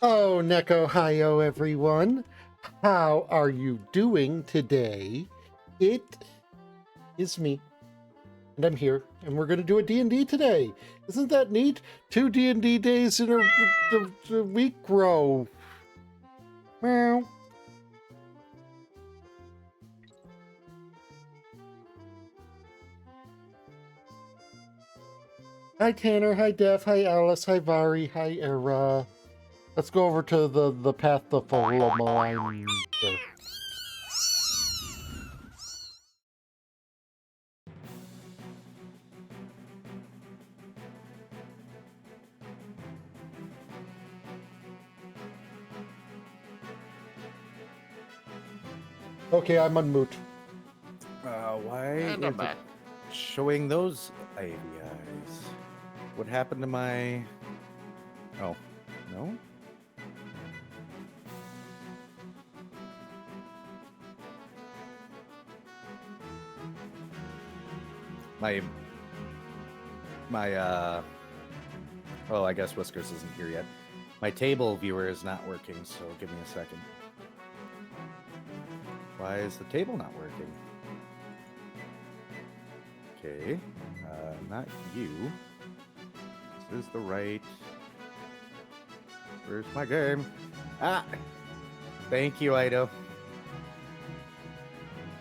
Oh, Neko Hayo, everyone. How are you doing today? It is me, and I'm here, and we're going to do a D&D today. Isn't that neat? 2 D&D days in a week row. Meow. Hi, Tanner. Hi, Dev. Hi, Alice. Hi, Vari. Hi, Era. Let's go over to the path of Pathfinder. Okay, I'm on mute. Why And is I'm back. it showing those AVIs? What happened to my... Oh, no? Oh, I guess Whiskers isn't here yet. My table viewer is not working, so give me a second. Why is the table not working? Okay, not you. This is the right... Where's my game? Ah! Thank you, Ido.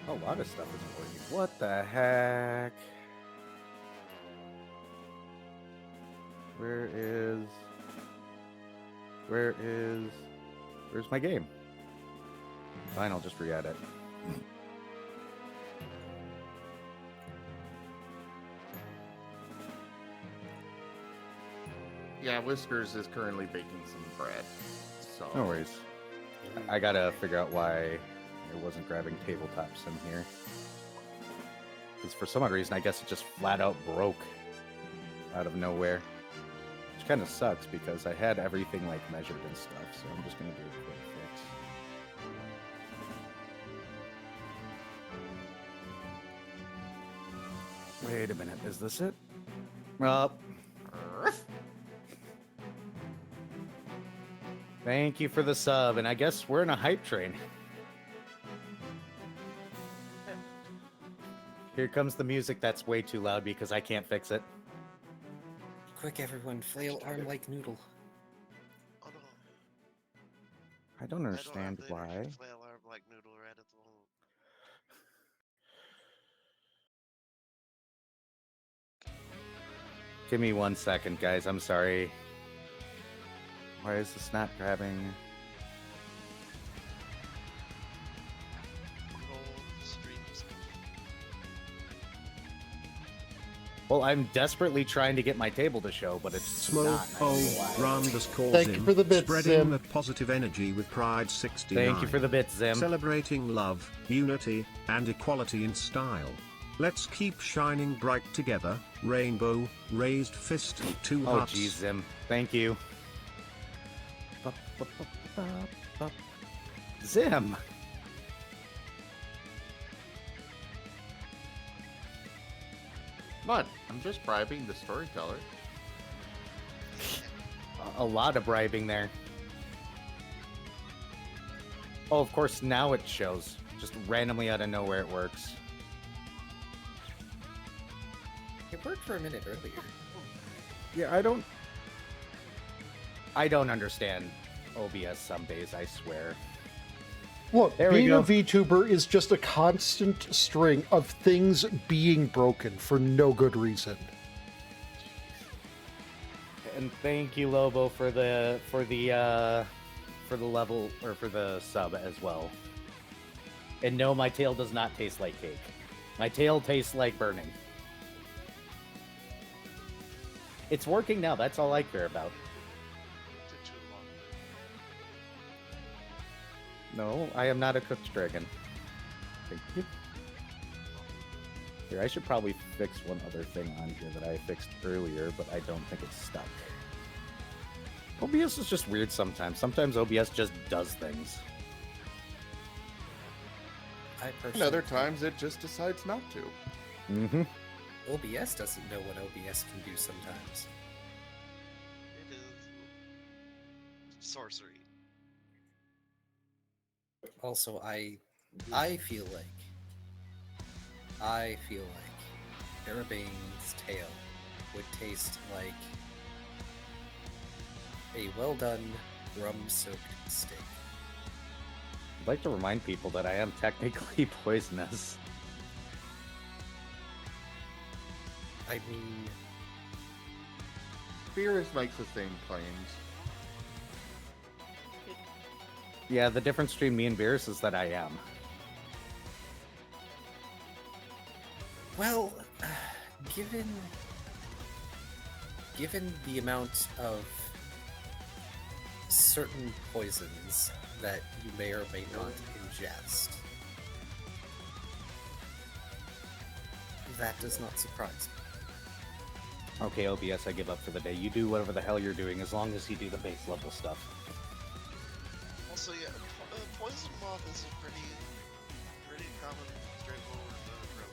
A lot of stuff isn't working. What the heck? Where's my game? Fine, I'll just re-add it. Yeah, Whiskers is currently baking some bread. So No worries. I gotta figure out why it wasn't grabbing tabletops in here. Because for some odd reason, I guess it just flat out broke out of nowhere. Which kind of sucks because I had everything like measured and stuff, so I'm just gonna do a quick fix. Wait a minute, is this it? Thank you for the sub, and I guess we're in a hype train. Here comes the music that's way too loud because I can't fix it. Quick, everyone, flail arm like noodle. Oh no. I don't understand I don't have the why. energy to flail arm like noodle right at the moment. Give me 1 second, guys. I'm sorry. Why is this not grabbing? Roll streams. Well, I'm desperately trying to get my table to show, but it's Smoke not. I don't know why. Randus calls Thank you in, for the bits, spreading Zim. the positive energy with Pride 69. Thank you for the bits, Zim. Celebrating love, unity, and equality in style. Let's keep shining bright together. Rainbow, raised fist, 2 Oh, hearts. geez, Zim. Thank you. Zim! What? I'm just bribing the storyteller. A lot of bribing there. Oh, of course, now it shows. Just randomly out of nowhere it works. It worked for a minute earlier. Yeah, I don't understand OBS some days, I swear. Look, There we being go. a VTuber is just a constant string of things being broken for no good reason. And thank you, Lobo, for the level or for the sub as well. And no, my tail does not taste like cake. My tail tastes like burning. It's working now. That's all I care about. Took too long. No, I am not a cooked dragon. Thank you. Here, I should probably fix one other thing on here that I fixed earlier, but I don't think it's stuck. OBS is just weird sometimes. Sometimes OBS just does things. I And personally other times it just decides not to. Mm-hmm. OBS doesn't know what OBS can do sometimes. It is sorcery. Also, I feel like Arabane's tail would taste like a well done rum-soaked steak. I'd like to remind people that I am technically poisonous. I mean, Beerus makes the same claims. Yeah, the difference between me and Beerus is that I am. well, given the amount of certain poisons that you may or may not ingest, that does not surprise me. Okay, OBS, I give up for the day. You do whatever the hell you're doing, as long as you do the base level stuff. Also, yeah, poison moth is a pretty common, straightforward trope.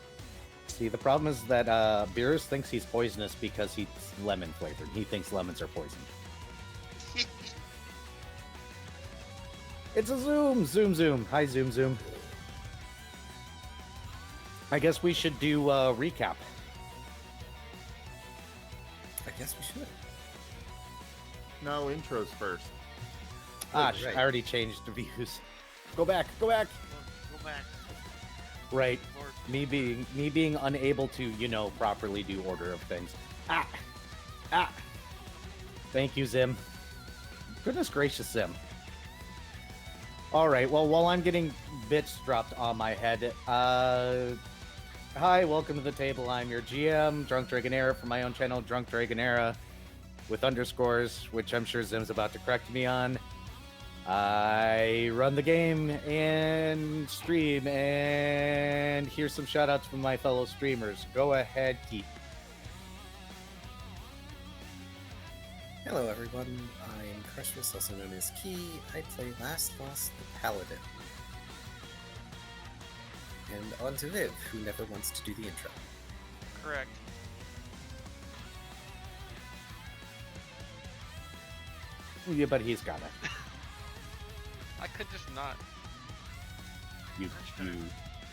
See, the problem is that Beerus thinks he's poisonous because he's lemon flavored. He thinks lemons are poisoned. It's a Zoom! Zoom. Hi, Zoom. I guess we should do a recap. I guess we should. No, intros first. Ah, right. I already changed the views. Go back. Go back. Right. Lord. Me being unable to, properly do order of things. Ah. Thank you, Zim. Goodness gracious, Zim. All right. Well, while I'm getting bits dropped on my head, hi, welcome to the table. I'm your GM, Drunk Dragonera, from my own channel, Drunk Dragonera, with underscores, which I'm sure Zim's about to correct me on. I run the game and stream, and here's some shout-outs from my fellow streamers. Go ahead, Keith. Hello everyone, I'm Crushmas, also known as Key. I play Last Boss the Paladin. And on to Viv, who never wants to do the intro. Correct. Yeah, but he's got it. I could just not.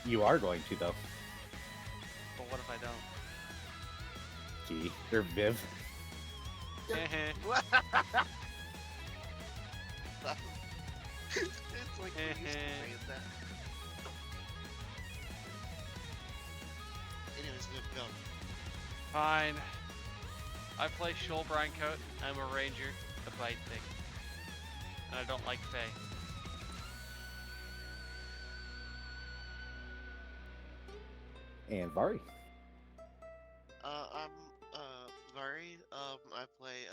You are going to, though. But what if I don't? Key. Or Viv. It's like we used to say that. Anyways, go. Fine. I play Shoal Brinecoat. I'm a ranger, the bite thing. And I don't like Fae. And Vari. I'm Vari. I play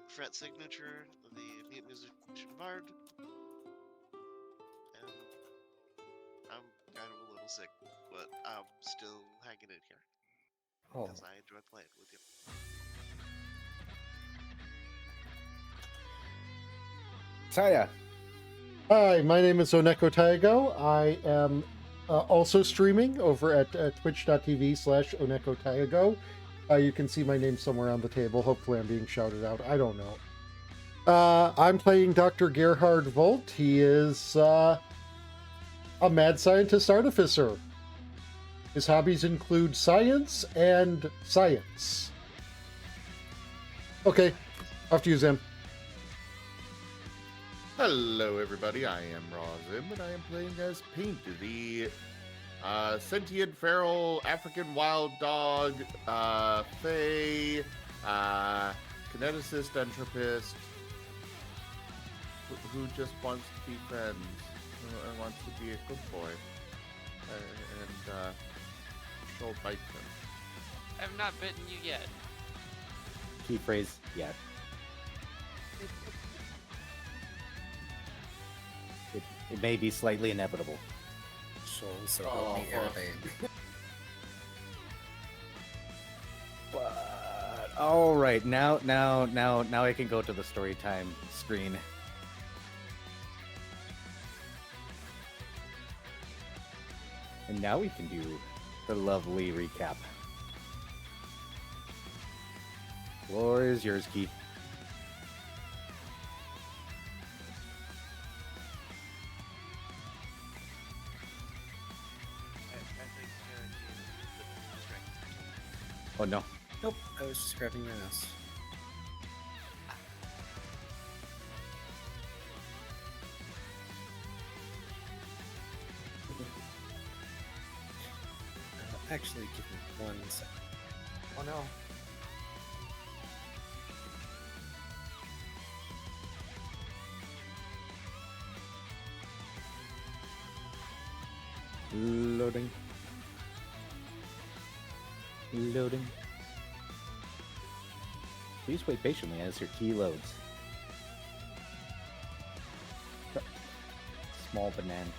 Fret Signature, the mute musician bard, and I'm kind of a little sick, but I'm still hanging in here Oh, because I enjoy playing with you. Taya. Hi, my name is Oneko Taigo. I am also streaming over at twitch.tv/Oneko Taigo. You can see my name somewhere on the table. Hopefully I'm being shouted out. I don't know. I'm playing Dr. Gerhard Volt. He is a mad scientist artificer. His hobbies include science and science. Okay, off to you, Zim. Hello, everybody. I am Rozim, and I am playing as Paint, the sentient feral African wild dog, fae, kineticist, entropist, who just wants to be friends and wants to be a good boy, and she'll bite him. I've not bitten you yet. Key phrase, yet. It may be slightly inevitable. so Oh, help me, fuck. Arabane. But all right, now I can go to the story time screen. And now we can do the lovely recap. Floor is yours, Keith. no. Nope, I was just grabbing your mouse. Actually, give me 1 second. Oh no. Loading. Loading. Please wait patiently as your key loads. Small banana.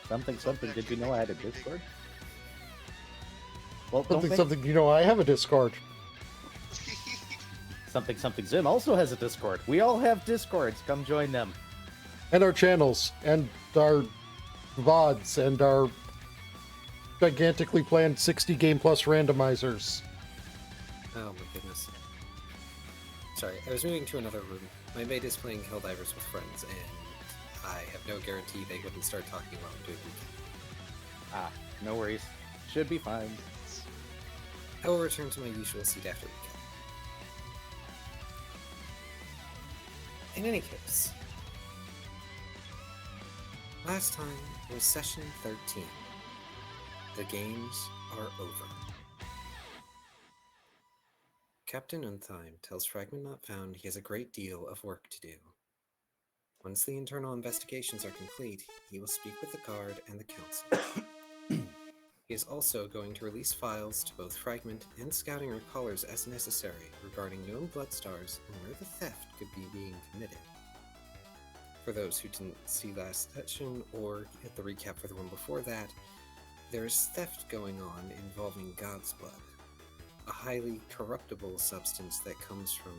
Something. Did you know I had a Discord? Well, don't Something, you know, I have a Discord. something. Zim also has a Discord. We all have Discords. Come join them. And our channels, and our VODs, and our gigantically planned 60 game plus randomizers. Oh my goodness. Sorry, I was moving to another room. My mate is playing Helldivers with friends, and I have no guarantee they wouldn't start talking while I'm doing weekend. Ah, no worries. Should be fine. I will return to my usual seat after weekend. In any case, last time was session 13. The games are over. Captain Unthime tells Fragment Not Found he has a great deal of work to do. Once the internal investigations are complete, he will speak with the guard and the council. He is also going to release files to both Fragment and Scouting Recallers as necessary regarding known Bloodstars and where the theft could be being committed. For those who didn't see last session or get the recap for the one before that, there is theft going on involving God's blood, a highly corruptible substance that comes from,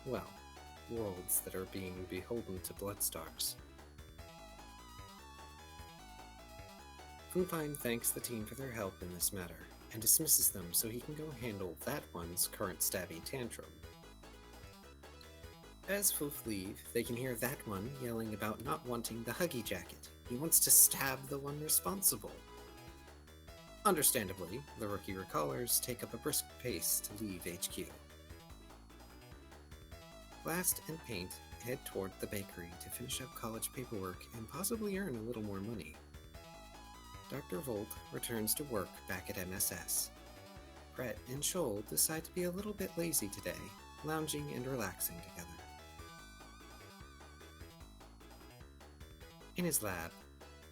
well, worlds that are being beholden to Bloodstars. Funfine thanks the team for their help in this matter, and dismisses them so he can go handle that one's current stabby tantrum. As Foof leave, they can hear that one yelling about not wanting the Huggy Jacket. He wants to stab the one responsible. Understandably, the rookie recallers take up a brisk pace to leave HQ. Blast and Paint head toward the bakery to finish up college paperwork and possibly earn a little more money. Dr. Volt returns to work back at MSS. Brett and Shoal decide to be a little bit lazy today, lounging and relaxing together. In his lab,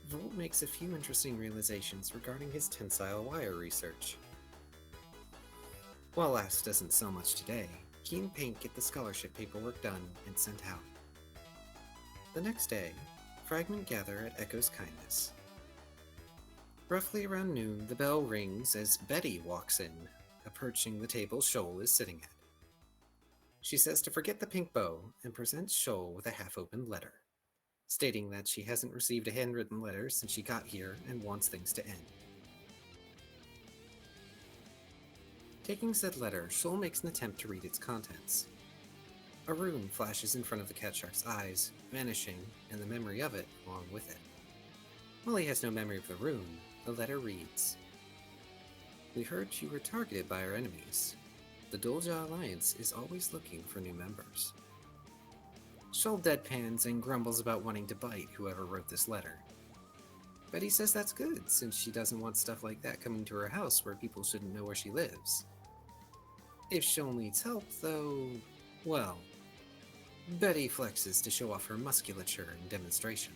Volt makes a few interesting realizations regarding his tensile wire research. While Last doesn't so much today, he and Paint get the scholarship paperwork done and sent out. The next day, Fragment gather at Echo's Kindness. Roughly around noon, the bell rings as Betty walks in, approaching the table Shoal is sitting at. She says to forget the pink bow and presents Shoal with a half-opened letter, stating that she hasn't received a handwritten letter since she got here and wants things to end. Taking said letter, Shoal makes an attempt to read its contents. A rune flashes in front of the cat shark's eyes, vanishing, and the memory of it along with it. While he has no memory of the rune, the letter reads, "We heard you were targeted by our enemies. The Dolja Alliance is always looking for new members." Shoal deadpans and grumbles about wanting to bite whoever wrote this letter. Betty says that's good, since she doesn't want stuff like that coming to her house where people shouldn't know where she lives. If Shoal needs help, though, well, Betty flexes to show off her musculature in demonstration.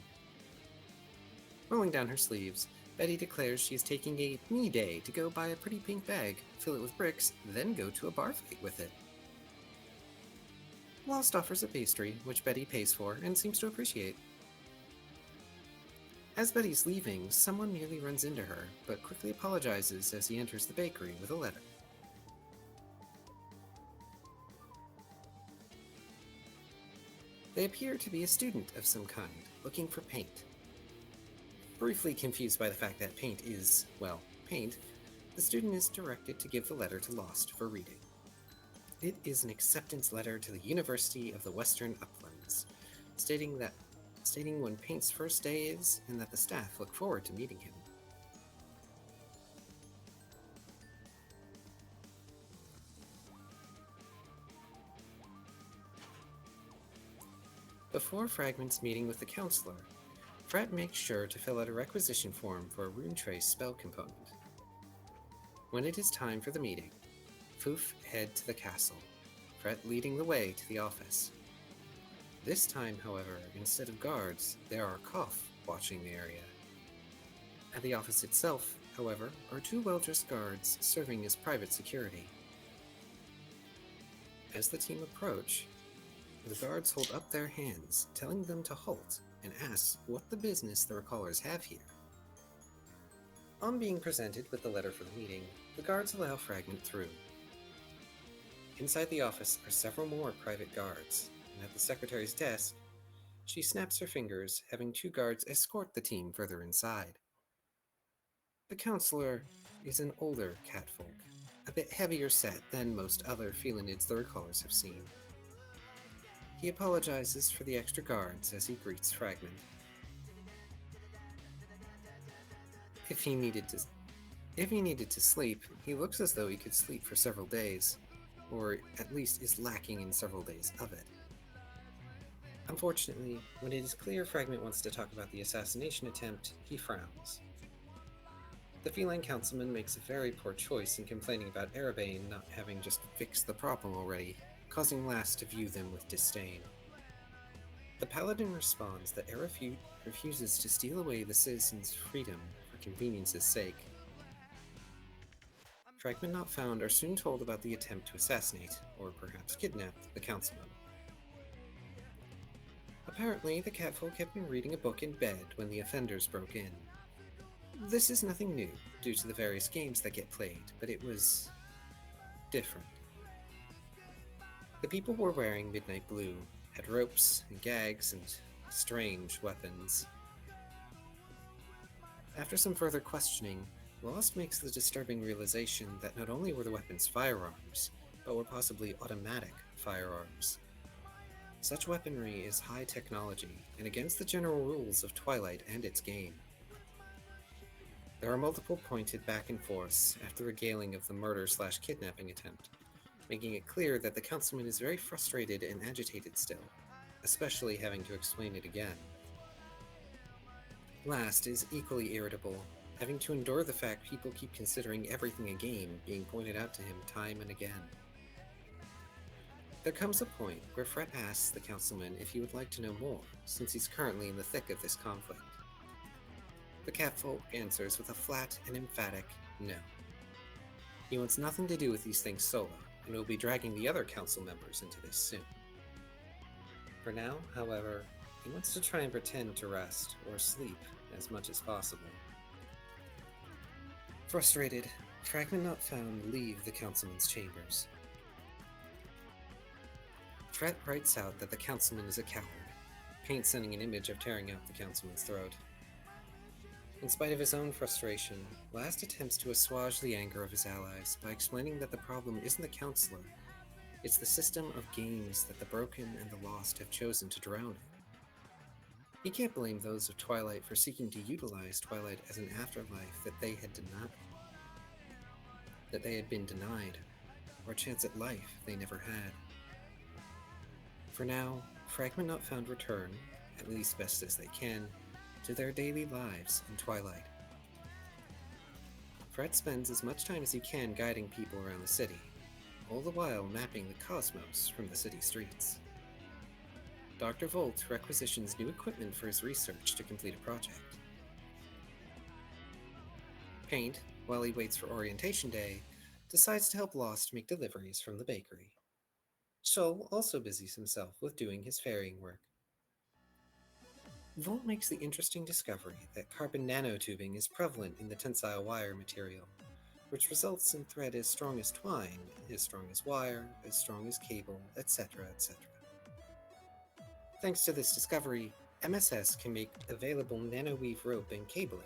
Rolling down her sleeves, Betty declares she is taking a me day to go buy a pretty pink bag, fill it with bricks, then go to a bar fight with it. Lost offers a pastry, which Betty pays for and seems to appreciate. As Betty's leaving, someone nearly runs into her, but quickly apologizes as he enters the bakery with a letter. They appear to be a student of some kind, looking for Paint. Briefly confused by the fact that Paint is, well, Paint, the student is directed to give the letter to Lost for reading. It is an acceptance letter to the University of the Western Uplands, stating when Paint's first day is, and that the staff look forward to meeting him. Before Fragment's meeting with the counselor, Fred makes sure to fill out a requisition form for a rune trace spell component. When it is time for the meeting, Foof head to the castle, Fred leading the way to the office. This time, however, instead of guards, there are Koff watching the area. At the office itself, however, are two well-dressed guards serving as private security. As the team approach, the guards hold up their hands, telling them to halt, and ask what the business the recallers have here. On being presented with the letter for the meeting, the guards allow Fragment through. Inside the office are several more private guards, and at the secretary's desk, she snaps her fingers, having two guards escort the team further inside. The counselor is an older catfolk, a bit heavier set than most other felinids the recallers have seen. He apologizes for the extra guards as he greets Fragment. If he needed to sleep, he looks as though he could sleep for several days, or at least is lacking in several days of it. Unfortunately, when it is clear Fragment wants to talk about the assassination attempt, he frowns. The feline councilman makes a very poor choice in complaining about Erebane not having just fixed the problem already, causing Lass to view them with disdain. The paladin responds that Erefute refuses to steal away the citizens' freedom for convenience's sake. Fragment Not Found are soon told about the attempt to assassinate, or perhaps kidnap, the councilman. Apparently, the catfolk had been reading a book in bed when the offenders broke in. This is nothing new, due to the various games that get played, but it was different. The people were wearing midnight blue, had ropes and gags and strange weapons. After some further questioning, Lost makes the disturbing realization that not only were the weapons firearms, but were possibly automatic firearms. Such weaponry is high technology and against the general rules of Twilight and its game. There are multiple pointed back and forths after regaling of the murder/kidnapping attempt, making it clear that the councilman is very frustrated and agitated still, especially having to explain it again. Last is equally irritable, having to endure the fact people keep considering everything a game being pointed out to him time and again. There comes a point where Fred asks the councilman if he would like to know more, since he's currently in the thick of this conflict. The catfolk answers with a flat and emphatic no. He wants nothing to do with these things solo, and will be dragging the other council members into this soon. For now, however, he wants to try and pretend to rest or sleep as much as possible. Frustrated, Fragment Not Found leave the councilman's chambers. Fred writes out that the councilman is a coward, Paint sending an image of tearing out the councilman's throat. In spite of his own frustration, Last attempts to assuage the anger of his allies by explaining that the problem isn't the counselor, it's the system of games that the broken and the lost have chosen to drown in. He can't blame those of Twilight for seeking to utilize Twilight as an afterlife that they had been denied, or a chance at life they never had. For now, Fragment Not Found return, at least best as they can, to their daily lives in Twilight. Fred spends as much time as he can guiding people around the city, all the while mapping the cosmos from the city streets. Dr. Volt requisitions new equipment for his research to complete a project. Paint, while he waits for orientation day, decides to help Lost make deliveries from the bakery. Shull also busies himself with doing his ferrying work. Volt makes the interesting discovery that carbon nanotubing is prevalent in the tensile wire material, which results in thread as strong as twine, as strong as wire, as strong as cable, etc., etc. Thanks to this discovery, MSS can make available nanoweave rope and cabling,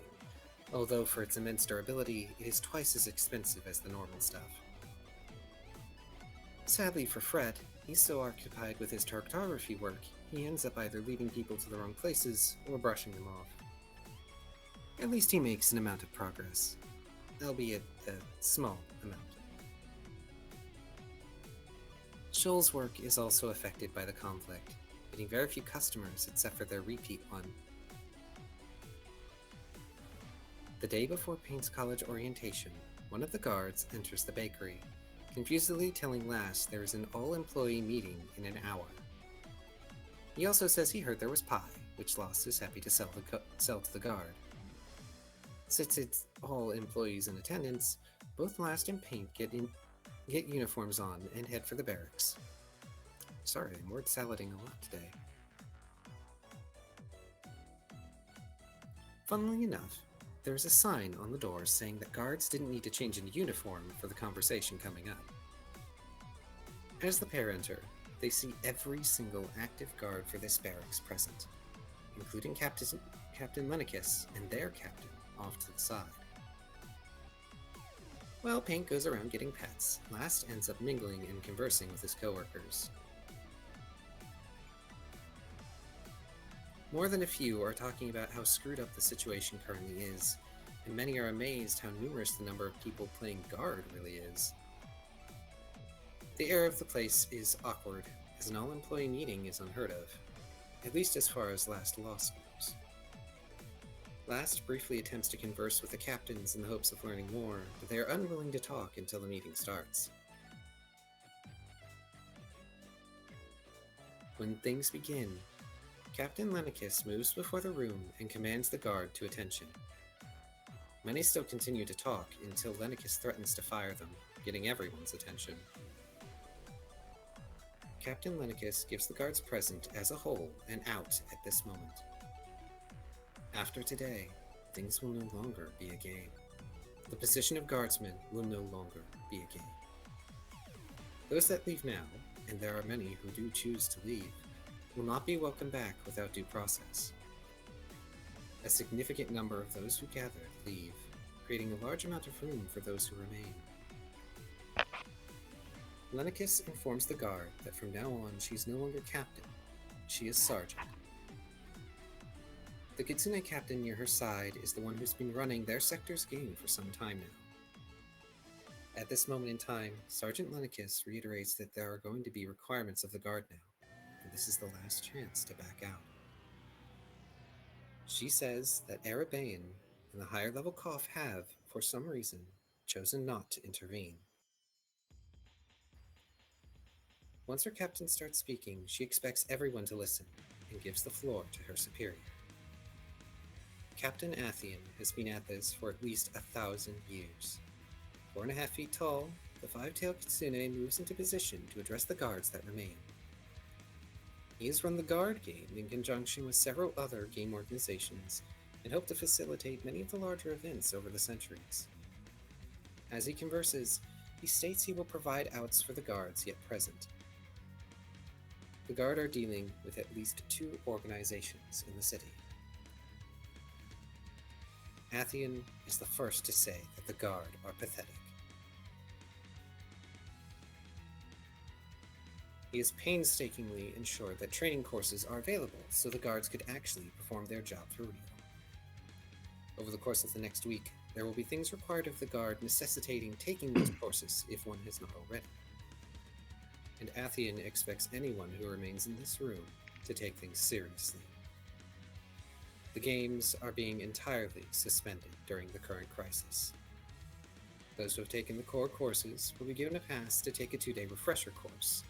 although for its immense durability, it is twice as expensive as the normal stuff. Sadly for Fred, he's so occupied with his cartography work, he ends up either leading people to the wrong places or brushing them off. At least he makes an amount of progress, albeit a small amount. Shull's work is also affected by the conflict, but getting very few customers except for their repeat one. The day before Paint's college orientation, one of the guards enters the bakery, confusedly telling Lass there is an all-employee meeting in an hour. He also says he heard there was pie, which Lass is happy to sell to the guard. Since it's all employees in attendance, both Last and Paint get uniforms on and head for the barracks. Sorry, I'm word salading a lot today. Funnily enough, there's a sign on the door saying that guards didn't need to change into uniform for the conversation coming up. As the pair enter, they see every single active guard for this barracks present, including Captain Lenicus and their captain off to the side. While Paint goes around getting pets, Last ends up mingling and conversing with his coworkers. More than a few are talking about how screwed up the situation currently is, and many are amazed how numerous the number of people playing guard really is. The air of the place is awkward, as an all-employee meeting is unheard of, at least as far as Last Lost goes. Last briefly attempts to converse with the captains in the hopes of learning more, but they are unwilling to talk until the meeting starts. When things begin, Captain Lenicus moves before the room and commands the guard to attention. Many still continue to talk until Lenicus threatens to fire them, getting everyone's attention. Captain Lenicus gives the guards present as a whole an out at this moment. After today, things will no longer be a game. The position of guardsman will no longer be a game. Those that leave now, and there are many who do choose to leave, will not be welcomed back without due process. A significant number of those who gather leave, creating a large amount of room for those who remain. Lenicus informs the guard that from now on she is no longer captain, she is sergeant. The Kitsune captain near her side is the one who's been running their sector's game for some time now. At this moment in time, Sergeant Lenicus reiterates that there are going to be requirements of the guard now, and this is the last chance to back out. She says that Arabaean and the higher level Koff have, for some reason, chosen not to intervene. Once her captain starts speaking, she expects everyone to listen and gives the floor to her superior. Captain Athian has been at this for at least 1,000 years. 4.5 feet tall, the five-tailed Kitsune moves into position to address the guards that remain. He has run the guard game in conjunction with several other game organizations and helped to facilitate many of the larger events over the centuries. As he converses, he states he will provide outs for the guards yet present. The guard are dealing with at least 2 organizations in the city. Athian is the first to say that the guard are pathetic. He has painstakingly ensured that training courses are available so the guards could actually perform their job for real. Over the course of the next week, there will be things required of the guard necessitating taking these courses if one has not already. And Athian expects anyone who remains in this room to take things seriously. The games are being entirely suspended during the current crisis. Those who have taken the core courses will be given a pass to take a 2-day refresher course,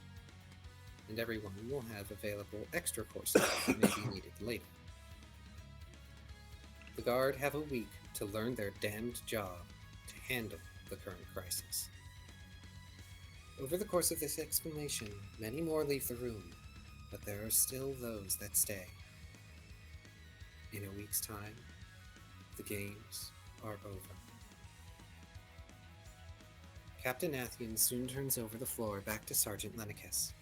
and everyone will have available extra courses that may be needed later. The guard have a week to learn their damned job to handle the current crisis. Over the course of this explanation, many more leave the room, but there are still those that stay. In a week's time, the games are over. Captain Athian soon turns over the floor back to Sergeant Lenicus.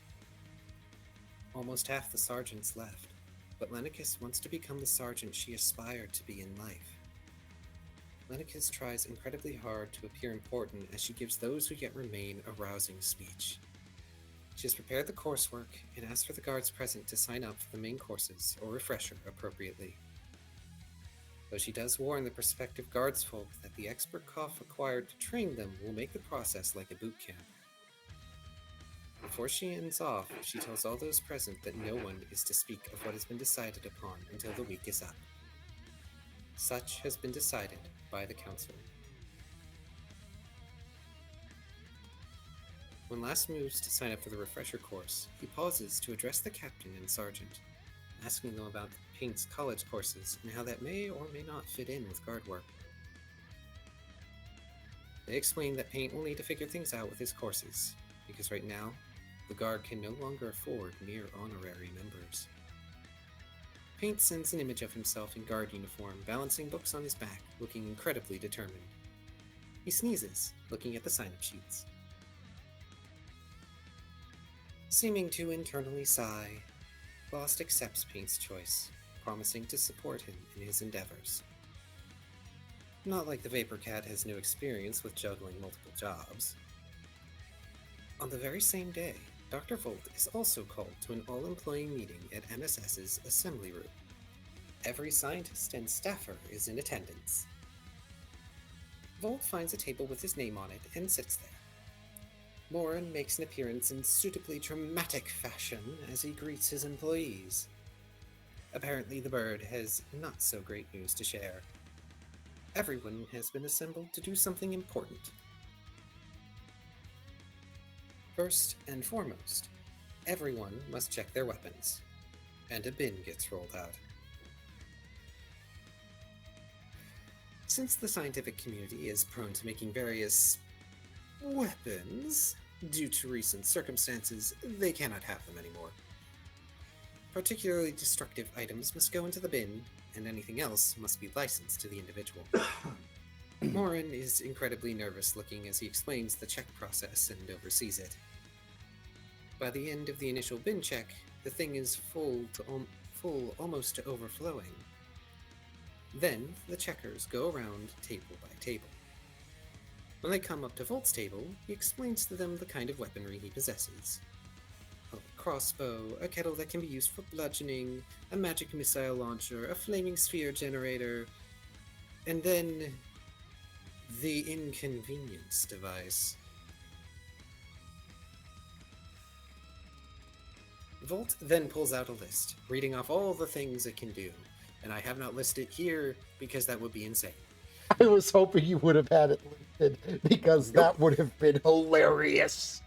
Almost half the sergeants left, but Lenicus wants to become the sergeant she aspired to be in life. Lenicus tries incredibly hard to appear important as she gives those who yet remain a rousing speech. She has prepared the coursework and asked for the guards present to sign up for the main courses or refresher appropriately. Though she does warn the prospective guards folk that the expert Koff required to train them will make the process like a boot camp. Before she ends off, she tells all those present that no one is to speak of what has been decided upon until the week is up. Such has been decided by the council. When Last moves to sign up for the refresher course, he pauses to address the captain and sergeant, asking them about Paint's college courses and how that may or may not fit in with guard work. They explain that Paint will need to figure things out with his courses, because right now, the guard can no longer afford mere honorary members. Paint sends an image of himself in guard uniform, balancing books on his back, looking incredibly determined. He sneezes, looking at the sign-up sheets. Seeming to internally sigh, Lost accepts Paint's choice, promising to support him in his endeavors. Not like the Vapor Cat has no experience with juggling multiple jobs. On the very same day, Dr. Volt is also called to an all-employee meeting at MSS's assembly room. Every scientist and staffer is in attendance. Volt finds a table with his name on it and sits there. Morin makes an appearance in suitably dramatic fashion as he greets his employees. Apparently the bird has not so great news to share. Everyone has been assembled to do something important. First and foremost, everyone must check their weapons, and a bin gets rolled out. Since the scientific community is prone to making various weapons, due to recent circumstances, they cannot have them anymore. Particularly destructive items must go into the bin, and anything else must be licensed to the individual. Morin is incredibly nervous looking as he explains the check process and oversees it. By the end of the initial bin check, the thing is full almost to overflowing. Then, the checkers go around table by table. When they come up to Volt's table, he explains to them the kind of weaponry he possesses. A crossbow, a kettle that can be used for bludgeoning, a magic missile launcher, a flaming sphere generator, and then the inconvenience device. Volt then pulls out a list, reading off all the things it can do, and I have not listed it here because that would be insane. I was hoping you would have had it listed because that would have been hilarious.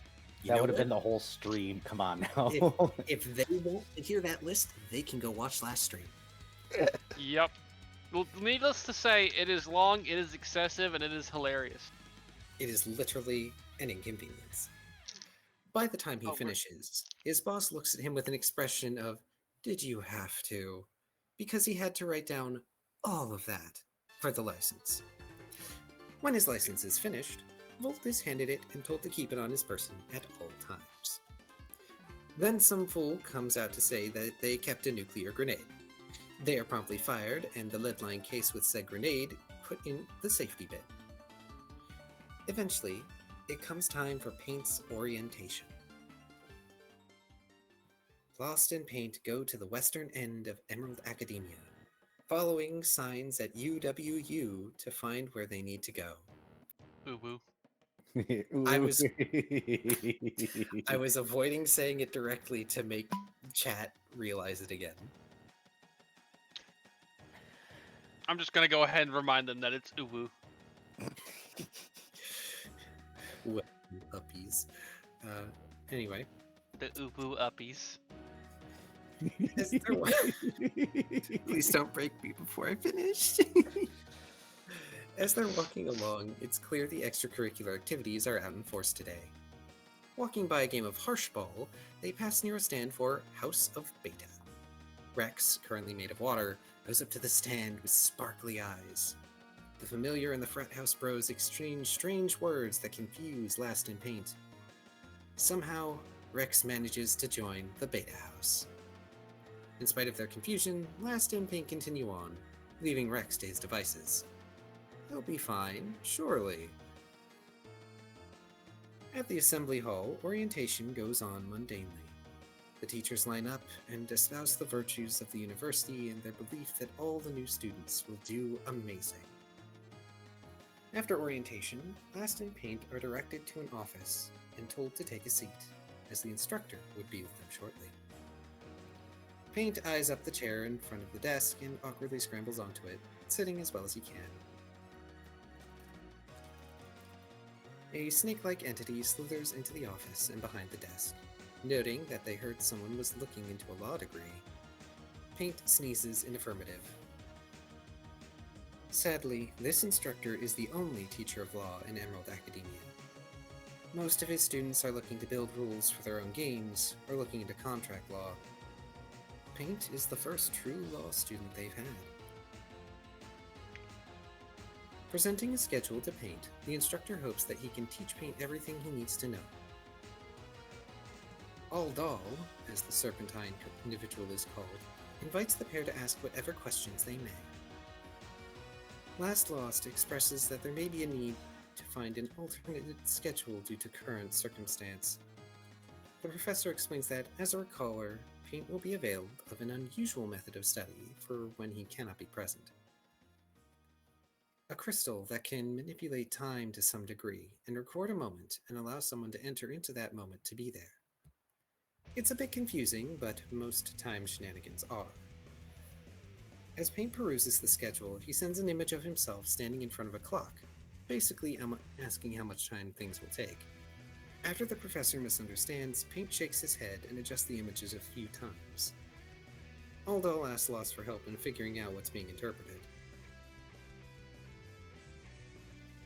That would have been the whole stream. Come on now. If they want to hear that list, they can go watch last stream. Yep. Well, needless to say, it is long, it is excessive, and it is hilarious. It is literally an inconvenience. By the time he finishes, his boss looks at him with an expression of, "Did you have to?" Because he had to write down all of that for the license. When his license is finished, Volt is handed it and told to keep it on his person at all times. Then some fool comes out to say that they kept a nuclear grenade. They are promptly fired, and the lead-lined case with said grenade put in the safety bin. Eventually, it comes time for Paint's orientation. Lost and Paint go to the western end of Emerald Academia, following signs at UWU to find where they need to go. Boo-boo. I was avoiding saying it directly to make chat realize it again. I'm just gonna go ahead and remind them that it's uwu. Well, uppies. Anyway. The uwu uppies. Please don't break me before I finish. As they're walking along, it's clear the extracurricular activities are out in force today. Walking by a game of Harshball, they pass near a stand for House of Beta. Rex, currently made of water, goes up to the stand with sparkly eyes. The familiar and the frat house bros exchange strange words that confuse Last and Paint. Somehow, Rex manages to join the Beta House. In spite of their confusion, Last and Paint continue on, leaving Rex to his devices. He'll be fine, surely. At the assembly hall, orientation goes on mundanely. The teachers line up and espouse the virtues of the university and their belief that all the new students will do amazing. After orientation, Last and Paint are directed to an office and told to take a seat. as the instructor would be with them shortly. Paint eyes up the chair in front of the desk and awkwardly scrambles onto it, sitting as well as he can. A snake-like entity slithers into the office and behind the desk. Noting that they heard someone was looking into a law degree, Paint sneezes in affirmative. Sadly, this instructor is the only teacher of law in Emerald Academia. Most of his students are looking to build rules for their own games, or looking into contract law. Paint is the first true law student they've had. Presenting a schedule to Paint, the instructor hopes that he can teach Paint everything he needs to know. Aldal, as the serpentine individual is called, invites the pair to ask whatever questions they may. Last Lost expresses that there may be a need to find an alternate schedule due to current circumstance. The professor explains that, as a recaller, Paint will be availed of an unusual method of study for when he cannot be present. A crystal that can manipulate time to some degree and record a moment and allow someone to enter into that moment to be there. It's a bit confusing, but most time shenanigans are. As Paint peruses the schedule, he sends an image of himself standing in front of a clock, basically asking how much time things will take. After the professor misunderstands, Paint shakes his head and adjusts the images a few times. Aldal asks Lost for help in figuring out what's being interpreted.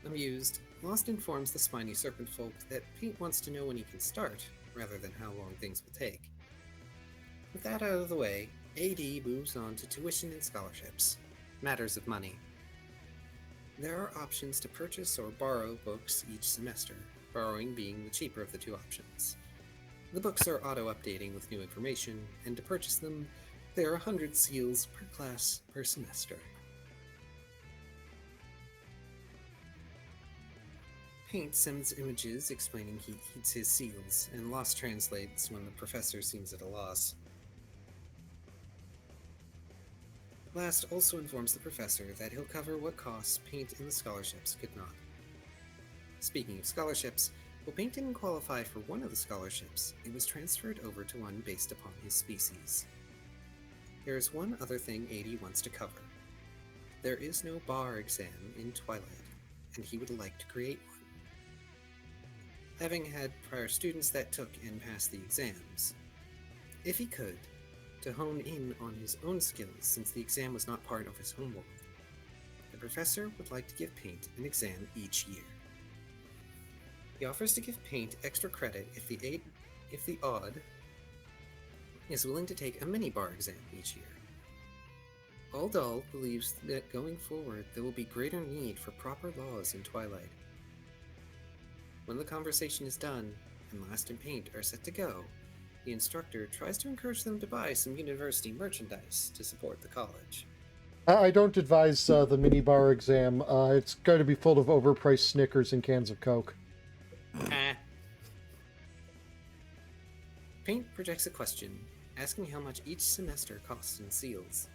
Amused, Lost informs the spiny serpent folk that Paint wants to know when he can start, rather than how long things will take. With that out of the way, AD moves on to tuition and scholarships, matters of money. There are options to purchase or borrow books each semester, borrowing being the cheaper of the two options. The books are auto-updating with new information, and to purchase them, there are 100 seals per class per semester. Paint sends images explaining he eats his seals, and Lost translates when the professor seems at a loss. Last also informs the professor that he'll cover what costs Paint and the scholarships could not. Speaking of scholarships, while Paint didn't qualify for one of the scholarships, it was transferred over to one based upon his species. There is one other thing AD wants to cover. There is no bar exam in Twilight, and he would like to create one. Having had prior students that took and passed the exams, if he could, to hone in on his own skills since the exam was not part of his homeworld, the professor would like to give Paint an exam each year. He offers to give Paint extra credit if the odd is willing to take a mini-bar exam each year. Aldal believes that going forward there will be greater need for proper laws in Twilight. When the conversation is done, and Last and Paint are set to go, the instructor tries to encourage them to buy some university merchandise to support the college. I don't advise the mini-bar exam. It's going to be full of overpriced Snickers and cans of Coke. Paint projects a question, asking how much each semester costs in seals.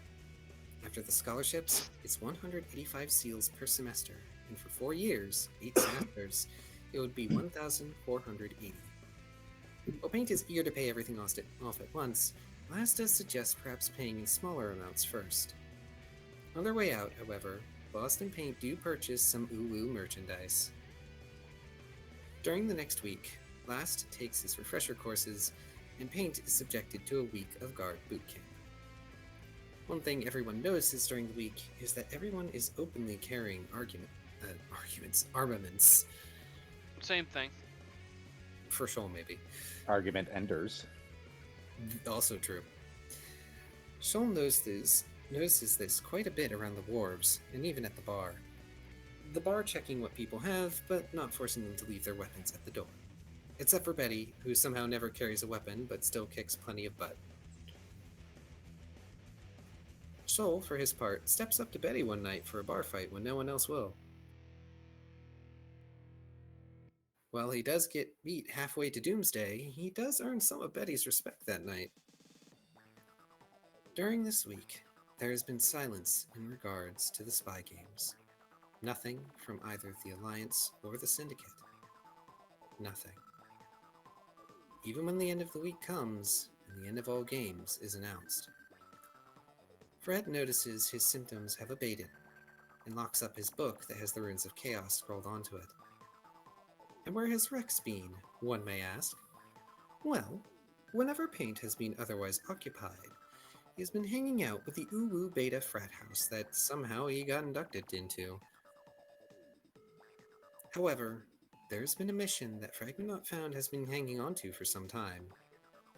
After the scholarships, it's 185 seals per semester, and for 4 years, 8 semesters, it would be 1,480. While Paint is eager to pay everything off at once, Last does suggest perhaps paying in smaller amounts first. On their way out, however, Lost and Paint do purchase some Ulu merchandise. During the next week, Last takes his refresher courses, and Paint is subjected to a week of guard boot camp. One thing everyone notices during the week is that everyone is openly carrying armaments. Same thing. For sure, maybe. Argument enders. Also true. Shoal notices this quite a bit around the wharves, and even at the bar. The bar checking what people have, but not forcing them to leave their weapons at the door. Except for Betty, who somehow never carries a weapon, but still kicks plenty of butt. Shoal, for his part, steps up to Betty one night for a bar fight when no one else will. While he does get beat halfway to Doomsday, he does earn some of Betty's respect that night. During this week, there has been silence in regards to the spy games. Nothing from either the Alliance or the Syndicate. Nothing. even when the end of the week comes and the end of all games is announced. Fred notices his symptoms have abated and locks up his book that has the runes of chaos scrolled onto it. And where has Rex been, one may ask? Well, whenever Paint has been otherwise occupied, he has been hanging out with the Uwu Beta frat house that somehow he got inducted into. However, there's been a mission that Fragment Not Found has been hanging onto for some time.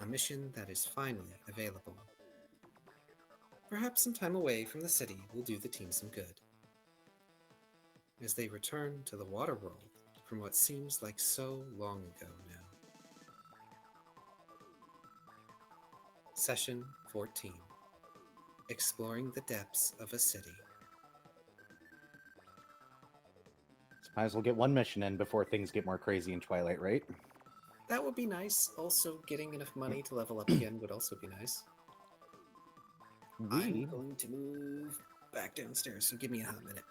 A mission that is finally available. Perhaps some time away from the city will do the team some good. As they return to the water world from what seems like so long ago now. Session 14. Exploring the depths of a city. Might as well get one mission in before things get more crazy in Twilight, right? That would be nice. Also, getting enough money to level up again would also be nice. I'm going to move back downstairs, so give me a hot minute.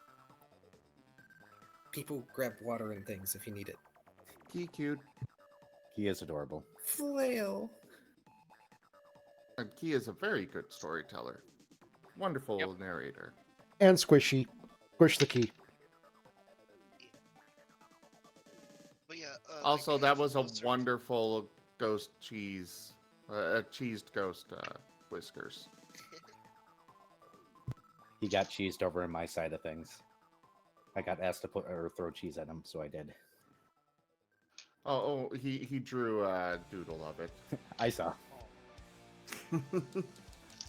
People grab water and things if you need it. Key cute. He is adorable. Flail. And Key is a very good storyteller. Wonderful narrator. And Squishy. Squish the key. But yeah. Also, like, that was a closer- wonderful ghost cheese. A cheesed ghost whiskers. He got cheesed over in my side of things. I got asked to put or throw cheese at him, so I did. Oh, he drew a doodle of it. I saw.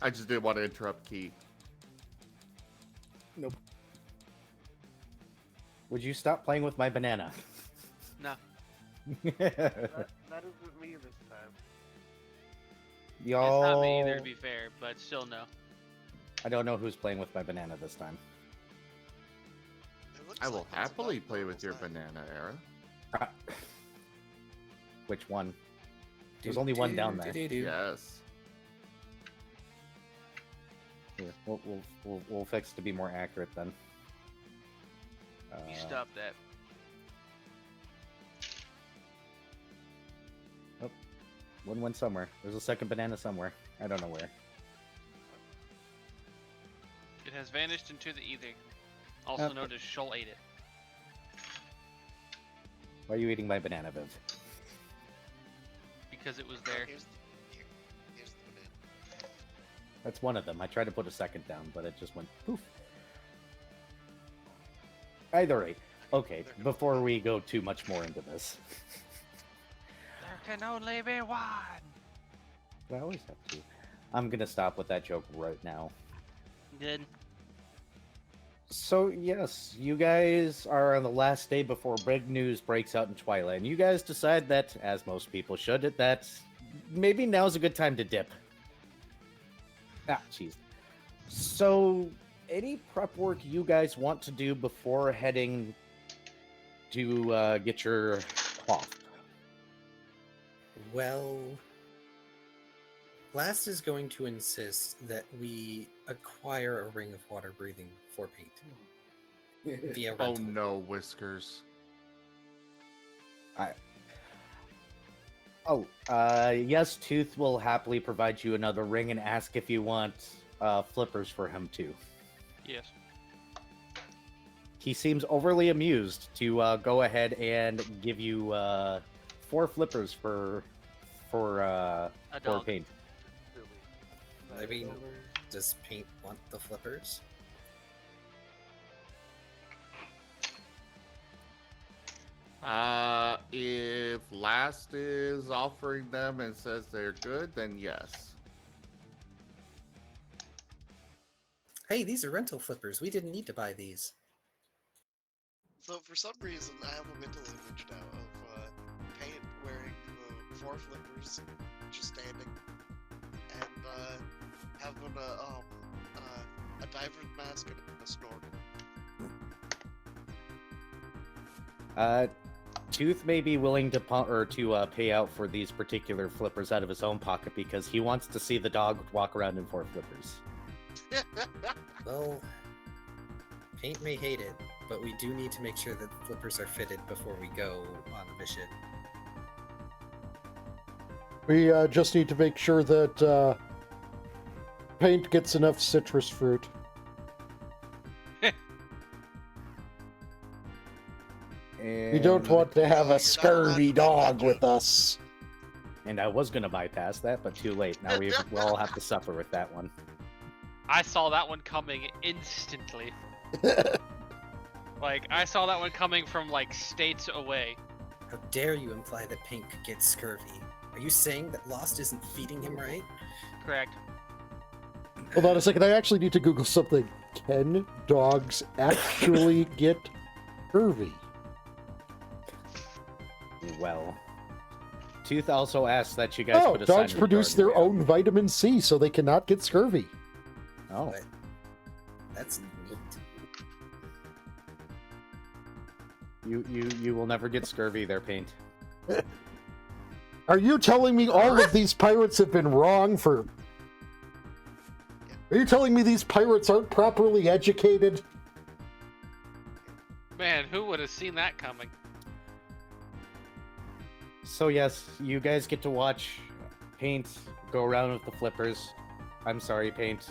I just didn't want to interrupt Key. Nope. Would you stop playing with my banana? No. That isn't me this time. Y'all... It's not me either, to be fair, but still no. I don't know who's playing with my banana this time. It looks I will like it's happily about play with your normal size. banana, Era. Which one? There's only one down there. Yes. Here, we'll fix to be more accurate then. You stop that. One went somewhere. There's a second banana somewhere. I don't know where. It has vanished into the ether. Also known as Shoal ate it. Why are you eating my banana, Viv? Because it was Oh, there. Here's the banana. That's one of them. I tried to put a second down, but it just went poof. Either rate. Okay, before we go too much more into this. There can only be one. I always have to. I'm gonna stop with that joke right now. Good. So yes, you guys are on the last day before big news breaks out in Twilight, and you guys decide that, as most people should, that maybe now's a good time to dip. Ah, jeez. So, any prep work you guys want to do before heading to get your cloth? Well, Last is going to insist that we acquire a ring of water breathing for Paint via Oh rental. no, Whiskers. Yes, Tooth will happily provide you another ring and ask if you want flippers for him too. Yes. He seems overly amused to go ahead and give you 4 flippers for A dog. Paint. I mean, does Paint want the flippers? If Last is offering them and says they're good, then yes. Hey, these are rental flippers. We didn't need to buy these. So for some reason, I have a mental image now of Paint wearing the 4 flippers, just standing, and having a diver's mask and a snorkel. Tooth may be willing to pay out for these particular flippers out of his own pocket because he wants to see the dog walk around in 4 flippers. Well, Paint may hate it, but we do need to make sure that the flippers are fitted before we go on the mission. We just need to make sure that Paint gets enough citrus fruit. We don't want to have a scurvy dog with us. And I was gonna bypass that, but too late. Now we'll all have to suffer with that one. I saw that one coming instantly. Like, I saw that one coming from, like, states away. How dare you imply that Paint could get scurvy? Are you saying that Lost isn't feeding him right? Correct. Hold on a second, I actually need to Google something. Can dogs actually get scurvy? Well, Tooth also asks that you guys Oh, put a sign dogs on the produce door their on own vitamin C, so they cannot get scurvy. the way out. But that's neat. You will never get scurvy there, Paint. Are you telling me all of these pirates have been wrong for... Are you telling me these pirates aren't properly educated? Man, who would have seen that coming? So yes, you guys get to watch Paint go around with the flippers. I'm sorry, Paint.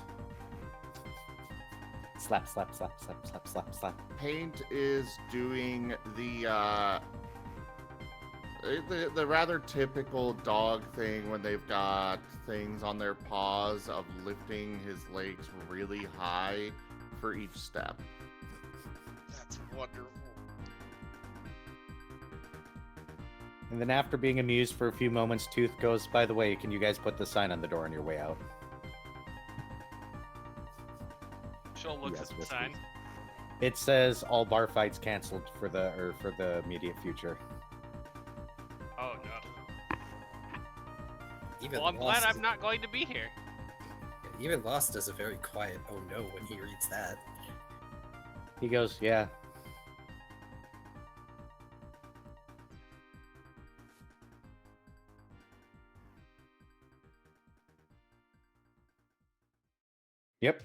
Slap, slap, slap, slap, slap, slap, slap. Paint is doing the rather typical dog thing when they've got things on their paws of lifting his legs really high for each step. That's wonderful. And then after being amused for a few moments, Tooth goes, by the way, can you guys put the sign on the door on your way out? She'll look Yes, at the yes, sign. please. It says all bar fights canceled for the immediate future. Oh no. Even Well, I'm Lost glad I'm not going to be here. Even Lost does a very quiet "oh no" when he reads that. He goes, yeah. Yep.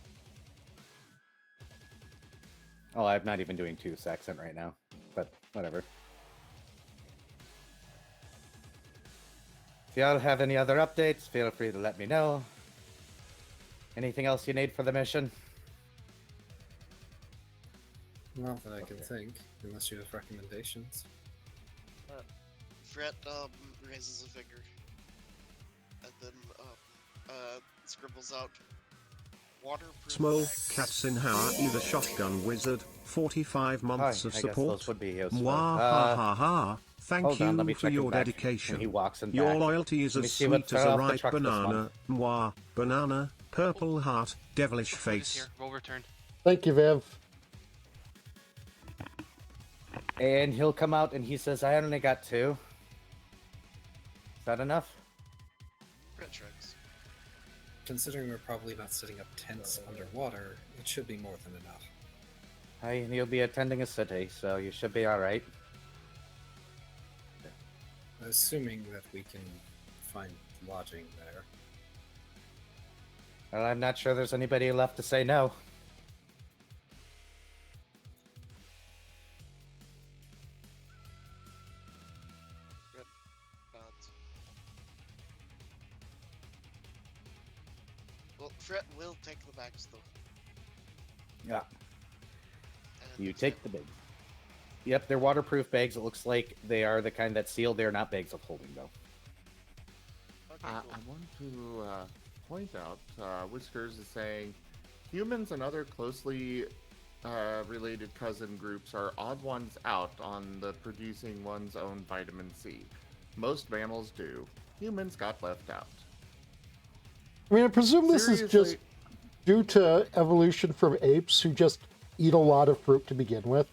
Oh, I'm not even doing Tooth's accent right now, but whatever. If y'all have any other updates, feel free to let me know. Anything else you need for the mission? Not that I can think, unless you have recommendations. Fret raises a finger, and then scribbles out waterproof Small bags. cats in how the shotgun wizard. 45 months Hi, of I guess support. those would be useful. Mwah ha ha ha. Thank Hold on, let me you for check him your back. dedication. And he walks in Your back. loyalty is Let me as see what sweet as fell a off the ripe truck this banana. Mwah. Banana, purple heart, devilish The food is face. here. We'll return. Thank you, Viv. And he'll come out and he says, I only got 2. Is that enough? Fret shrugs. Considering we're probably not setting up tents underwater, it should be more than enough. Hey, you'll be attending a city, so you should be alright. Assuming that we can find lodging there. Well, I'm not sure there's anybody left to say no. Nods. Well, Fret will take the bags though. Yeah. And You take the bags. Yep, they're waterproof bags. It looks like they are the kind that seal. They're not bags of holding, though. Okay, I cool. want to point out, Whiskers is saying, humans and other closely related cousin groups are odd ones out on the producing one's own vitamin C. Most mammals do. Humans got left out. I mean, I presume this is just Seriously? due to evolution from apes who just eat a lot of fruit to begin with.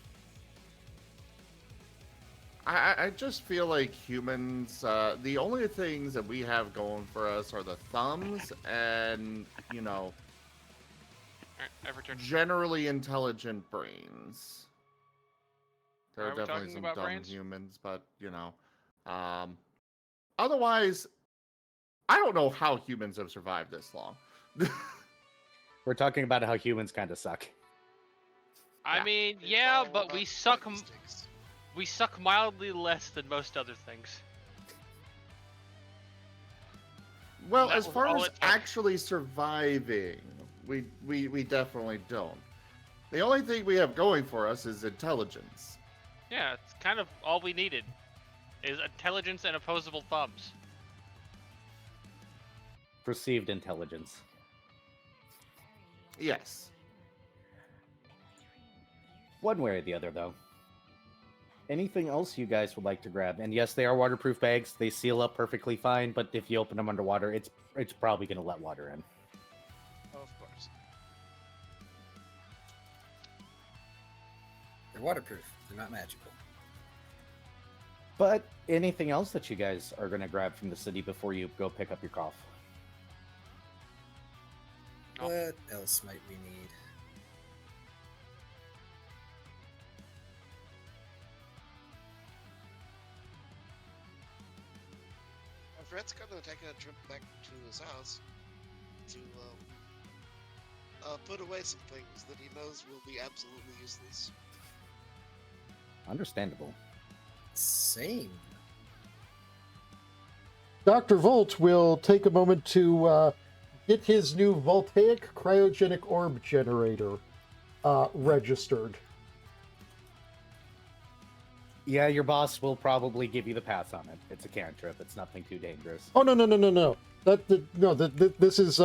I just feel like humans, the only things that we have going for us are the thumbs and, you know, Alright, I've returned. generally intelligent brains. There Are are we definitely talking some about dumb brains? humans, but, you know. Otherwise, I don't know how humans have survived this long. We're talking about how humans kind of suck. I Yeah. mean, It's yeah, all but about we suck. mistakes. We suck mildly less than most other things. Well, That as was far all as it took. actually surviving, we definitely don't. The only thing we have going for us is intelligence. Yeah, it's kind of all we needed. Is intelligence and opposable thumbs. Perceived intelligence. Yes. One way or the other, though. Anything else you guys would like to grab? And yes, they are waterproof bags. They seal up perfectly fine, but if you open them underwater, it's probably going to let water in. Of course. They're waterproof. They're not magical. But anything else that you guys are going to grab from the city before you go pick up your cough? Oh. What else might we need? Fred's gonna take a trip back to his house to put away some things that he knows will be absolutely useless. Understandable. Same. Dr. Volt will take a moment to get his new voltaic cryogenic orb generator registered. Yeah, your boss will probably give you the pass on it. It's a cantrip. It's nothing too dangerous. Oh no! This is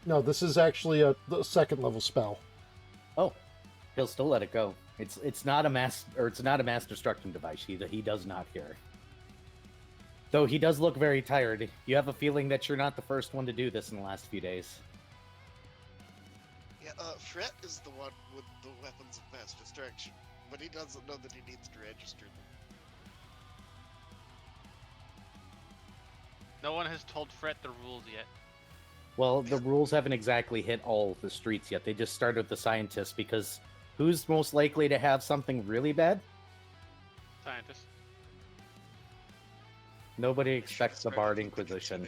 no, this is actually a second level spell. Oh, he'll still let it go. It's not a mass destruction device. He does not care. Though he does look very tired. You have a feeling that you're not the first one to do this in the last few days. Yeah, Fred is the one with the weapons of mass destruction, but he doesn't know that he needs to register them. No one has told Fred the rules yet. Well, the rules haven't exactly hit all the streets yet. They just started with the scientists because who's most likely to have something really bad? Scientist. Nobody expects the Sorry, Bard I didn't think it was Inquisition.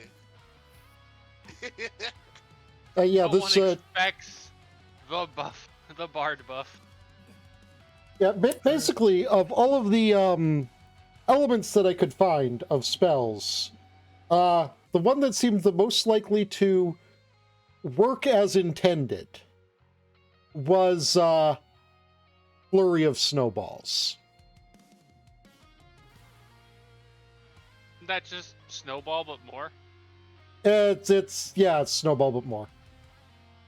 me. Yeah, No this one expects the buff, the Bard buff. yeah, basically of all of the elements that I could find of spells, the one that seemed the most likely to work as intended was Flurry of Snowballs. That's just snowball, but more. It's Snowball but more.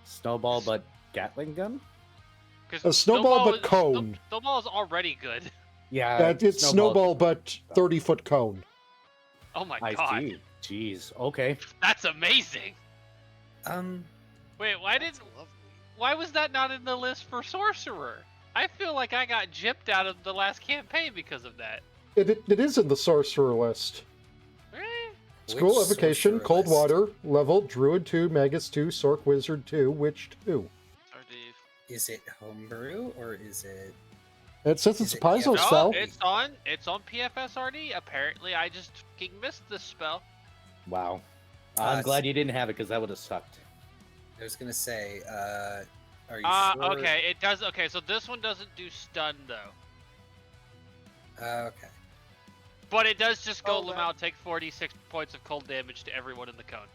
Snowball, but Gatling gun? A snowball but cone. Snowball is already good. Yeah, It's Snowball but 30-foot cone. Oh my I god, see. Jeez. Okay. that's amazing. Wait, That's lovely. why was that not in the list for sorcerer? I feel like I got gypped out of the last campaign because of that. It is in the sorcerer list. Really? School Which Evocation, sorcerer Cold list? Water, Level, Druid 2, Magus 2, Sork Wizard 2, Witch 2. Stardew. Is it homebrew or is it? It says Is it's a it Paizo EFO? No, spell. it's on PFSRD. Apparently, I just fucking missed this spell. Wow. I'm glad you didn't have it because that would have sucked. I was gonna say, are you sure? Okay, it does. Okay, so this one doesn't do stun though, Okay. but it does just go Oh, that- Lamau take 46 points of cold damage to everyone in the cone.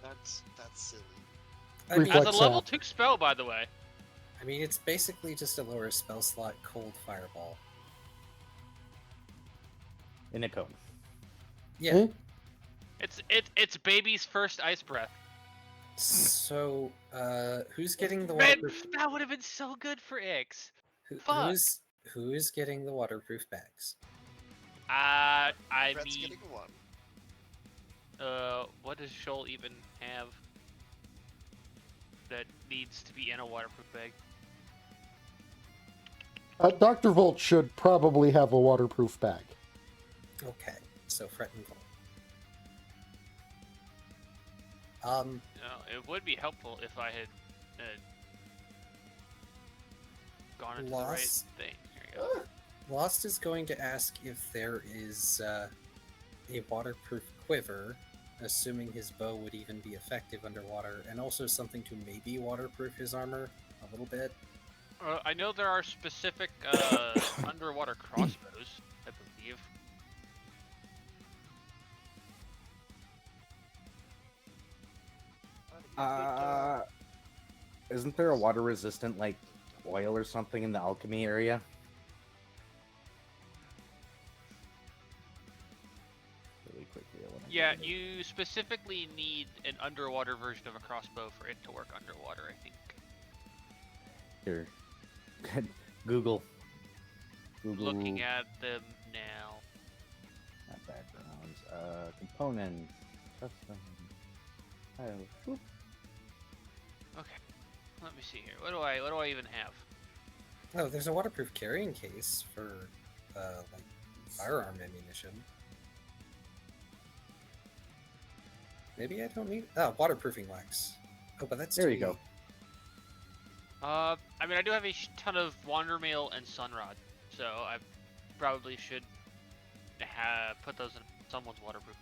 That's silly. I mean, Reflex As a level up. 2 spell, by the way. it's basically just a lower spell slot, cold fireball. In a cone. Yeah. Hmm? It's baby's first ice breath. So, who's getting the Man, waterproof? that would have been so good for Ix. Who is getting the waterproof bags? I Fred's mean, getting one. what does Shoal even have that needs to be in a waterproof bag? Dr. Volt should probably have a waterproof bag. Okay, so Fret and Volt. It would be helpful if I had gone into the right Lost. thing. Here you go. Lost is going to ask if there is a waterproof quiver, assuming his bow would even be effective underwater, and also something to maybe waterproof his armor a little bit. I know there are specific underwater crossbows, I believe. Uh, isn't there a water resistant like oil or something in the alchemy area? Really quickly, I wanna Yeah, go to- you specifically need an underwater version of a crossbow for it to work underwater, I think. Here. Google. Looking at them now. Not backgrounds. Components. Custom. Oh, whoop. Okay. Let me see here. What do I even have? Oh, there's a waterproof carrying case for, like, firearm ammunition. Maybe I don't need... Oh, waterproofing wax. Oh, but that's There you 2E. go. I mean, I do have a ton of Wandermail and Sunrod, so I probably should put those in someone's waterproof.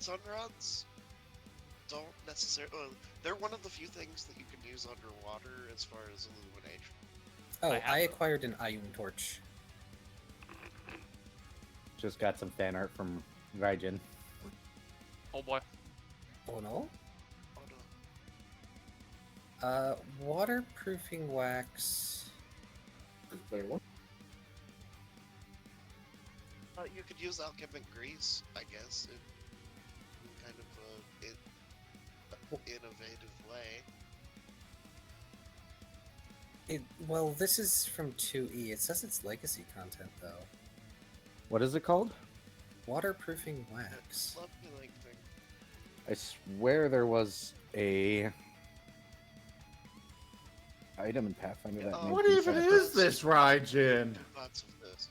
Sunrods don't necessarily. Well, they're one of the few things that you can use underwater as far as illumination. Oh, I have I them. acquired an ion torch. Just got some fan art from Raijin. Oh boy. Oh no? Oh no. Waterproofing wax. You could use alchemic grease, I guess, in kind of innovative way. Well, this is from 2E. It says it's legacy content, though. What is it called? Waterproofing wax. Love me like thing. I swear there was a item in Pathfinder that. Oh. made What these even happen. is this, Raijin? Lots of this.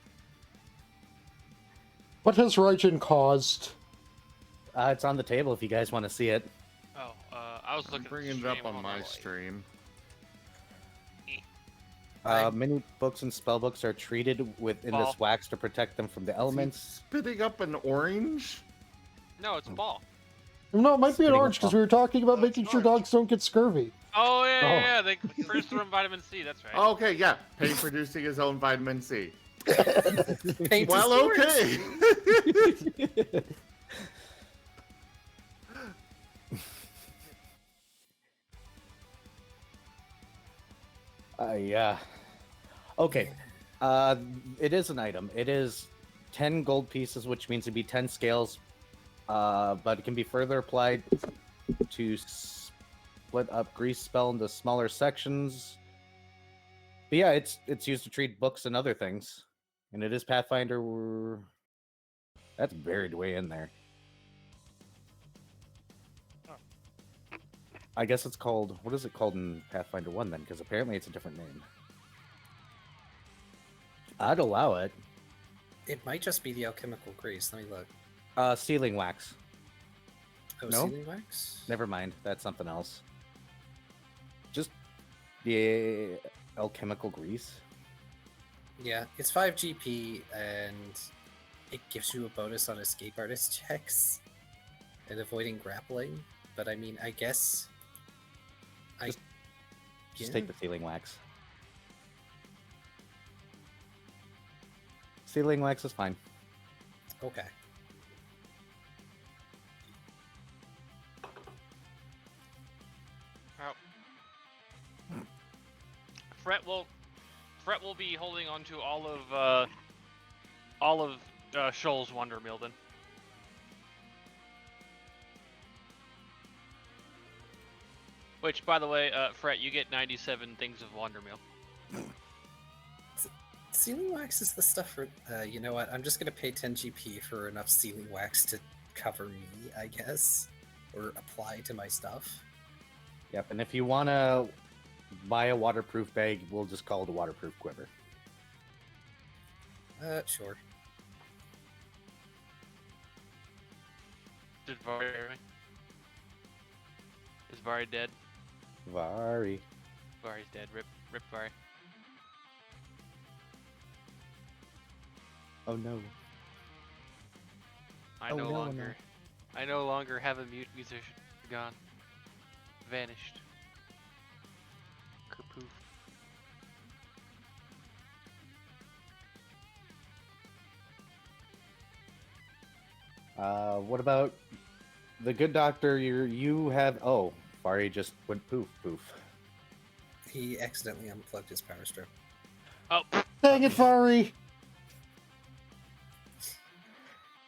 What has Raijin caused? It's on the table if you guys want to see it. Oh, I was I'm looking bringing at it the up stream. on Hold my stream. Many books and spell books are treated within Ball. this wax to protect them from the elements. Spitting up an orange? No, it's a ball. No, it might be an Spitting orange up because we were talking about Oh, it's making an sure orange. dogs don't get scurvy. Oh yeah, Oh. yeah. They first from vitamin C. That's right. Okay, yeah. Pain producing his own vitamin C. Paint Well, is yours. okay. Yeah. Okay. It is an item. It is 10 gold pieces, which means it'd be 10 scales. But it can be further applied to split up grease spell into smaller sections. But yeah, it's used to treat books and other things. And it is Pathfinder. That's buried way in there. I guess it's called. What is it called in Pathfinder 1 then? Because apparently it's a different name. I'd allow it. It might just be the alchemical grease. Let me look. Sealing wax. Oh, No? sealing wax? Never mind. That's something else. Just the alchemical grease. Yeah, it's 5 GP and it gives you a bonus on escape artist checks and avoiding grappling. But I mean, I guess. Just Yeah. take the sealing wax. Sealing wax is fine. Okay. Oh. Fret will be holding on to all of Shoal's Wandermail then. Which, by the way, Fret, you get 97 things of Wandermail. Sealing wax is the stuff for. You know what? I'm just gonna pay 10 GP for enough sealing wax to cover me, I guess, or apply to my stuff. Yep, and if you want to buy a waterproof bag, we'll just call it a waterproof quiver. Sure. Did Vari Is Vari dead? Vari. Vari's dead. Rip Vari. Oh no. I Oh, no no, longer. I no longer have a mute musician. Gone. Vanished. Kerpoof. What about The good doctor, you have. Oh, Fari just went poof poof. He accidentally unplugged his power strip. Oh, Dang it, Fari!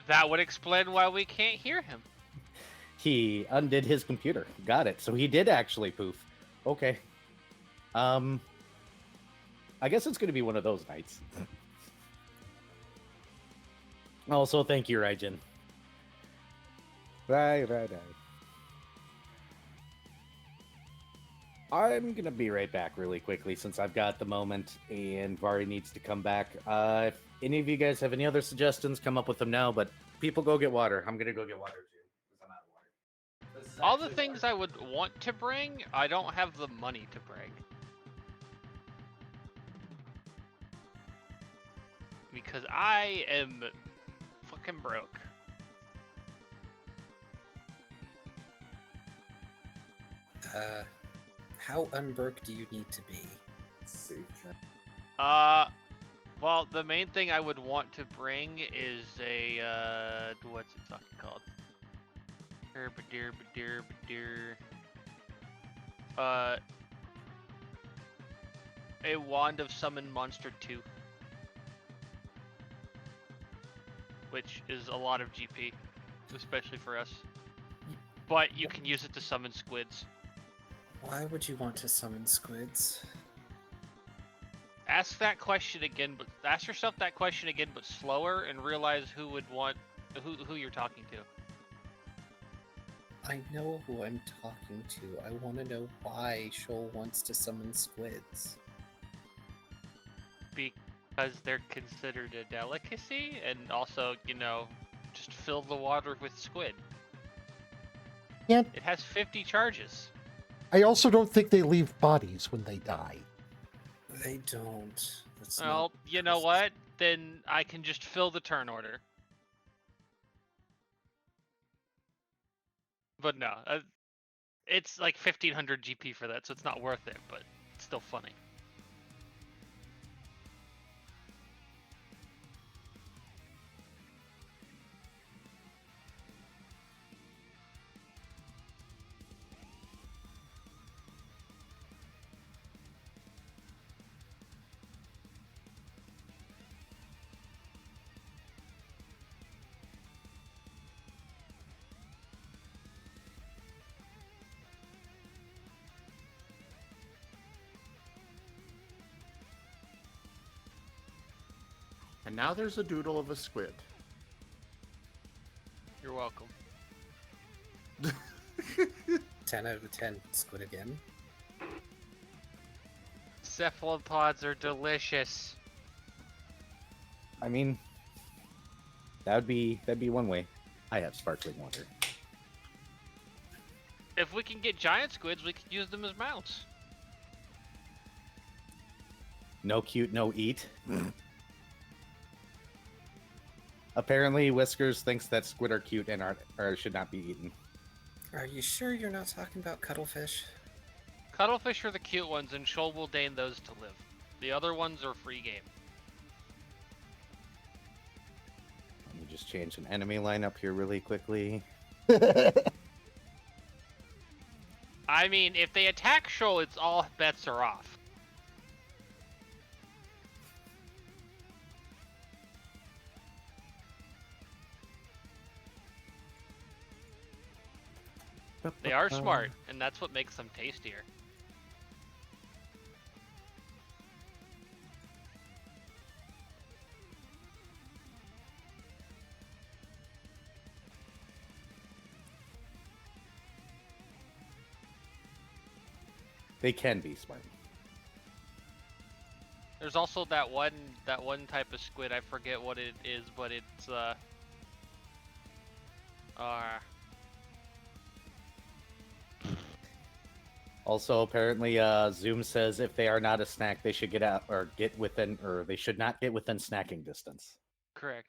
that would explain why we can't hear him. He undid his computer. Got it. So he did actually poof. Okay. I guess it's gonna be one of those nights. Also, thank you, Raijin. Right. I'm gonna be right back really quickly since I've got the moment and Vari needs to come back. If any of you guys have any other suggestions, come up with them now. But people go get water. I'm gonna go get water too because I'm out of water. This is All the actually things water. I would want to bring, I don't have the money to bring. Because I am fucking broke. How unbroke do you need to be? Well, the main thing I would want to bring is a, what's it fucking called? A Wand of Summon Monster 2. Which is a lot of GP, especially for us. But you can use it to summon squids. Why would you want to summon squids? Ask that question again, but ask yourself that question again, but slower, and realize who would want, who you're talking to. I know who I'm talking to. I want to know why Shoal wants to summon squids. Because they're considered a delicacy, and also, you know, just fill the water with squid. Can't. It has 50 charges. I also don't think they leave bodies when they die. They don't. That's Well, you know what? Then I can just fill the turn order. But no, it's like 1500 GP for that, so it's not worth it, but it's still funny. And now there's a doodle of a squid. You're welcome. 10 out of 10. Squid again. Cephalopods are delicious. I mean, that'd be one way. I have sparkling water. If we can get giant squids, we can use them as mounts. No cute, no eat. Apparently, Whiskers thinks that squid are cute and should not be eaten. Are you sure you're not talking about cuttlefish? Cuttlefish are the cute ones, and Shoal will deign those to live. The other ones are free game. Let me just change an enemy lineup here really quickly. I mean, if they attack Shoal, it's all bets are off. They are smart, and that's what makes them tastier. They can be smart. There's also that one type of squid. I forget what it is, but it's Also, apparently, Zoom says if they are not a snack, they should get out or get within, or they should not get within snacking distance. correct.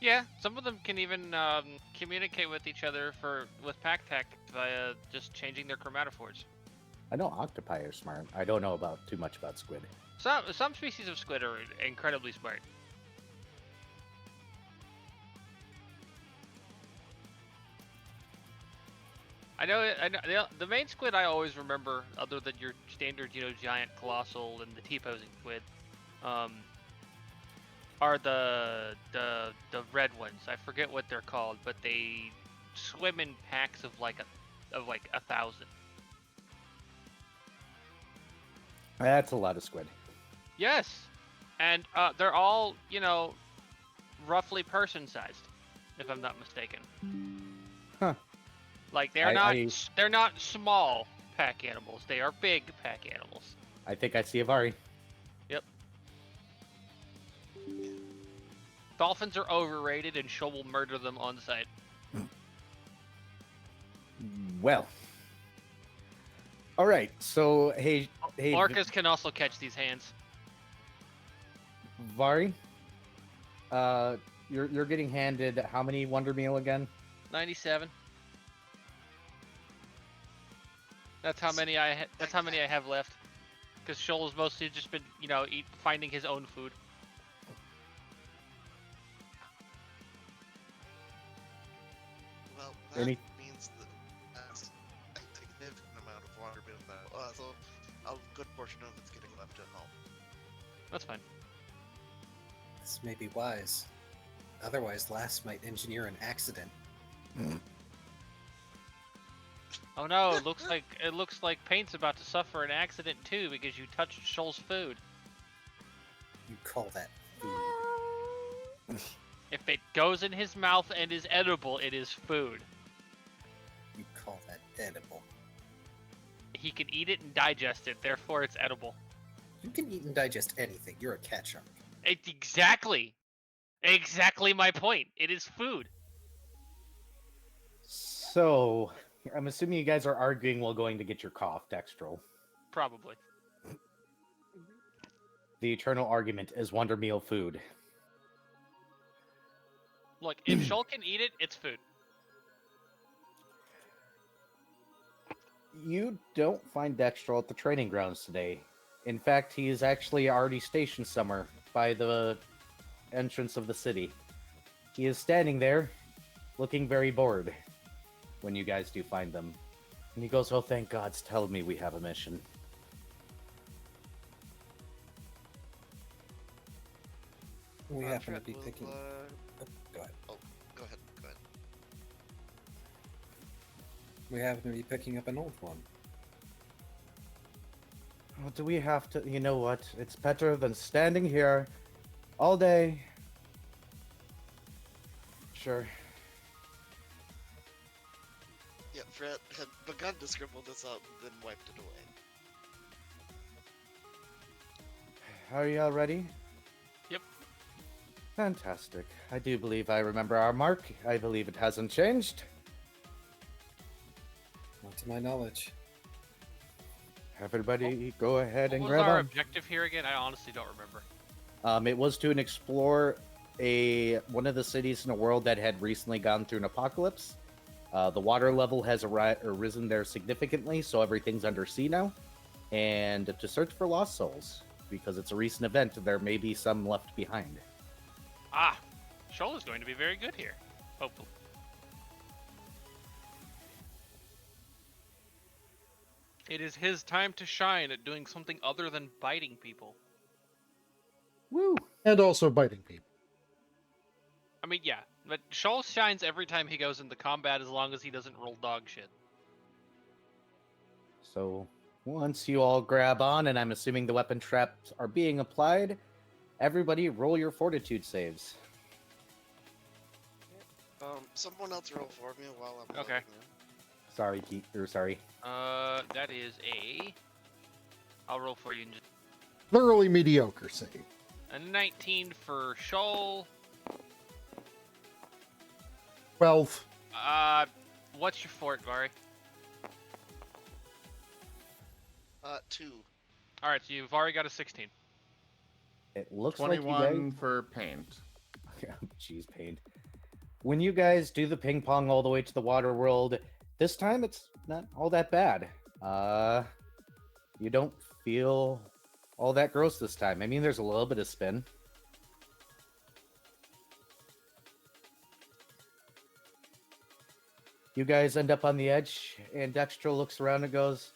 Yeah, some of them can even communicate with each other with pack tech via just changing their chromatophores. I know octopi are smart. I don't know about too much about squid. Some species of squid are incredibly smart. I know. The main squid I always remember, other than your standard, giant colossal and the T-posing squid, are the red ones. I forget what they're called, but they swim in packs of like 1,000. That's a lot of squid. Yes, and they're all roughly person-sized, if I'm not mistaken. Huh. Like they're not small pack animals. They are big pack animals. I think I see Avari. Yep. Dolphins are overrated, and Shoal will murder them on sight. Well. All right. So hey, Marcus can also catch these hands. Vari. You're getting handed how many Wonder Meal again? 97. That's how many I have left. Because Shoal's mostly just been, finding his own food. Well, that Any- means that that's a significant amount of water being now. So a good portion of it's getting left at home. That's fine. This may be wise. Otherwise, Lass might engineer an accident. Oh no! It looks like Paint's about to suffer an accident too because you touched Shoal's food. You call that food? If it goes in his mouth and is edible, it is food. You call that edible? He can eat it and digest it, therefore it's edible. You can eat and digest anything. You're a cat shark. Exactly my point. It is food. So I'm assuming you guys are arguing while going to get your cough, Dextral. Probably. The eternal argument is Wonder Meal food. Look, if Shoal can eat it, it's food. You don't find Dextral at the training grounds today. In fact, he is actually already stationed somewhere by the entrance of the city. He is standing there, looking very bored, when you guys do find them. And he goes, "Oh, thank God's telling me we have a mission." We happen to Contract be will, picking. Oh, go ahead. Oh, go ahead. Go ahead. We happen to be picking up an old one. Well, do we have to? You know what? It's better than standing here all day. Sure. Yeah, Fred had begun to scribble this out and then wiped it away. Are you all ready? Yep. Fantastic. I do believe I remember our mark. I believe it hasn't changed. Not to my knowledge. Everybody, go ahead What and was grab our on. objective here again? I honestly don't remember. It was to explore one of the cities in the world that had recently gone through an apocalypse. The water level has risen there significantly, so everything's under sea now. And to search for lost souls, because it's a recent event, there may be some left behind. Ah, Shoal is going to be very good here. Hopefully. It is his time to shine at doing something other than biting people. Woo! And also biting people. I mean, yeah, but Shoal shines every time he goes into combat as long as he doesn't roll dog shit. So once you all grab on, and I'm assuming the weapon traps are being applied, everybody roll your fortitude saves. Someone else roll for me while I'm Okay. loading in. Sorry, Pete. Or sorry. That is I'll roll for you in just Thoroughly mediocre save. a 19 for Shoal. 12. What's your fort, Vari? 2. Alright, so you've already got a 16. It looks like you 21 guys... for paint. Jeez, pain. When you guys do the ping pong all the way to the water world, this time it's not all that bad. You don't feel all that gross this time. I mean, there's a little bit of spin. You guys end up on the edge, and Dextra looks around and goes,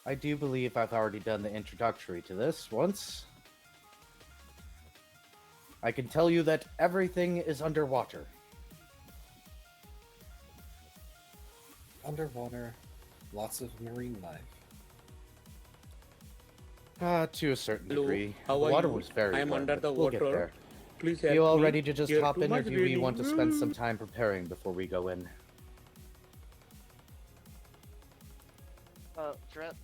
I do believe I've already done the introductory to this once. I can tell you that everything is underwater. Underwater, lots of marine life. To a certain Hello, degree. how The are water you? was very I am warm, under but the we'll get water. there. Please help You all me. ready to just Here hop too in, or much do we raining. want to spend some time preparing before we go in? Drat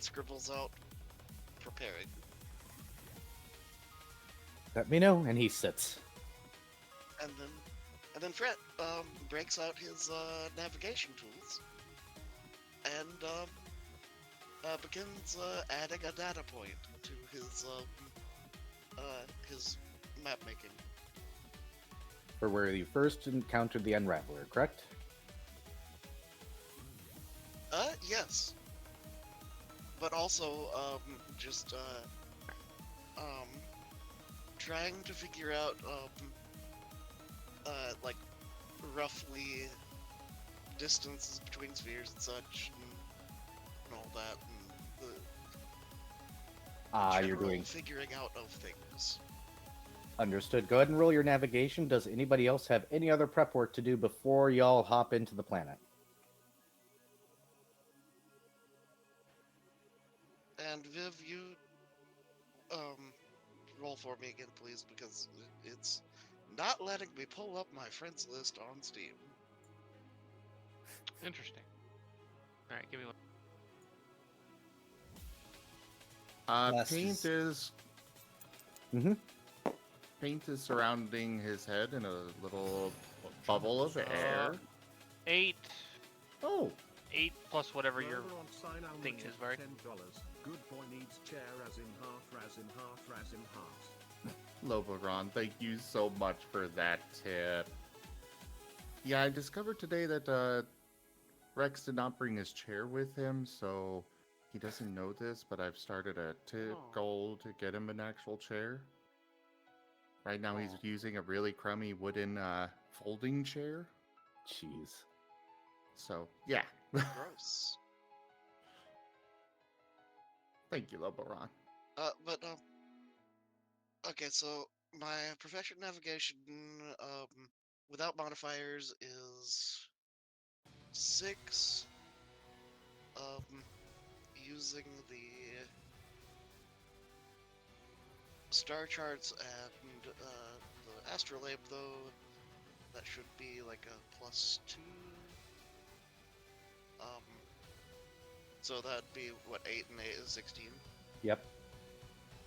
scribbles out preparing. Let me know, and he sits. And then Fret breaks out his navigation tools and begins adding a data point to his map making. For where you first encountered the Unraveler, correct? Yes. But also just trying to figure out like roughly distances between spheres and such and all that and the You're general doing figuring out of things. understood. Go ahead and roll your navigation. Does anybody else have any other prep work to do before y'all hop into the planet? And Viv, you roll for me again, please, because it's not letting me pull up my friends list on Steam. Interesting. All right, give me one. Last Paint is- is paint is surrounding his head in a little bubble of air. 8 Oh, 8 plus whatever your thing is, right? Good boy needs chair as in half. Loboron, thank you so much for that tip. Yeah, I discovered today that Rex did not bring his chair with him, so he doesn't know this, but I've started a goal to get him an actual chair. Right now he's using a really crummy wooden folding chair. Jeez. So, yeah. Gross. Thank you, Loboron. Okay, so my profession navigation without modifiers is 6. Using the star charts and the astrolabe, though, that should be like a +2. So that'd be what, 8 and 8 is 16. Yep.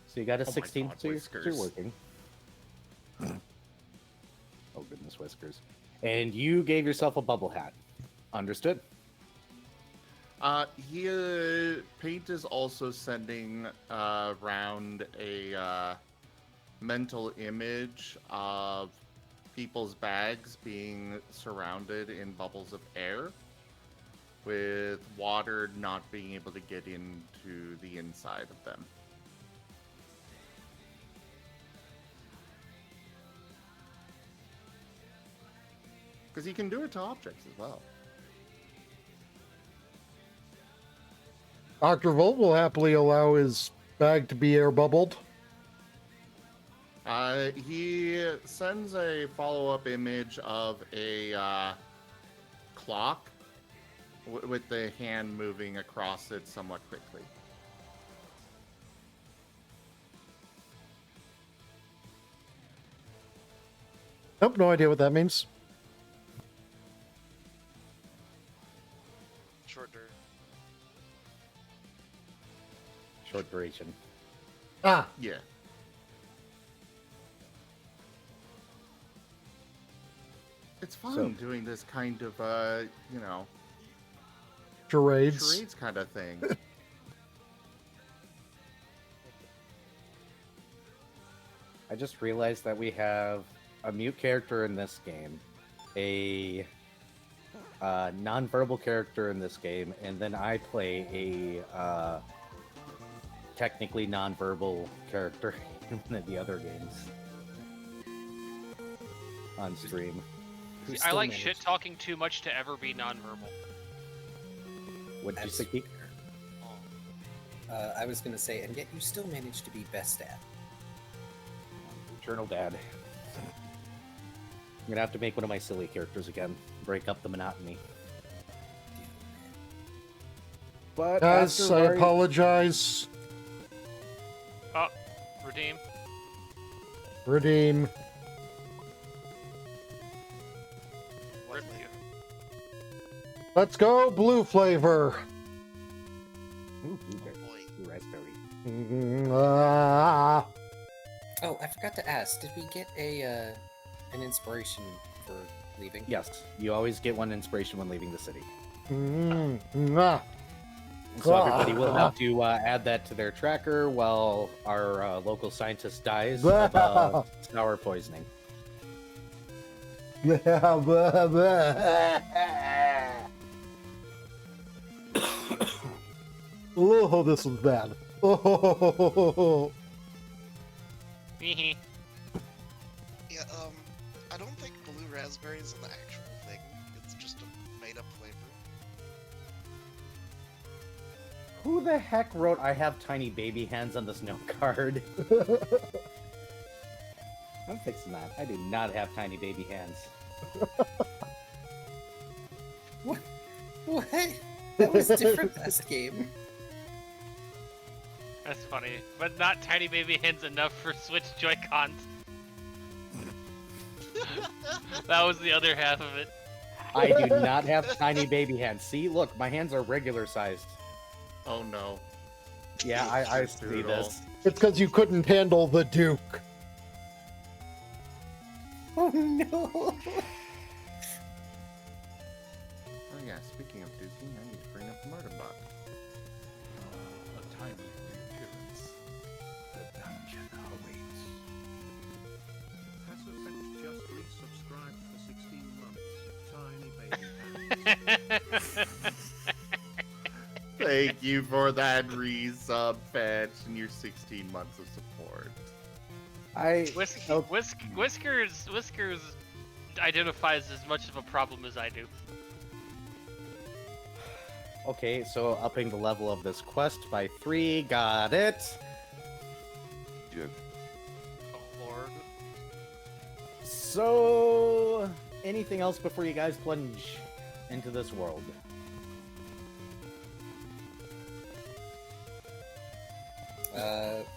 So you got a Oh my 16, God, so you're Whiskers. working. Oh goodness, Whiskers. And you gave yourself a bubble hat. Understood? Paint is also sending around a mental image of people's bags being surrounded in bubbles of air, with water not being able to get into the inside of them. Because you can do it to objects as well. Dr. Volt will happily allow his bag to be air bubbled. He sends a follow-up image of a clock with the hand moving across it somewhat quickly. Nope, no idea what that means. Shorter. Short duration. Ah, Yeah. It's fun So- doing this kind of, charades. charades kind of thing. I just realized that we have a mute character in this game, a non-verbal character in this game, and then I play a technically non-verbal character in the other games on stream. who I still like managed- shit talking too much to ever be nonverbal. What did you That's say, Keith? fair. I was gonna say, and yet you still managed to be best at. Eternal Dad. I'm gonna have to make one of my silly characters again. Break up the monotony. But Guys, after I Mario- apologize. Oh, redeem. Redeem. Rip you. Let's go, blue flavor. Ooh, Oh boy. blue raspberry. Ah. Oh, I forgot to ask. Did we get an inspiration for leaving? Yes, you always get one inspiration when leaving the city. Ah. So everybody will have to add that to their tracker while our local scientist dies of sour poisoning. Oh, this is bad. Oh. Hehe. Yeah, I don't think blue raspberry is an actual thing. It's just a made-up flavor. Who the heck wrote "I have tiny baby hands" on this note card? I'm fixing that. I do not have tiny baby hands. What? That was different last game. That's funny, but not tiny baby hands enough for Switch Joy-Cons. That was the other half of it. I do not have tiny baby hands. See, look, my hands are regular sized. Oh no. Yeah, I see Brutal. this. It's because you couldn't handle the Duke. Oh no! Oh yeah, speaking of duking, I need to bring up the murder bot. A timely reappearance. The dungeon awaits. Has Fetch just resubscribed for 16 months? Tiny baby hands. Thank you for that resub fetch and your 16 months of support. Whiskers identifies as much of a problem as I do. Okay, so upping the level of this quest by 3, got it. Oh lord. So, anything else before you guys plunge into this world?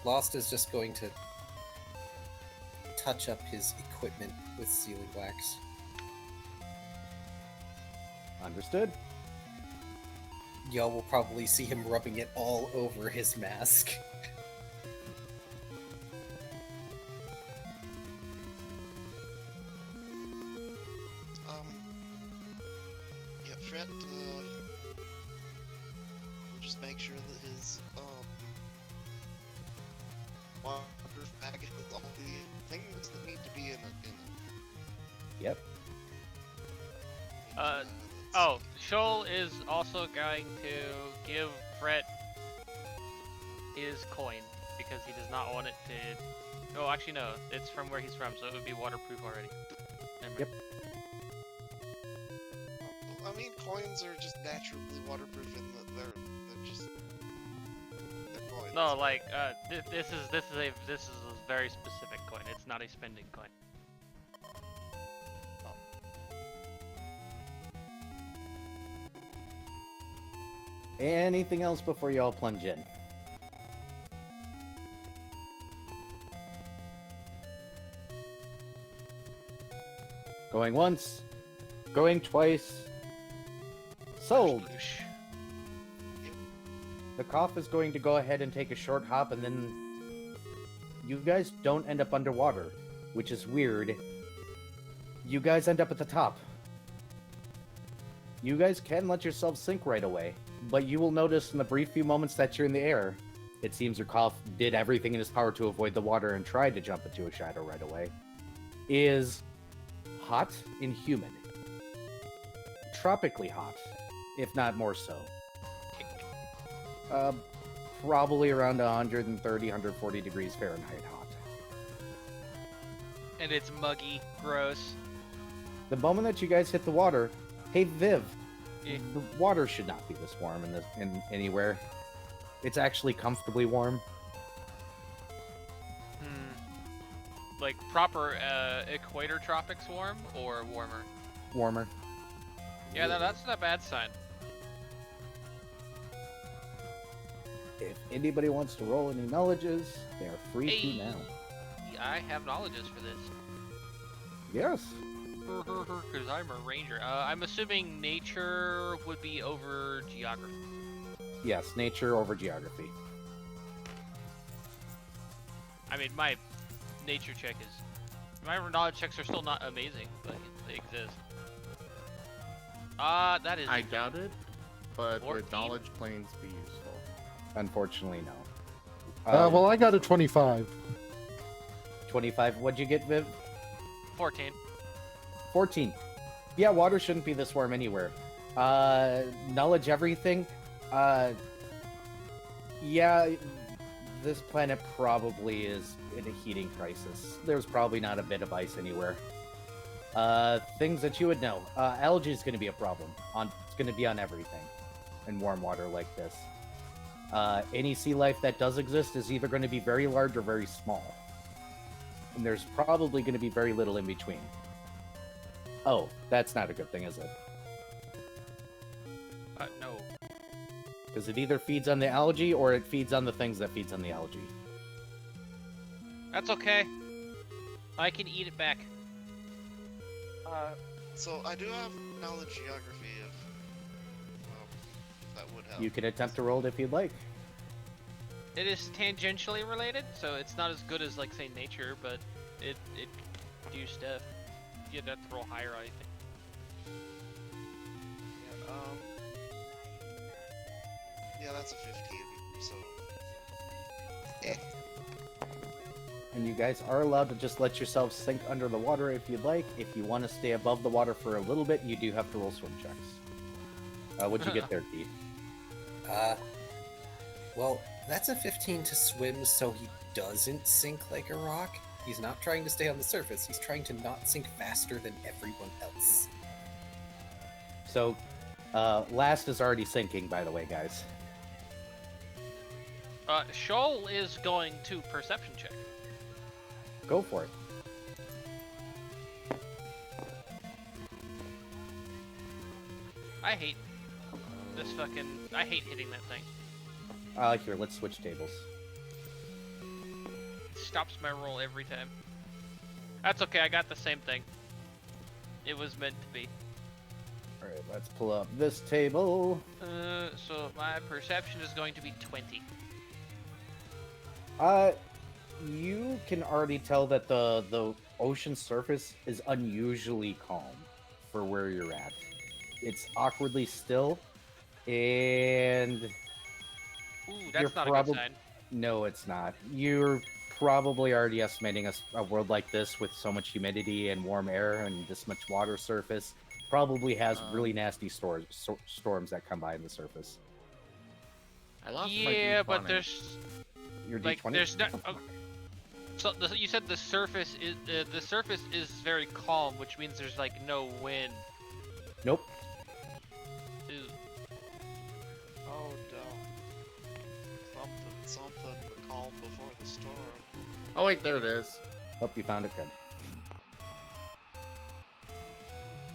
Lost is just going to touch up his equipment with sealing wax. Understood. Y'all will probably see him rubbing it all over his mask. Yeah, Fred, we'll just make sure that his, waterproof bag has all the things that need to be in it. Yep. Let's Oh, see. Shoal is also going to give Fred his coin because he does not want it to. Oh, actually no, it's from where he's from, so it would be waterproof already. Never mind. Yep. I mean, coins are just naturally waterproof in that they're just they're coins. No, like this is a very specific coin. It's not a spending coin. Anything else before y'all plunge in? Going once, going twice. Sold. Sploosh. The cough is going to go ahead and take a short hop, and then you guys don't end up underwater, which is weird. You guys end up at the top. You guys can let yourself sink right away, but you will notice in the brief few moments that you're in the air, it seems your cough did everything in his power to avoid the water and tried to jump into a shadow right away, is hot and humid. Tropically hot, if not more so. Probably around 130, 140 degrees Fahrenheit hot. And it's muggy, gross. the moment that you guys hit the water, hey Viv, Yeah. the water should not be this warm in anywhere. It's actually comfortably warm. Like proper equator tropics warm or warmer? Warmer. Yeah, that's not a bad sign. If anybody wants to roll any knowledges, they are free to Hey. now. I have knowledges for this. Yes. Because I'm a ranger. I'm assuming nature would be over geography. Yes, nature over geography. I mean, my nature check is... My knowledge checks are still not amazing, but they exist. That is... I doubt it, but 14? would knowledge planes be useful? Unfortunately, no. Well, I got a 25. 25. What'd you get, Viv? 14. 14. Yeah, water shouldn't be this warm anywhere. Knowledge everything. Yeah, this planet probably is in a heating crisis. There's probably not a bit of ice anywhere. Things that you would know. Algae is going to be a problem. It's going to be on everything in warm water like this. Any sea life that does exist is either going to be very large or very small. And there's probably going to be very little in between. Oh, that's not a good thing, is it? No. Because it either feeds on the algae or it feeds on the things that feeds on the algae. That's okay. I can eat it back. So I do have knowledge geography if that would help. You can attempt to roll it if you'd like. It is tangentially related, so it's not as good as, like, say, nature, but it do stuff. You'd have to roll higher, I think. Yeah, that's a 15, so... And you guys are allowed to just let yourselves sink under the water if you'd like. If you want to stay above the water for a little bit, you do have to roll swim checks. What'd you get there, Keith? Well, that's a 15 to swim so he doesn't sink like a rock. He's not trying to stay on the surface, he's trying to not sink faster than everyone else. So, last is already sinking, by the way, guys. Shoal is going to perception check. Go for it. I hate this fucking... I hate hitting that thing. Here, let's switch tables. It stops my roll every time. That's okay, I got the same thing. It was meant to be. Alright, let's pull up this table. So my perception is going to be 20. You can already tell that the ocean surface is unusually calm for where you're at. It's awkwardly still, and Ooh, that's not a good sign. No, it's not. You're probably already estimating a world like this with so much humidity and warm air and this much water surface probably has really nasty storms that come by on the surface. I lost my Yeah, but D20. there's Your like D20? there's not. So you said the surface is very calm, which means there's like no wind. Nope. Ew. Oh, no. Something the calm before the storm. Oh wait, there it is. Hope you found it good.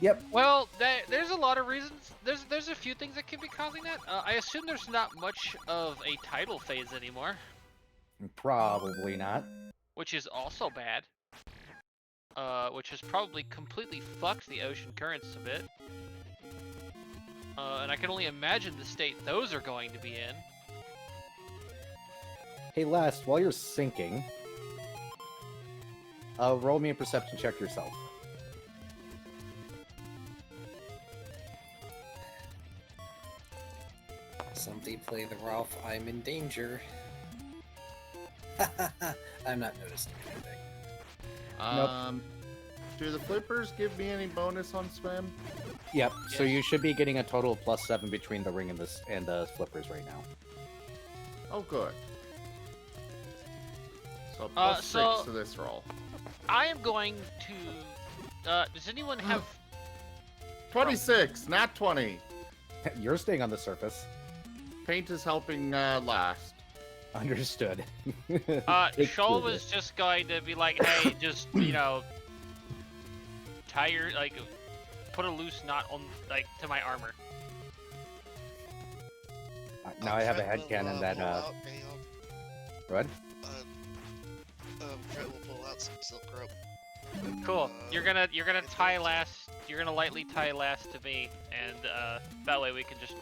Yep. Well, there's a lot of reasons. There's a few things that could be causing that. I assume there's not much of a tidal phase anymore, Probably not. which is also bad. Which has probably completely fucked the ocean currents a bit. And I can only imagine the state those are going to be in. Hey, Last, while you're sinking, roll me a perception check yourself. Somebody play the Ralph, I'm in danger. I'm not noticing anything. Do the flippers give me any bonus on swim? Yep. So Yes. you should be getting a total of +7 between the ring and the flippers right now. Oh, good. So plus so- 6 to this roll. I am going to. Does anyone have 26, not 20. You're staying on the surface. Paint is helping last. Understood. Take Shoal two of was it. just going to be like, hey, just, tie your, put a loose knot on, to my armor. Now I have a Fred will, headcanon that, pull out what? Fred will pull out some silk rope. Cool. You're gonna it's tie going to- last. You're gonna lightly tie last to me, and that way we can just.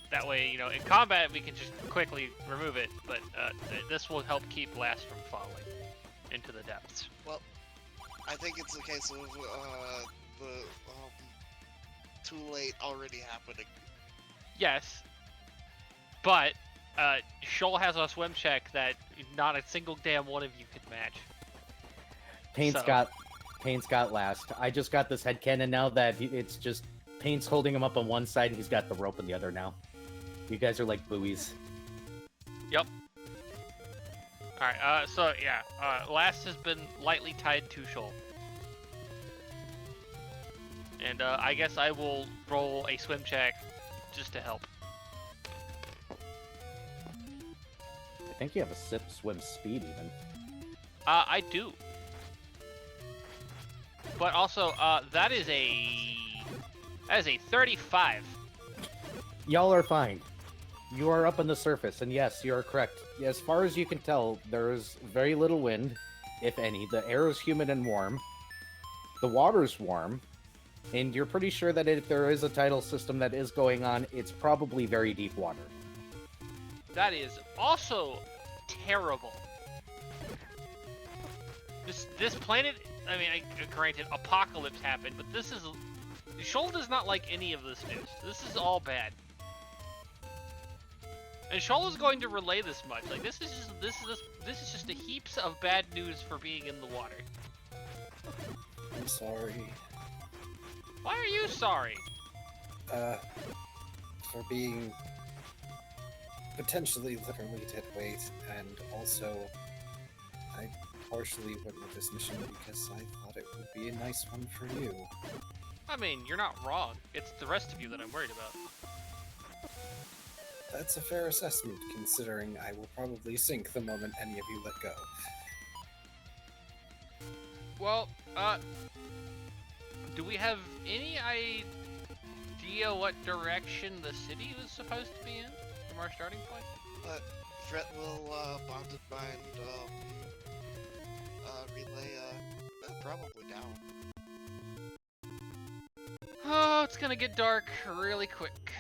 That way, in combat we can just quickly remove it. But this will help keep last from falling into the depths. Well, I think it's a case of the too late already happening. Yes, but Shoal has a swim check that not a single damn one of you could match. Paint's got last. I just got this headcanon now that it's just Paint's holding him up on one side and he's got the rope on the other now. You guys are like buoys. Yep. Alright, so yeah, last has been lightly tied to Shoal. And I guess I will roll a swim check just to help. I think you have a swim speed even. I do. But also, that is a 35. Y'all are fine. You are up on the surface, and yes, you are correct. As far as you can tell, there is very little wind, if any. The air is humid and warm. The water's warm. And you're pretty sure that if there is a tidal system that is going on, it's probably very deep water. That is also terrible. This planet, I mean, granted, apocalypse happened, but this is... Shoal does not like any of this news. This is all bad. And Shoal is going to relay this much. Like, this is just a heaps of bad news for being in the water. I'm sorry. Why are you sorry? For being potentially literally dead weight, and also I partially went with this mission because I thought it would be a nice one for you. I mean, you're not wrong. It's the rest of you that I'm worried about. That's a fair assessment, considering I will probably sink the moment any of you let go. Well, do we have any idea what direction the city was supposed to be in from our starting point? Fred will bonded bind relay probably down. Oh, it's gonna get dark really quick.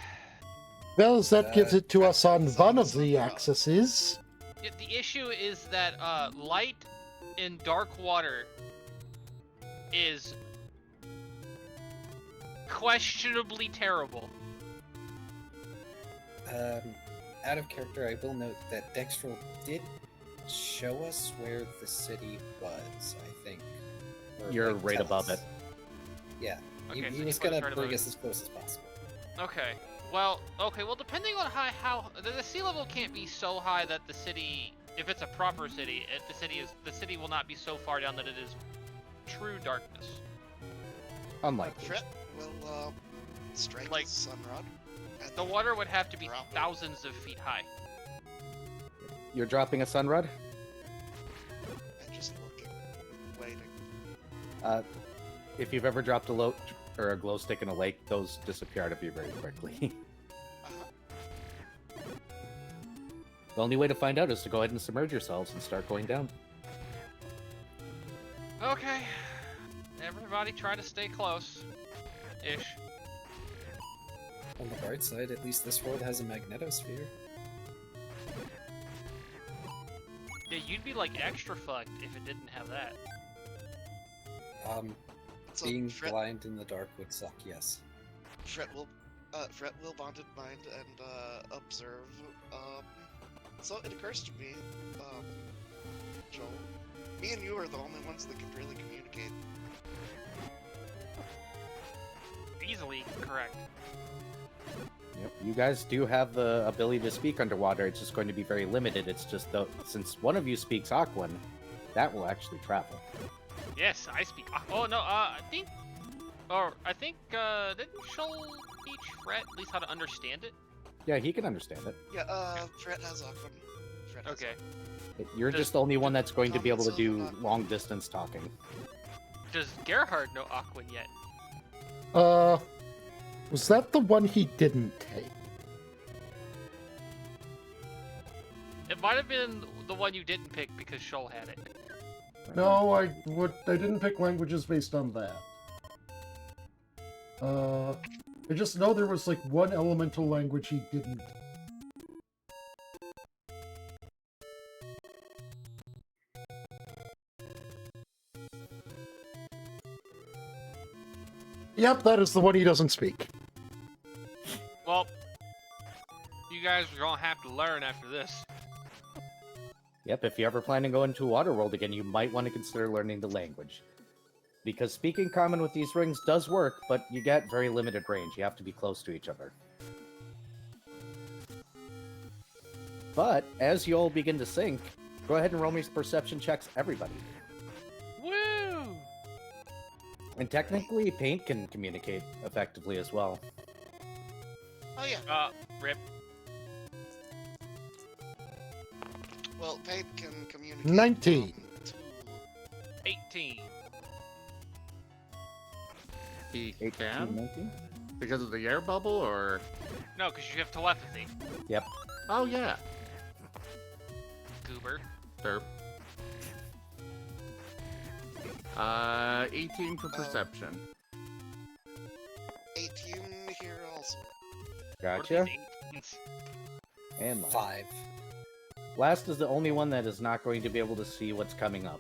Well, that gives it to us on depends one on of the the sun. axes. The issue is that light in dark water is questionably terrible. Out of character, I will note that Dextral did show us where the city was, I think. Or, You're like, right tell above us. it. Yeah, Okay, he so he was put us gonna right above bring it. us as close as possible. Okay. Well, depending on how the sea level can't be so high that the city, if it's a proper city, the city will not be so far down that it is true darkness. Unlikely. Fred will strike Like, his sun rod. And The then water would have to be drop it. thousands of feet high. You're dropping a sunrod? And just looking, waiting. If you've ever dropped a glow stick in a lake, those disappear out of you very quickly. The only way to find out is to go ahead and submerge yourselves and start going down. Okay. Everybody try to stay close. Ish. On the bright side, at least this world has a magnetosphere. Yeah, you'd be like extra fucked if it didn't have that. So Being Fred, blind in the dark would suck, yes. Fred will bonded mind and observe. So it occurs to me, Joel, me and you are the only ones that can really communicate. Easily correct. Yep. You guys do have the ability to speak underwater. It's just going to be very limited. It's just since one of you speaks Aquan, that will actually travel. Yes, I speak. Oh no, I think Or I think didn't Shoal teach Fret at least how to understand it? Yeah, he can understand it. Yeah, Fred has Aquan. Fred has Okay. You're Does- just the only one that's going to be able to Comments do on that? long distance talking. Does Gerhard know Aquan yet? Was that the one he didn't take? It might have been the one you didn't pick because Shoal had it. No, I didn't pick languages based on that. I just know there was like one elemental language he didn't. Yep, that is the one he doesn't speak. Well, you guys are gonna have to learn after this. Yep, if you ever plan to go into Waterworld again, you might want to consider learning the language. Because speaking common with these rings does work, but you get very limited range. You have to be close to each other. But, as you all begin to sync, go ahead and roll me perception checks, everybody. Woo! And technically, Paint can communicate effectively as well. Oh yeah. Rip. Well, Paint can communicate. 19. to- 18. He 18, can? 19? Because of the air bubble, or? No, because you have telepathy. Yep. Oh, yeah. Goober. Derp. 18 for perception. 18 here also. What are Gotcha. these 18s? And last. 5. Last is the only one that is not going to be able to see what's coming up.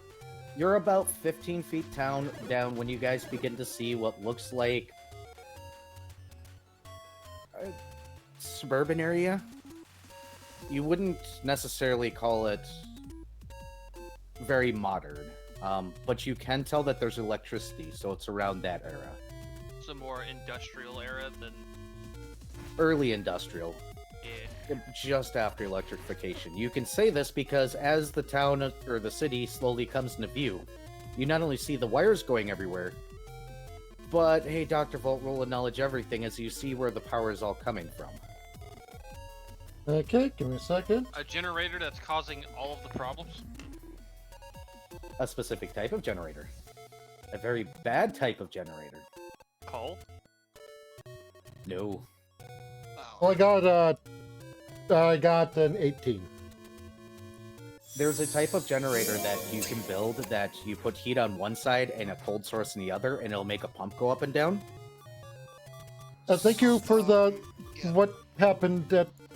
You're about 15 feet down when you guys begin to see what looks like a suburban area. You wouldn't necessarily call it very modern, but you can tell that there's electricity, so it's around that era. It's a more industrial era than Early industrial, yeah. just after electrification. You can say this because as the town or the city slowly comes into view, you not only see the wires going everywhere, but hey, Dr. Volt, roll a knowledge everything as you see where the power is all coming from. Okay, give me a second. A generator that's causing all of the problems. A specific type of generator. A very bad type of generator. Coal. No. Well, I got an 18. There's a type of generator that you can build that you put heat on one side and a cold source on the other, and it'll make a pump go up and down. Thank you for the Yeah. what happened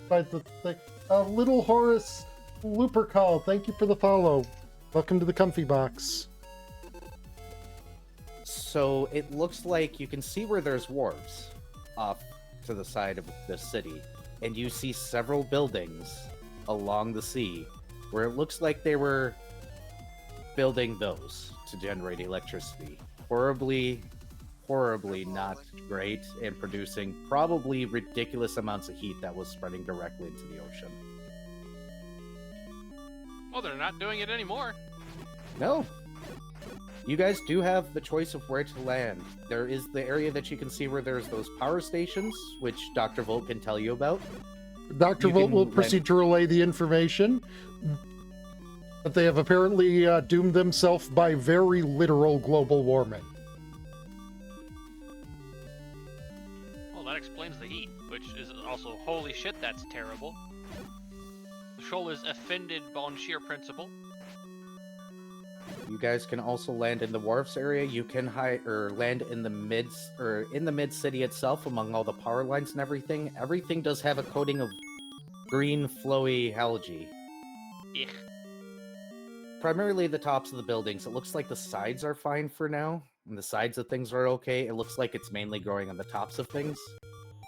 by the thing. Little Horace Looper Call. Thank you for the follow. Welcome to the Comfy Box. So it looks like you can see where there's wharves off to the side of the city, and you see several buildings along the sea where it looks like they were building those to generate electricity. Horribly not great, and producing probably ridiculous amounts of heat that was spreading directly into the ocean. Well, they're not doing it anymore. No. You guys do have the choice of where to land. There is the area that you can see where there's those power stations, which Dr. Volt can tell you about. Dr. You Volt can will land- proceed to relay the information. But they have apparently doomed themselves by very literal global warming. Well, that explains the heat, which is also holy shit. That's terrible. Shoal is offended on sheer principle. You guys can also land in the wharfs area. You can land in the mid city itself among all the power lines and everything. Everything does have a coating of green flowy algae. Ugh. Primarily the tops of the buildings. It looks like the sides are fine for now, and the sides of things are okay. It looks like it's mainly growing on the tops of things.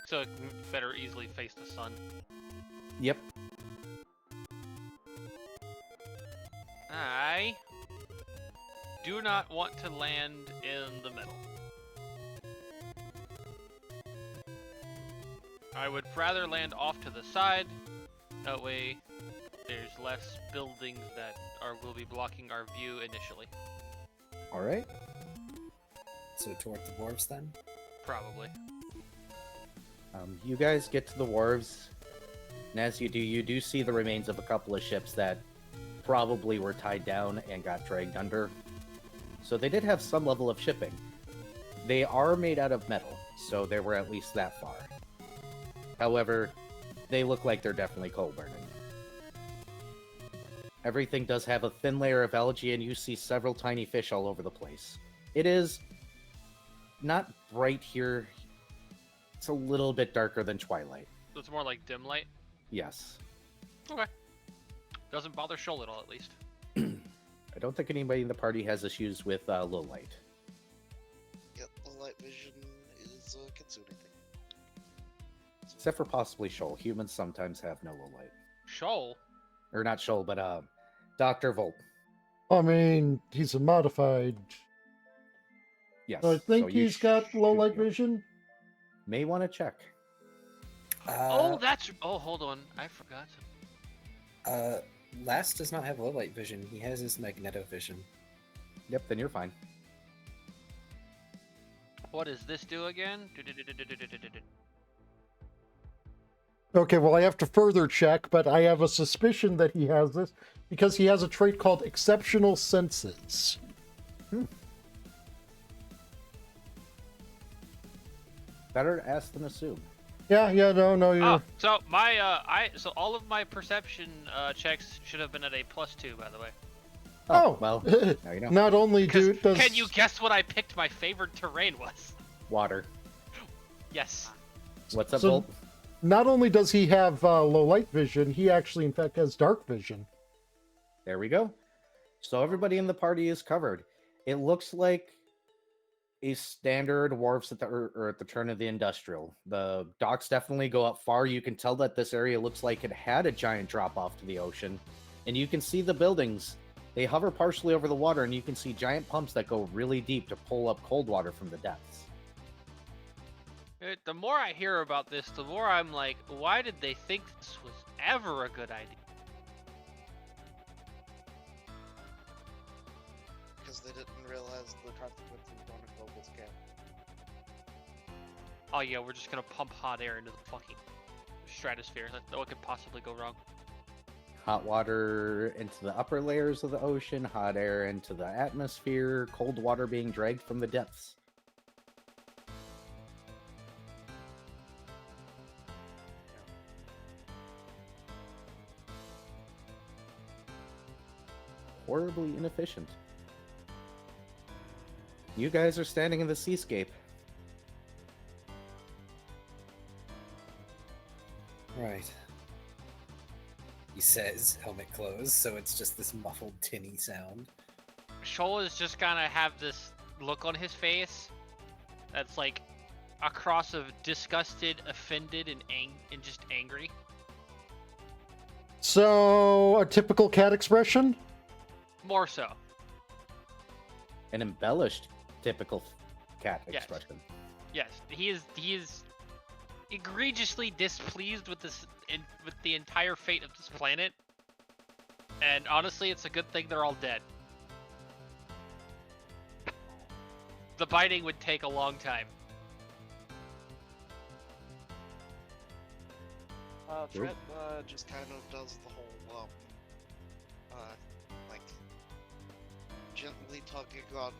So it can better easily face the sun. Yep. I do not want to land in the middle. I would rather land off to the side. That way, there's less buildings that will be blocking our view initially. All right. So toward the dwarves then? Probably. You guys get to the wharves, and as you do see the remains of a couple of ships that probably were tied down and got dragged under. So they did have some level of shipping. They are made out of metal, so they were at least that far. However, they look like they're definitely coal burning. Everything does have a thin layer of algae, and you see several tiny fish all over the place. It is not bright here. It's a little bit darker than twilight. So it's more like dim light. Yes. Okay. Doesn't bother Shoal at all, at least. I don't think anybody in the party has issues with low light. Yep, the light vision is a Kitsune thing. Except for possibly Shoal. Humans sometimes have no low light. Shoal? Or not Shoal, but Dr. Volt. I mean, he's a modified. Yes. So I think you he's got low light yeah. vision. May want to check. Oh, that's... Oh, hold on. I forgot. Last does not have low light vision. He has his magnetovision. Yep, then you're fine. What does this do again? Okay, well, I have to further check, but I have a suspicion that he has this because he has a trait called exceptional senses. Better to ask than assume. Yeah, no, you're... Oh, so my so all of my perception checks should have been at a +2, by the way. Oh, well, now you know. Not only does... Can you guess what I picked my favorite terrain was? Water. Yes. What's up, So- Volt? Not only does he have low light vision, he actually, in fact, has dark vision. There we go. So everybody in the party is covered. It looks like a standard wharves at the turn of the industrial. The docks definitely go up far. You can tell that this area looks like it had a giant drop off to the ocean. And you can see the buildings. They hover partially over the water, and you can see giant pumps that go really deep to pull up cold water from the depths. The more I hear about this, the more I'm like, why did they think this was ever a good idea? Because they didn't realize the consequences on a global scale. Oh yeah, we're just gonna pump hot air into the fucking stratosphere. What could possibly go wrong? Hot water into the upper layers of the ocean, hot air into the atmosphere, cold water being dragged from the depths. Horribly inefficient. You guys are standing in the seascape. Right. He says, helmet closed, so it's just this muffled tinny sound. Shoal is just gonna have this look on his face that's like a cross of disgusted, offended, and just angry. So, a typical cat expression? More so. An embellished, typical cat Yes. expression. Yes, he is egregiously displeased with with the entire fate of this planet. And honestly, it's a good thing they're all dead. The biting would take a long time. Fred just kind of does the whole, like, gently tugging on,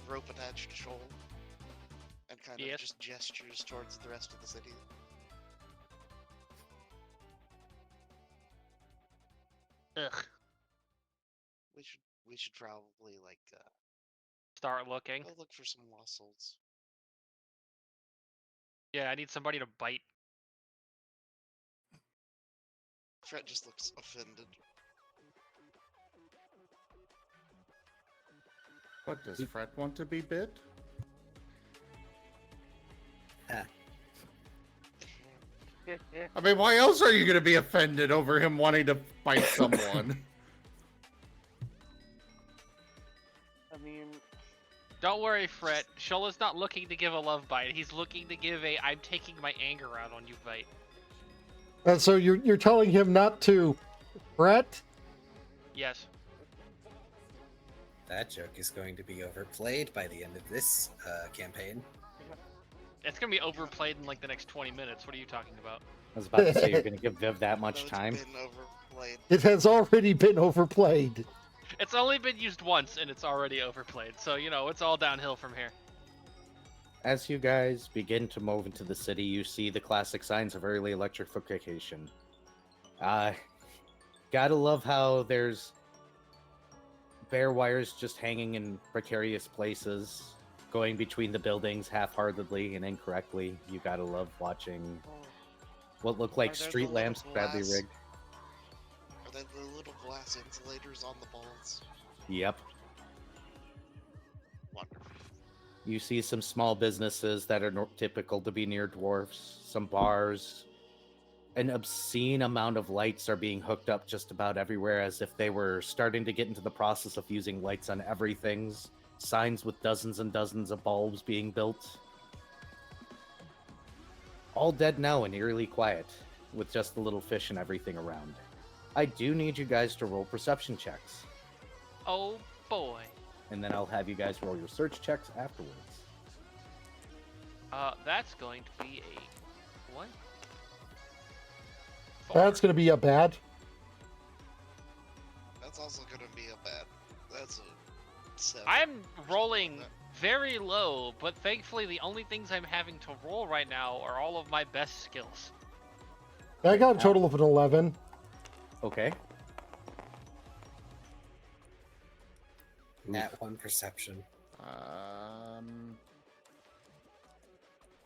rope attached to Shoal, and kind of Yes. just gestures towards the rest of the city. Ugh. We should probably, like, Start looking. go look for some lost souls. Yeah, I need somebody to bite. Fred just looks offended. What, does Fred want to be bit? I mean, why else are you going to be offended over him wanting to bite someone? I mean, Don't worry, Fred. Shola's not looking to give a love bite. He's looking to give a I'm taking my anger out on you bite. And so you're telling him not to fret? Yes. That joke is going to be overplayed by the end of this campaign. It's gonna be overplayed in like the next 20 minutes. What are you talking about? I was about to say you're gonna give Viv that No, much it's time. been overplayed. It has already been overplayed. It's only been used once and it's already overplayed. So, you know, it's all downhill from here. As you guys begin to move into the city, you see the classic signs of early electrification. Gotta love how there's bare wires just hanging in precarious places, going between the buildings half-heartedly and incorrectly. You gotta love watching what look like Are there street the lamps little badly glass- rigged. Are there the little glass insulators on the balls? Yep. Wonderful. You see some small businesses that are typical to be near dwarfs, some bars. An obscene amount of lights are being hooked up just about everywhere, as if they were starting to get into the process of using lights on everything. Signs with dozens and dozens of bulbs being built. All dead now and eerily quiet, with just the little fish and everything around. I do need you guys to roll perception checks, Oh boy. and then I'll have you guys roll your search checks afterwards. That's going to be a what? That's going to be a bad. That's also gonna be a bad. That's a 7. I'm rolling very low, but thankfully the only things I'm having to roll right now are all of my best skills. I got a total of an 11. Okay. At 1 perception.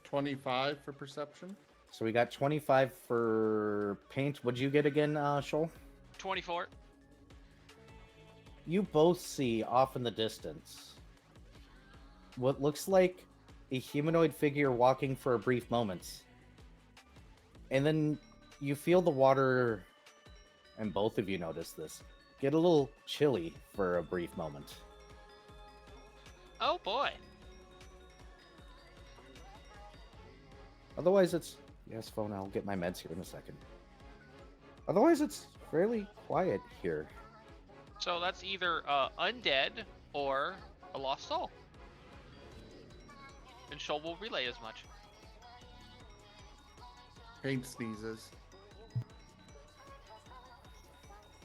25 for perception. So we got 25 for paint. What'd you get again, Shoal? 24. You both see off in the distance what looks like a humanoid figure walking for a brief moment. And then you feel the water, and both of you notice this, get a little chilly for a brief moment. Oh boy. Otherwise, it's... Yes, phone, I'll get my meds here in a second. Otherwise, it's fairly quiet here. So that's either undead or a lost soul. And Shoal will relay as much. Paint sneezes.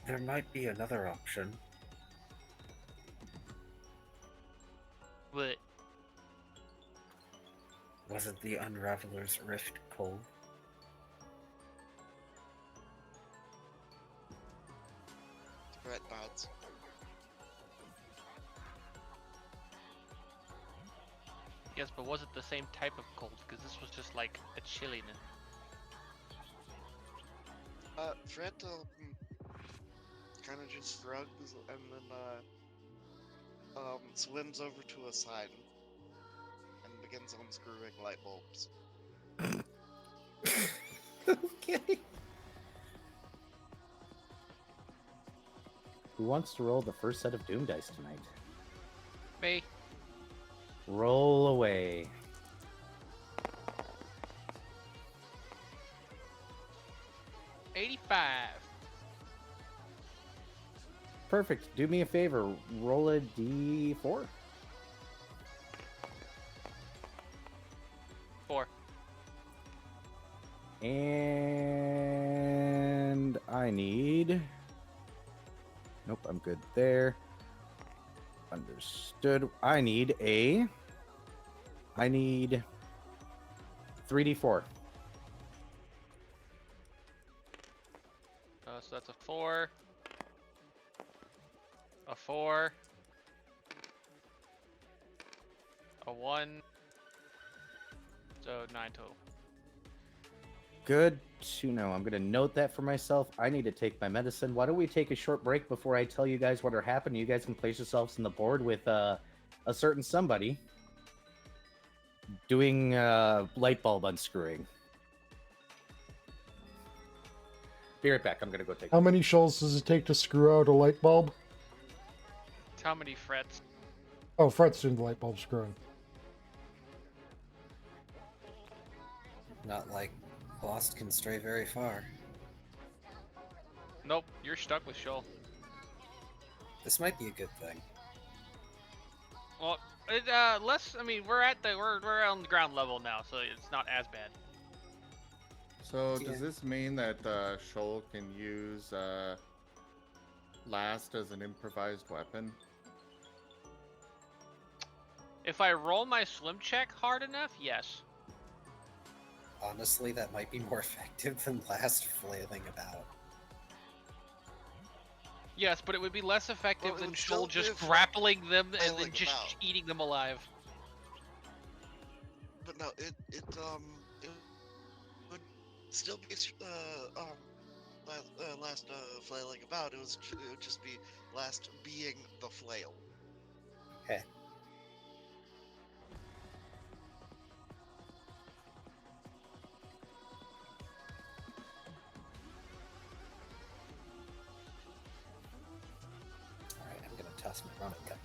There might be another option. But Wasn't the Unraveler's Rift cold? Brett nods. yes, but was it the same type of cold? Because this was just like a chilliness. Fred kind of just shrugs and then swims over to a sign and begins unscrewing light bulbs. Okay. Who wants to roll the first set of Doom dice tonight? Me. Roll away. $85. Perfect. Do me a favor. Roll a d4. 4. And I need... Nope, I'm good there. Understood. I need 3d4. So that's a 4. A 4. A 1. So 9 total. Good to know. I'm going to note that for myself. I need to take my medicine. Why don't we take a short break before I tell you guys what are happening? You guys can place yourselves on the board with a certain somebody doing light bulb unscrewing. Be right back. I'm going to go take How many shoals does it take to screw out a light bulb? How many frets? Oh, Fred's doing the light bulb screwing. Not like Lost can stray very far. Nope, you're stuck with Shoal. This might be a good thing. Well, less. I mean, we're on the ground level now, so it's not as bad. So Yeah. does this mean that Shoal can use Last as an improvised weapon? If I roll my swim check hard enough, yes. Honestly, that might be more effective than last flailing about. Yes, but it would be less effective Well, it than would Shoal still just be grappling them and then flailing just about. eating them alive. But no, it would still be last flailing about. It would just be last being the flail. Okay. Alright, I'm gonna toss my ramen cup.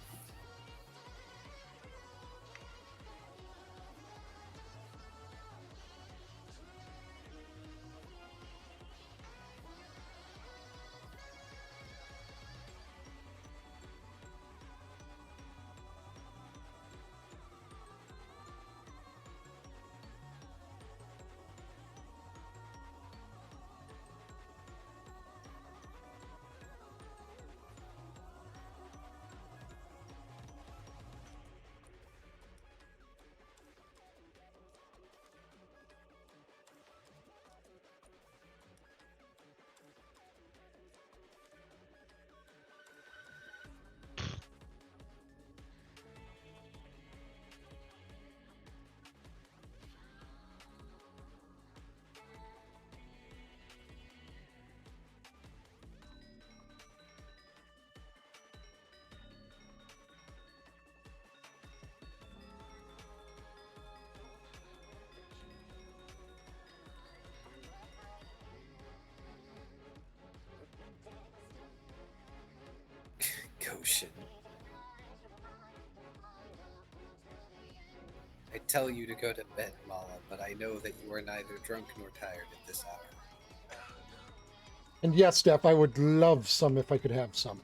Goshen. I tell you to go to bed, Mala, but I know that you are neither drunk nor tired at this hour. And yes, Steph, I would love some if I could have some.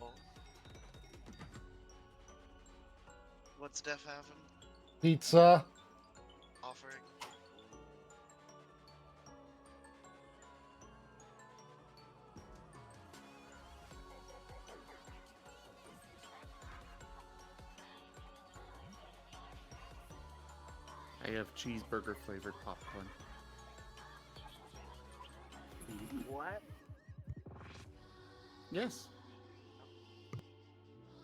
Well, what's Steph having? Pizza. Offering? I have cheeseburger flavored popcorn. What? Yes.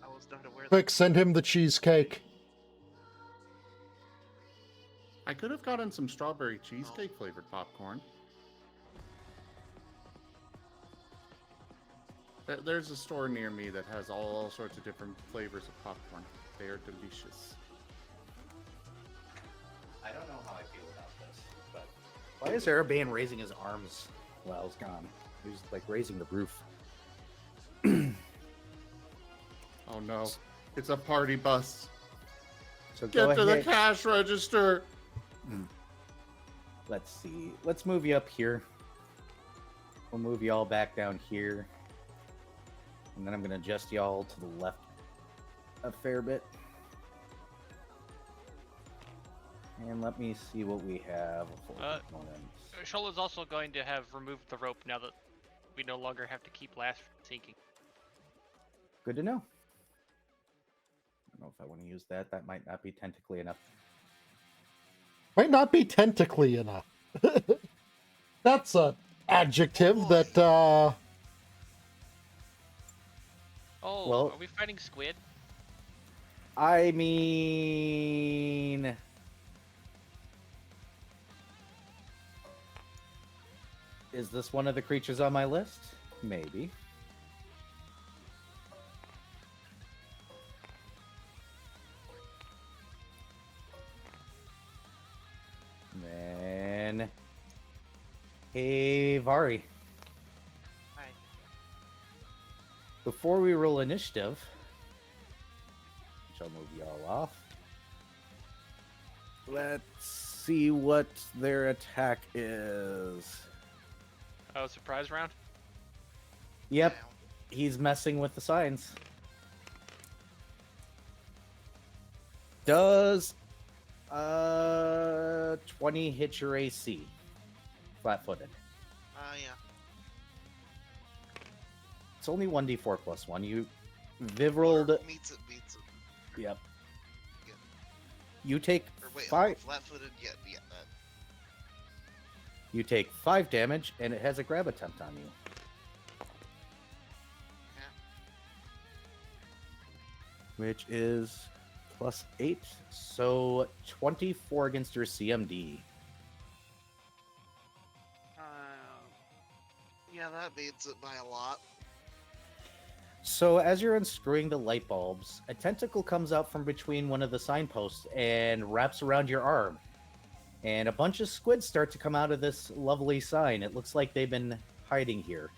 I was not aware. Quick, send him the cheesecake. I could have gotten some strawberry cheesecake flavored popcorn. There's a store near me that has all sorts of different flavors of popcorn. They are delicious. I don't know how I feel about this, but why is Araban raising his arms while he's gone? He was like raising the roof. Oh no, it's a party bus. So go Get to the ahead. cash register. Let's see. Let's move you up here. We'll move you all back down here. And then I'm going to adjust y'all to the left a fair bit. And let me see what we have for components. Shoal is also going to have removed the rope now that we no longer have to keep last sinking. Good to know. I don't know if I want to use that. That might not be tentacly enough. Might not be tentacly enough. That's a adjective that Oh, Well- are we fighting squid? I mean... Is this one of the creatures on my list? Maybe. Then... Hey, Vari. Hi. Before we roll initiative, which I'll move y'all off, let's see what their attack is. Oh, surprise round? Yep. He's messing with the signs. Does 20 hit your AC? Flat-footed. Yeah. It's only 1d4 plus 1. Viv rolled. Meets it. Yep. Yeah. You take Or wait, 5. flat-footed. Yeah. You take 5 damage, and it has a grab attempt on you. Which is plus 8, so 24 against your CMD. Yeah, that beats it by a lot. So as you're unscrewing the light bulbs, a tentacle comes out from between one of the signposts and wraps around your arm. And a bunch of squids start to come out of this lovely sign. It looks like they've been hiding here.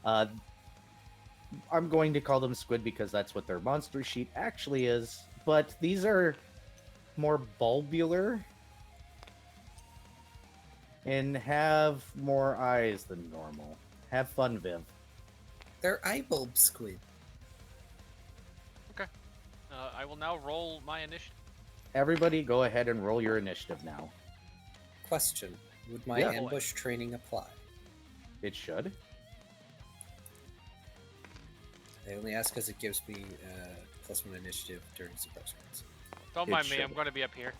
I'm going to call them squid because that's what their monster sheet actually is. But these are more bulbular and have more eyes than normal. Have fun, Viv. They're eye bulb squid. Okay. I will now roll my initiative. Everybody go ahead and roll your initiative now. Question: would my Yeah. ambush training apply? It should. I only ask because it gives me +1 initiative during suppress rounds. Don't It mind me, should. I'm going to be up here.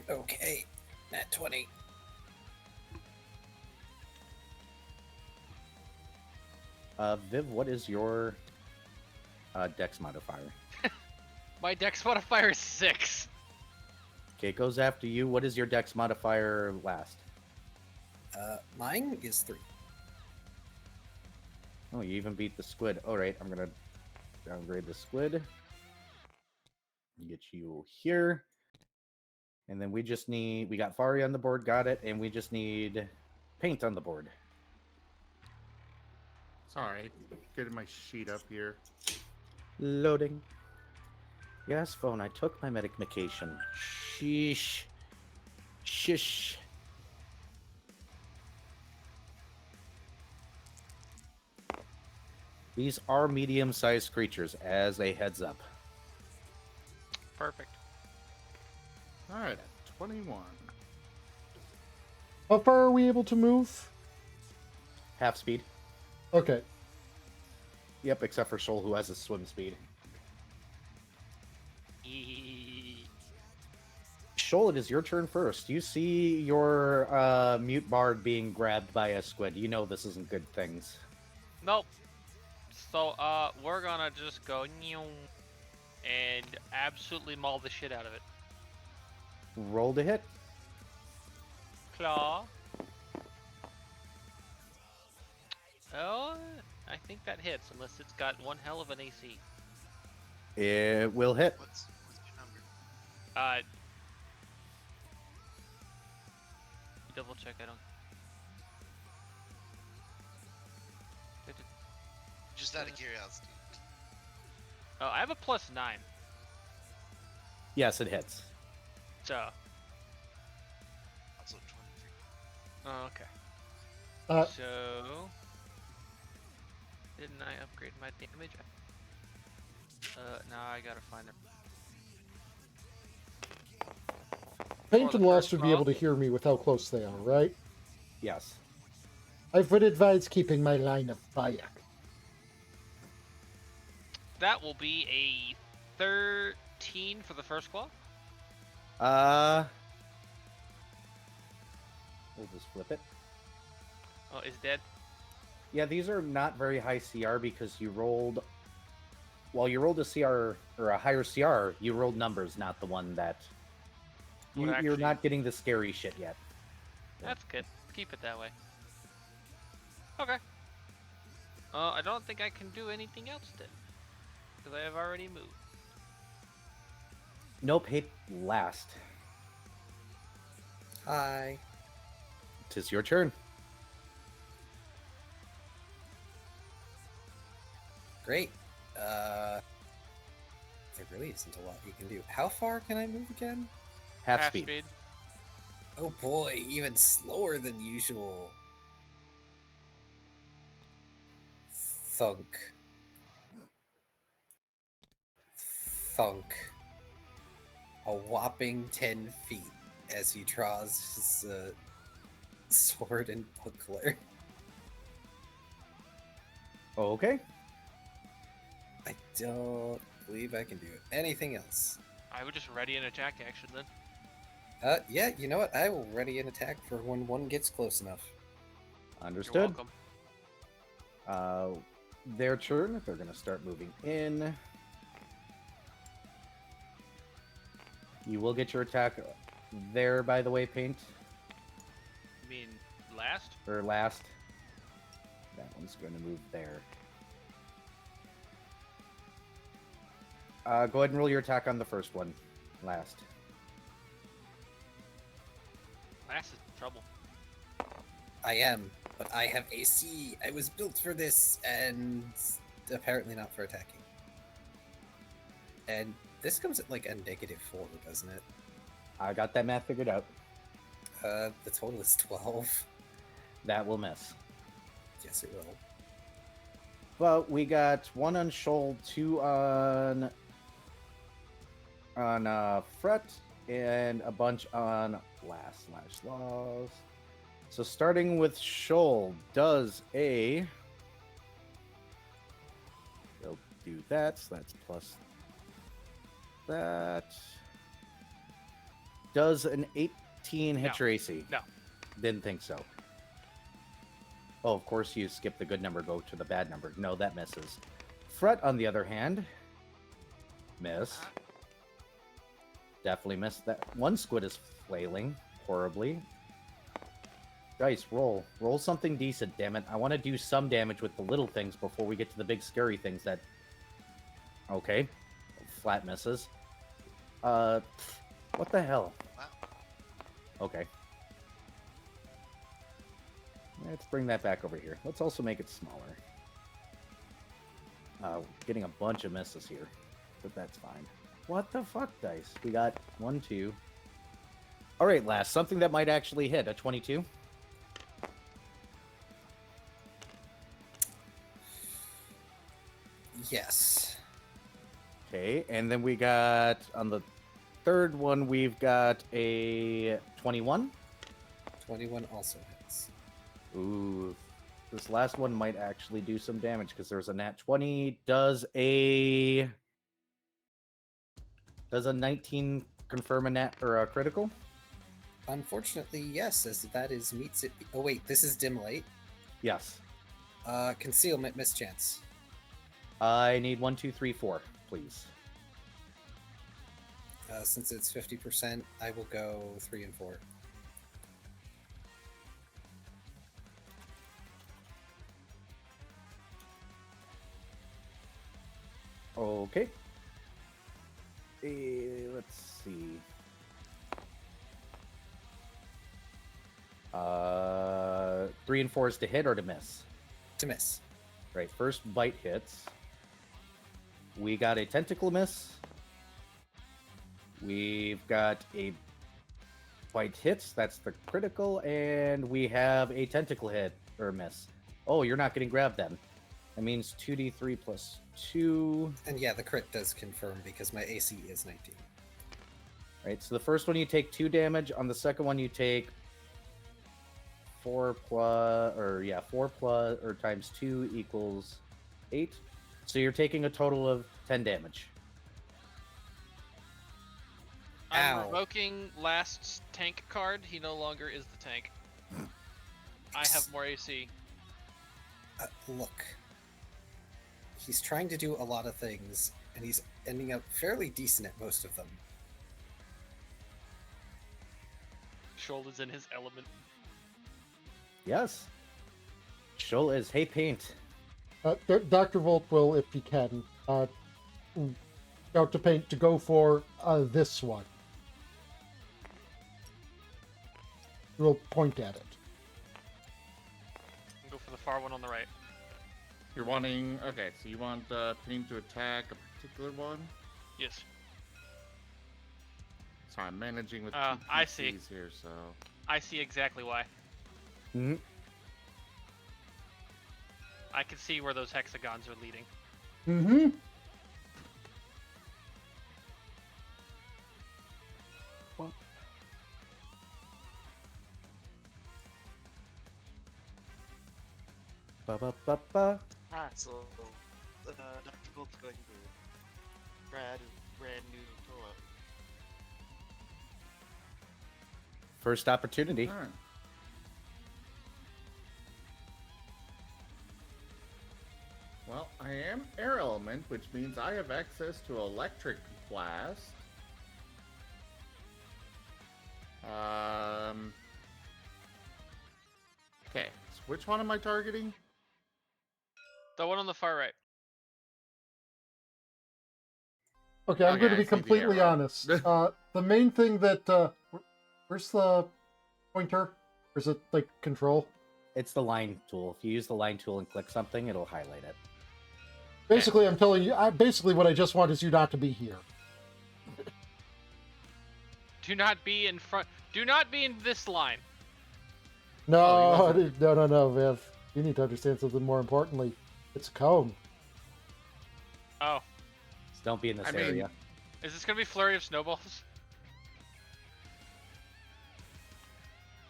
Okay, at 20. Viv, what is your dex modifier? My dex modifier is 6. Okay, it goes after you. What is your dex modifier last? Mine is 3. Oh, you even beat the squid. All right, I'm going to downgrade the squid. Get you here. And then we just need... We got Fari on the board, got it. And we just need paint on the board. Sorry, getting my sheet up here. Loading. Yes, phone, I took my medication. Sheesh. Shish. These are medium-sized creatures, as a heads up. Perfect. All right, 21. How far are we able to move? Half speed. Okay. Yep, except for Shoal, who has a swim speed. Shoal, it is your turn first. You see your mute bard being grabbed by a squid. You know this isn't good things. Nope. So, we're gonna just go and absolutely maul the shit out of it. Roll to hit. Claw. Oh, I think that hits, unless it's got one hell of an AC. It will hit. What's your number? Double check, I don't... Just out of curiosity. Oh, I have a +9. Yes, it hits. So... Also 23. Oh, okay. So... Didn't I upgrade my damage? Now I gotta find it. Paint For and the Lost first would be claw? able to hear me with how close they are, right? Yes. I would advise keeping my line of fire. That will be a 13 for the first claw. We'll just flip it. Oh, is dead. Yeah, these are not very high CR because you rolled... Well, you rolled a CR, or a higher CR, you rolled numbers, not the one that... Would You're actually- not getting the scary shit yet. That's good. Keep it that way. Okay. I don't think I can do anything else then. Because I have already moved. Nope, hit last. Hi. 'Tis your turn. Great. There really isn't a lot you can do. How far can I move again? Half speed. Oh boy, even slower than usual. Thunk. Thunk. A whopping 10 feet as he draws his sword and buckler. Okay. I don't believe I can do anything else. I would just ready an attack action then. Yeah, you know what? I will ready an attack for when one gets close enough. You're Understood. welcome. Their turn. They're going to start moving in. You will get your attack there, by the way, Paint. You mean last? Or last. That one's going to move there. Go ahead and roll your attack on the first one. Last. Last is in trouble. I am, but I have AC. I was built for this, and apparently not for attacking. And this comes at like a -4, doesn't it? I got that math figured out. The total is 12. That will miss. Yes, it will. But we got 1 on Shoal, 2 on Fret, and a bunch on Last/Laws. So starting with Shoal, does a... They'll do that, so that's plus that. Does an 18 hit No. your AC? No. Didn't think so. Oh, of course you skip the good number, go to the bad number. No, that misses. Fret, on the other hand, miss. Definitely missed that. One squid is flailing horribly. Dice, roll. Roll something decent, damn it. I want to do some damage with the little things before we get to the big scary things that... Okay. Flat misses. What the hell? Wow. Okay. Let's bring that back over here. Let's also make it smaller. Getting a bunch of misses here, but that's fine. What the fuck, dice? We got 1, 2. All right, last. Something that might actually hit. A 22? Yes. Okay, and then we got, on the third one, we've got a 21. 21 also hits. Ooh, this last one might actually do some damage because there's a nat 20. Does a 19 confirm a nat or a critical? Unfortunately, yes, as that is meets it. Oh wait, this is dim light. Yes. Concealment mischance. I need 1, 2, 3, 4, please. Since it's 50%, I will go 3 and 4. Okay. Let's see. 3 and 4 is to hit or to miss? To miss. Right, first bite hits. We got a tentacle miss. We've got a bite hits, that's the critical, and we have a tentacle hit or miss. Oh, you're not getting grabbed then. That means 2d3 plus 2. And yeah, the crit does confirm because my AC is 19. Right, so the first one you take 2 damage. On the second one you take 4 plus, or times 2 equals 8. So you're taking a total of 10 damage. I'm Ow. revoking last's tank card. He no longer is the tank. I have more AC. Look. He's trying to do a lot of things, and he's ending up fairly decent at most of them. Shoal is in his element. Yes. Shoal is, hey, Paint. Dr. Volt will, if he can, out to Paint to go for this one. We'll point at it. Go for the far one on the right. You're wanting... Okay, so you want Pain to attack a particular one? Yes. Sorry, I'm managing with two I see. PCs here, so... I see exactly why. Mm-hmm. I can see where those hexagons are leading. Mm-hmm. Ba-ba-ba-ba. So, Dr. Bolt's going to grab his brand new toy. First opportunity. Alright. Well, I am air element, which means I have access to electric blast. Okay, so which one am I targeting? The one on the far right. Okay, I'm Okay, going to I be see the completely arrow. honest. The main thing that where's the pointer? Or is it like control? It's the line tool. If you use the line tool and click something, it'll highlight it. Basically, I'm telling you. Basically, what I just want is you not to be here. Do not be in front. Do not be in this line. No, Oh, he wasn't. no, Viv. You need to understand something more importantly. It's a cone. Oh, Just don't be in this I mean- area. is this gonna be flurry of snowballs?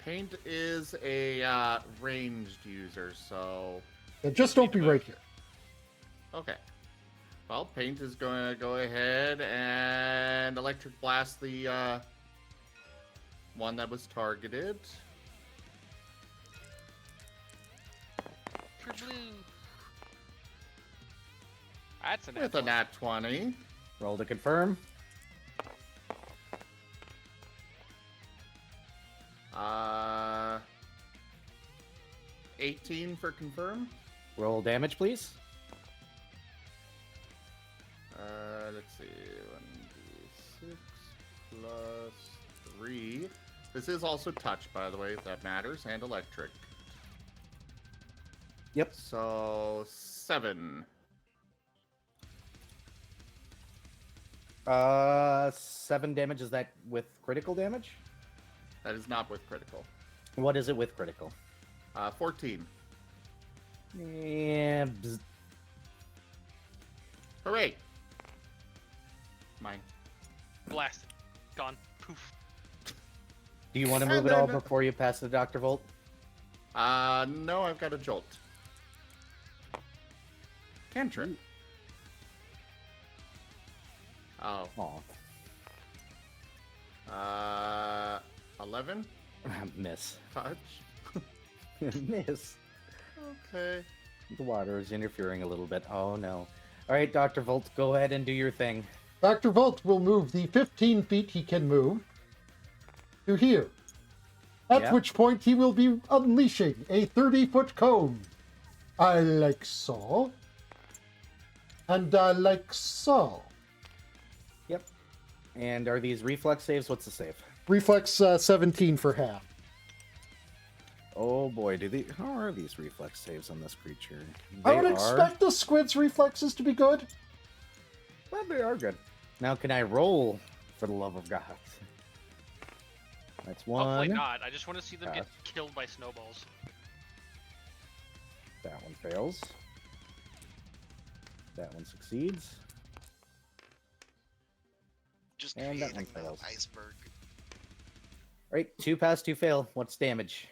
Paint is a ranged user, so Yeah, just don't be right here. okay. Well, Paint is going to go ahead and electric blast the one that was targeted. For blue. That's an With a nat 20. Roll to confirm. Uh, 18 for confirm. Roll damage, please. Let's see. 1d6 plus 3. This is also touch, by the way, if that matters, and electric. Yep. So 7. 7 damage. Is that with critical damage? That is not with critical. What is it with critical? 14. Yeah, bzz. Hooray! Mine. blasted. Gone. Poof. Do you want to And move it all then- before you pass the Dr. Volt? No, I've got a jolt. Cantrip. Oh. Aw. 11? Miss. Touch? Miss. Okay. The water is interfering a little bit. Oh no. Alright, Dr. Volt, go ahead and do your thing. Dr. Volt will move the 15 feet he can move to here. At Yeah. which point he will be unleashing a 30-foot cone. I like so. And I like so. Yep. And are these reflex saves? What's the save? Reflex 17 for half. Oh boy, how are these reflex saves on this creature? I would They expect the squid's reflexes to be good. Well, they are good. Now, can I roll for the love of God? That's one. Hopefully not. I just want to see them get Pass. killed by snowballs. That one fails. That one succeeds. Just And that creating one the fails. iceberg. Right, 2 pass, 2 fail. What's damage?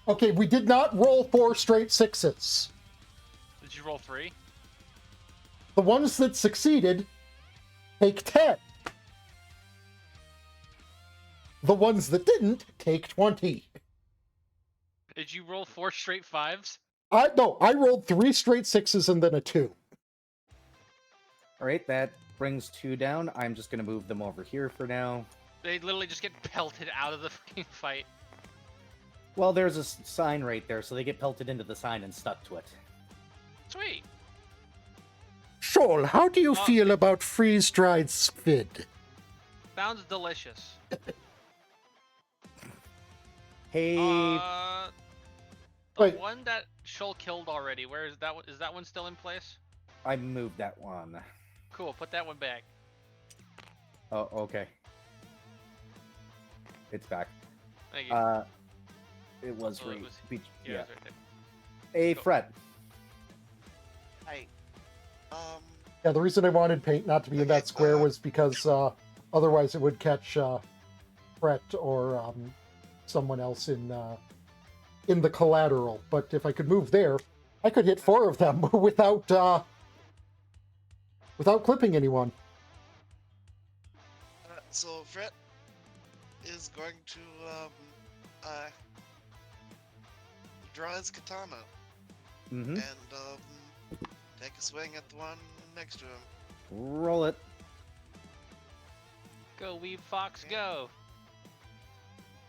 Okay, we did not roll 4 straight 6s. Did you roll 3? The ones that succeeded take 10. The ones that didn't take 20. Did you roll 4 straight 5s? I rolled 3 straight 6s and then a 2. Alright, that brings 2 down. I'm just going to move them over here for now. They literally just get pelted out of the fucking fight. Well, there's a sign right there, so they get pelted into the sign and stuck to it. Sweet. Shoal, how do you feel about freeze-dried squid? Sounds delicious. Hey, The Wait. one that Shoal killed already, where is that one? Is that one still in place? I moved that one. Cool, put that one back. Oh, okay. It's back. Thank you. It was Well, it right. was- Yeah. it was right there. A Go. fret. Hey. Yeah, the reason I wanted paint not to be in Okay, that square was because otherwise it would catch Brett or someone else in the collateral. But if I could move there, I could hit 4 of them without clipping anyone. So Fred is going to draw his katana Mm-hmm. and take a swing at the one next to him. Roll it. Go, Weeb Fox, go!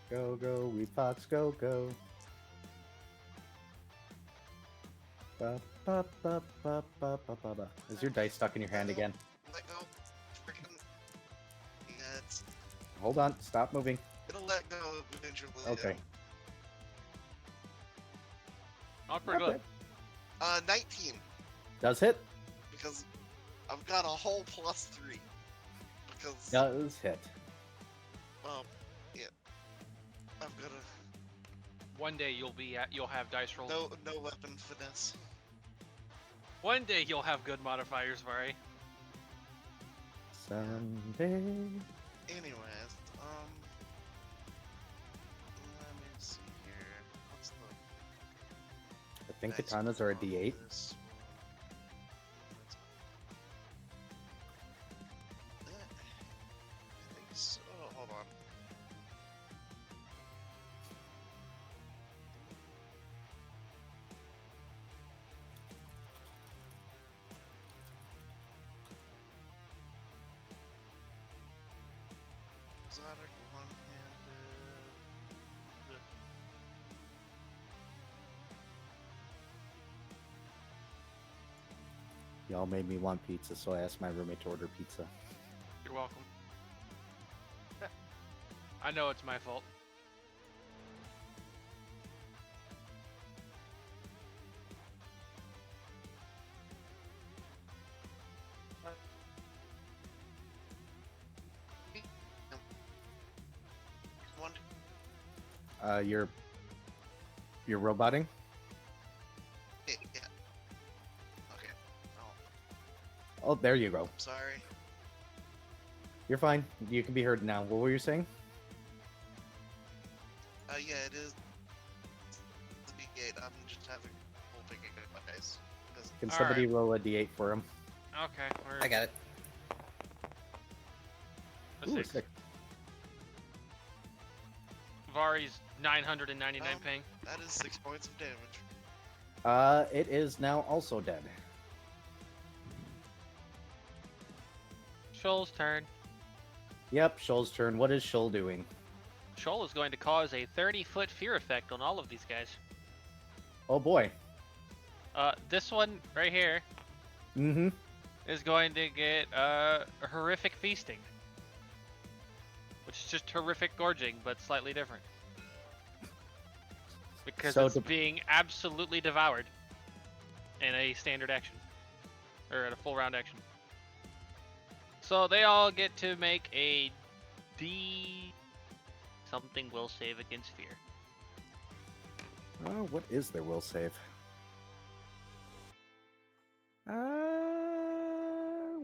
Go, go, Weed Fox, go, go. Ba, ba, ba, ba, ba, ba, ba, ba. Is your dice stuck in your hand again? Let go. Freaking. Yeah, Hold on, stop moving. it'll let go eventually. Okay. Not pretty good. 19 Does hit? because I've got a whole +3 because Does hit. yeah, I've got a One day you'll have dice rolls. no weapon finesse. One day you'll have good modifiers, Vari. Someday. Anyways, let me see here. What's the I think dice katanas are a on D8. this one? I think so. Hold on. Exotic one-handed. Y'all made me want pizza, so I asked my roommate to order pizza. You're welcome. I know it's my fault. One. You're roboting? Yeah. Okay. Oh, Oh, there you go. sorry. You're fine. You can be heard now. What were you saying? Yeah, it is the D8. I'm just having trouble picking up my dice. Because Can All somebody roll a D8 for him? Okay, I got it. a Ooh, 6. sick. Vari's 999 Um, ping. that is 6 points of damage. It is now also dead. Shoal's turn. Yep, Shoal's turn. What is Shoal doing? Shoal is going to cause a 30-foot fear effect on all of these guys. Oh boy. This one right here Mm-hmm. is going to get horrific feasting, which is just horrific gorging, but slightly different because So it's being absolutely devoured in a standard action or in a full round action. So they all get to make a D something will save against fear. Oh, what is their will save?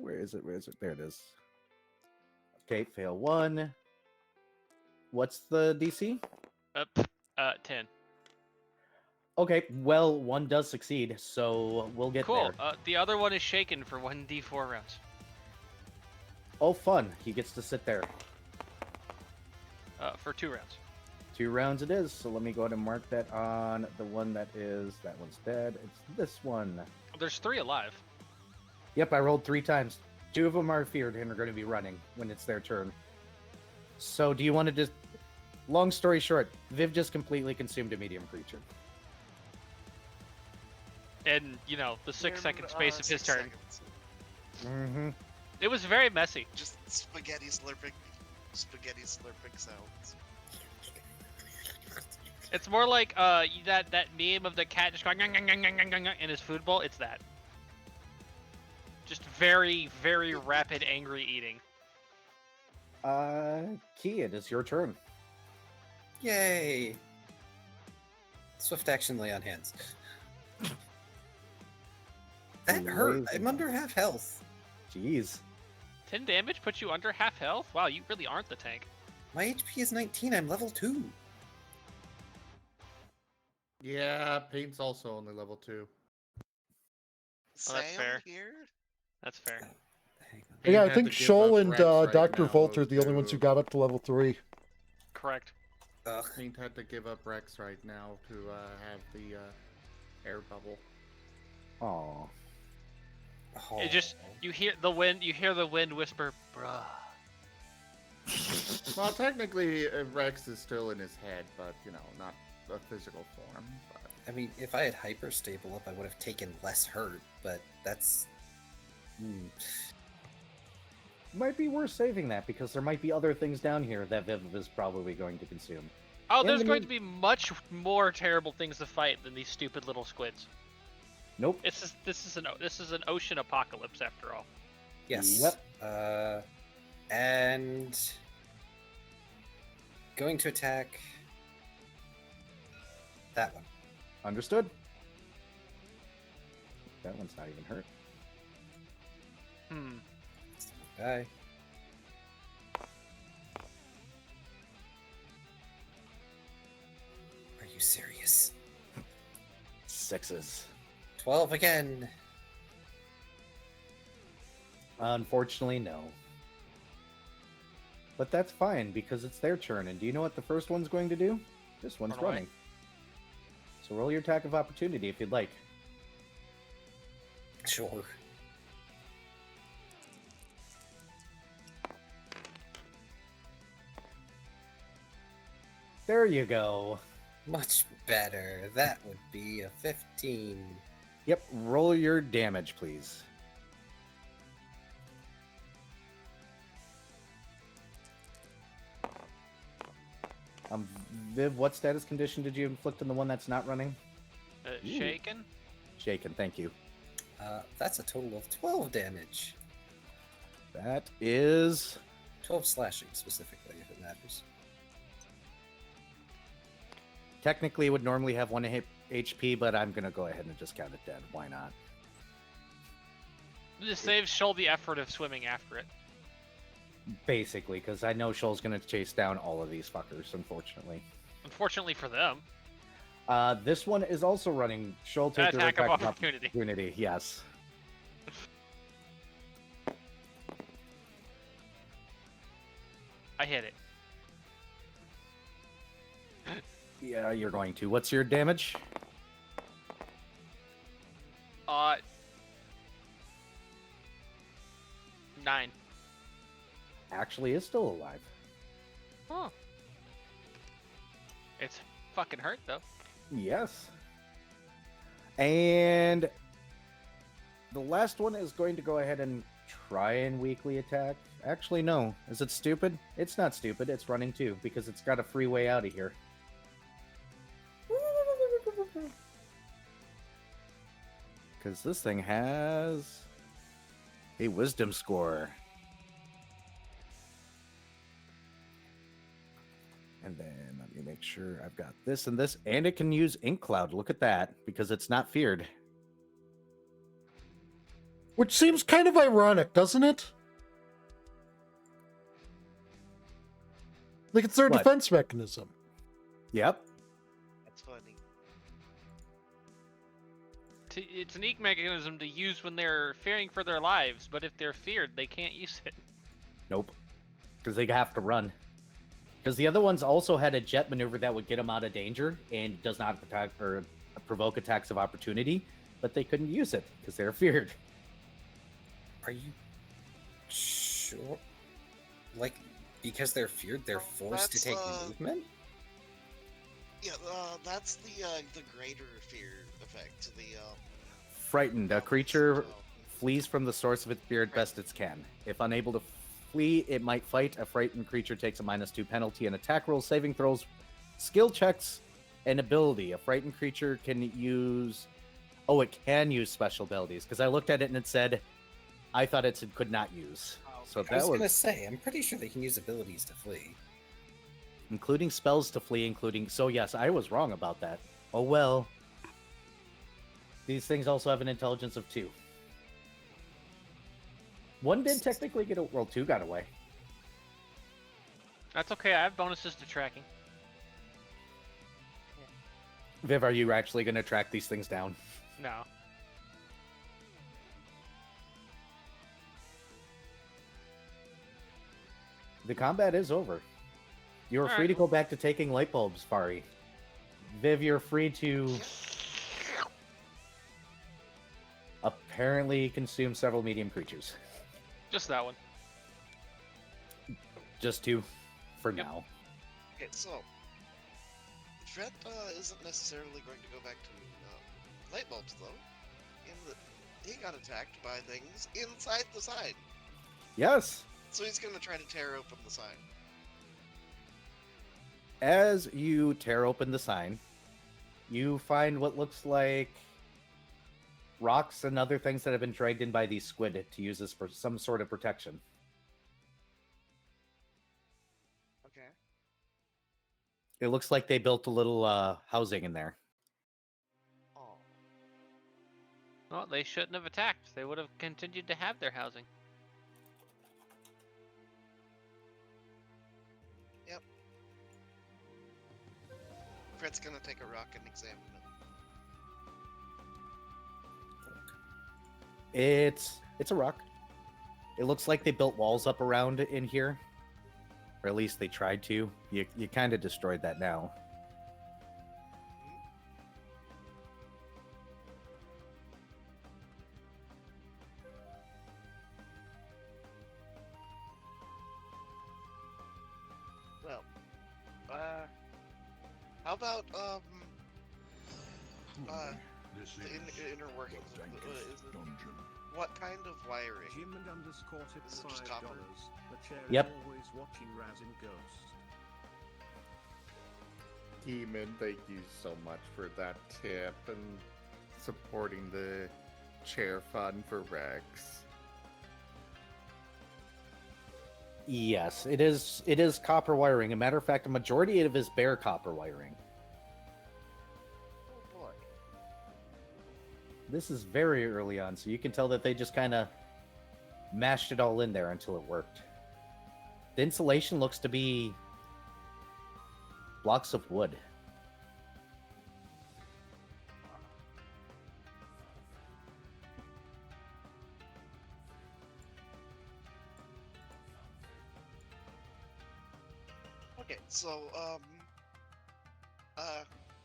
Where is it? Where is it? There it is. Okay, fail 1. What's the DC? 10. Okay, well, 1 does succeed, so we'll get Cool. there. The other one is shaken for 1d4 rounds. Oh, fun. He gets to sit there. For 2 rounds. 2 rounds it is, so let me go ahead and mark that on the one that one's dead. It's this one. There's 3 alive. Yep, I rolled 3 times. 2 of them are feared and are going to be running when it's their turn. So do you want to just... Long story short, Viv just completely consumed a medium creature. And, you know, the 6-second space of his 6 turn. seconds. Mm-hmm. It was very messy. Just spaghetti slurping sounds. It's more like that meme of the cat just going in his food bowl. It's that. Just very, very rapid, angry eating. Key, it is your turn. Yay! Swift action, lay on hands. That hurt. I'm under half health. Jeez. 10 damage puts you under half health? Wow, you really aren't the tank. My HP is 19. I'm level 2. Yeah, Paint's also only level 2. Oh, that's Sam fair. here? That's fair. Hang on. Paint Yeah, I had think to give Shoal up and Rex right Dr. now Volt are the only ones who to- got up to level 3. Correct. Ugh. Paint had to give up Rex right now to have the air bubble. Oh. It just you hear the wind whisper, bruh. Well, technically, Rex is still in his head, but, you know, not a physical form. But... I mean, if I had hyper stable up, I would have taken less hurt, but that's... Might be worth saving that because there might be other things down here that Viv is probably going to consume. Oh, And there's the going moon- to be much more terrible things to fight than these stupid little squids. Nope. This is an ocean apocalypse after all. Yes. Yep. And... Going to attack... that one. Understood. That one's not even hurt. Die. Are you serious? 6s. 12 again. Unfortunately, no. But that's fine because it's their turn. And do you know what the first one's going to do? This one's Run away. running. So roll your attack of opportunity if you'd like. Sure. There you go. Much better. That would be a 15. Yep, roll your damage, please. Viv, what status condition did you inflict on the one that's not running? Shaken? Shaken, thank you. That's a total of 12 damage. That is 12 slashing, specifically, if it matters. technically it would normally have 1 HP, but I'm gonna go ahead and just count it dead. Why not? Just saves Shoal the effort of swimming after it. Basically, because I know Shoal's gonna chase down all of these fuckers, unfortunately. Unfortunately for them. This one is also running. Shoal take your Attack of attack opportunity. Yes. I hit it. Yeah, you're going to. What's your damage? 9. Actually is still alive. Huh. It's fucking hurt though. Yes. And the last one is going to go ahead and try and weakly attack. Actually, no. Is it stupid? It's not stupid. It's running too, because it's got a free way out of here. Because this thing has a wisdom score. And then let me make sure I've got this and this. And it can use Ink Cloud. Look at that. Because it's not feared. Which seems kind of ironic, doesn't it? Like, it's their What? defense mechanism. Yep. That's funny. It's an ink mechanism to use when they're fearing for their lives, but if they're feared, they can't use it. Nope. Because they have to run. Because the other ones also had a jet maneuver that would get them out of danger and does not attack or provoke attacks of opportunity, but they couldn't use it because they're feared. Are you sure? Like, because they're feared, they're forced to That's, take movement? Yeah, that's the greater fear effect. The Frightened. A creature flees from the source of its fear as best it can. If unable to flee, it might fight. A frightened creature takes a -2 penalty in attack rolls, saving throws, skill checks, and ability. A frightened creature can use... Oh, it can use special abilities. Because I looked at it and it said... I thought it said could not use. So I that was was... gonna say, I'm pretty sure they can use abilities to flee. Including spells to flee, including... So yes, I was wrong about that. Oh well. These things also have an intelligence of 2. One did technically get away. Well, 2 got away. That's okay. I have bonuses to tracking. Viv, are you actually going to track these things down? No. The combat is over. You're All free right. to go back to taking light bulbs, Fari. Viv, you're free to apparently consume several medium creatures. Just that one. Just 2 for Yep. now. Okay, so Fred isn't necessarily going to go back to light bulbs though, in that he got attacked by things inside the sign. Yes. So he's going to try to tear open the sign. As you tear open the sign, you find what looks like rocks and other things that have been dragged in by these squid to use as for some sort of protection. Okay. It looks like they built a little housing in there. Oh. Well, they shouldn't have attacked. They would have continued to have their housing. Yep. Fred's going to take a rock and examine it. It's a rock. It looks like they built walls up around in here. Or at least they tried to. You kind of destroyed that now. Well, how about This the inner workings of the dungeon. what kind of wiring? Jim and underscore tip Is it just $5. copper? The chair Yep. is always watching Raz and Ghost. Demon, thank you so much for that tip and supporting the chair fund for Rex. Yes, it is copper wiring. A matter of fact, a majority of it is bare copper wiring. Oh boy. This is very early on, so you can tell that they just kind of mashed it all in there until it worked. The insulation looks to be blocks of wood. Okay, so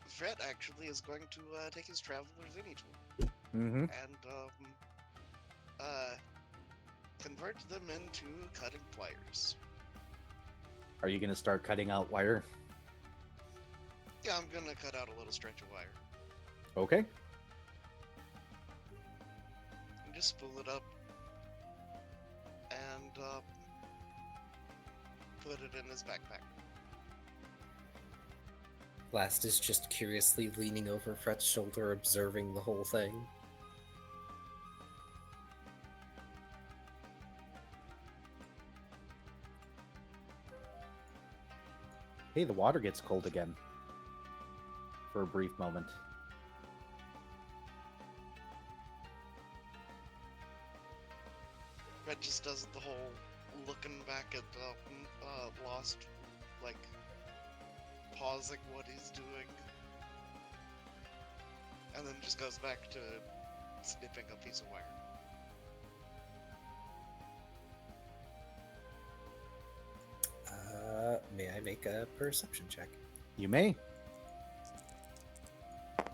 Fred actually is going to take his Traveler's Any tool Mm-hmm. and convert them into cutting pliers. Are you going to start cutting out wire? Yeah, I'm gonna cut out a little stretch of wire Okay. and just spool it up and put it in his backpack. Blast is just curiously leaning over Fret's shoulder, observing the whole thing. Hey, the water gets cold again. For a brief moment. Fred just does the whole looking back at Lost, like pausing what he's doing, and then just goes back to snipping a piece of wire. May I make a perception check? You may. You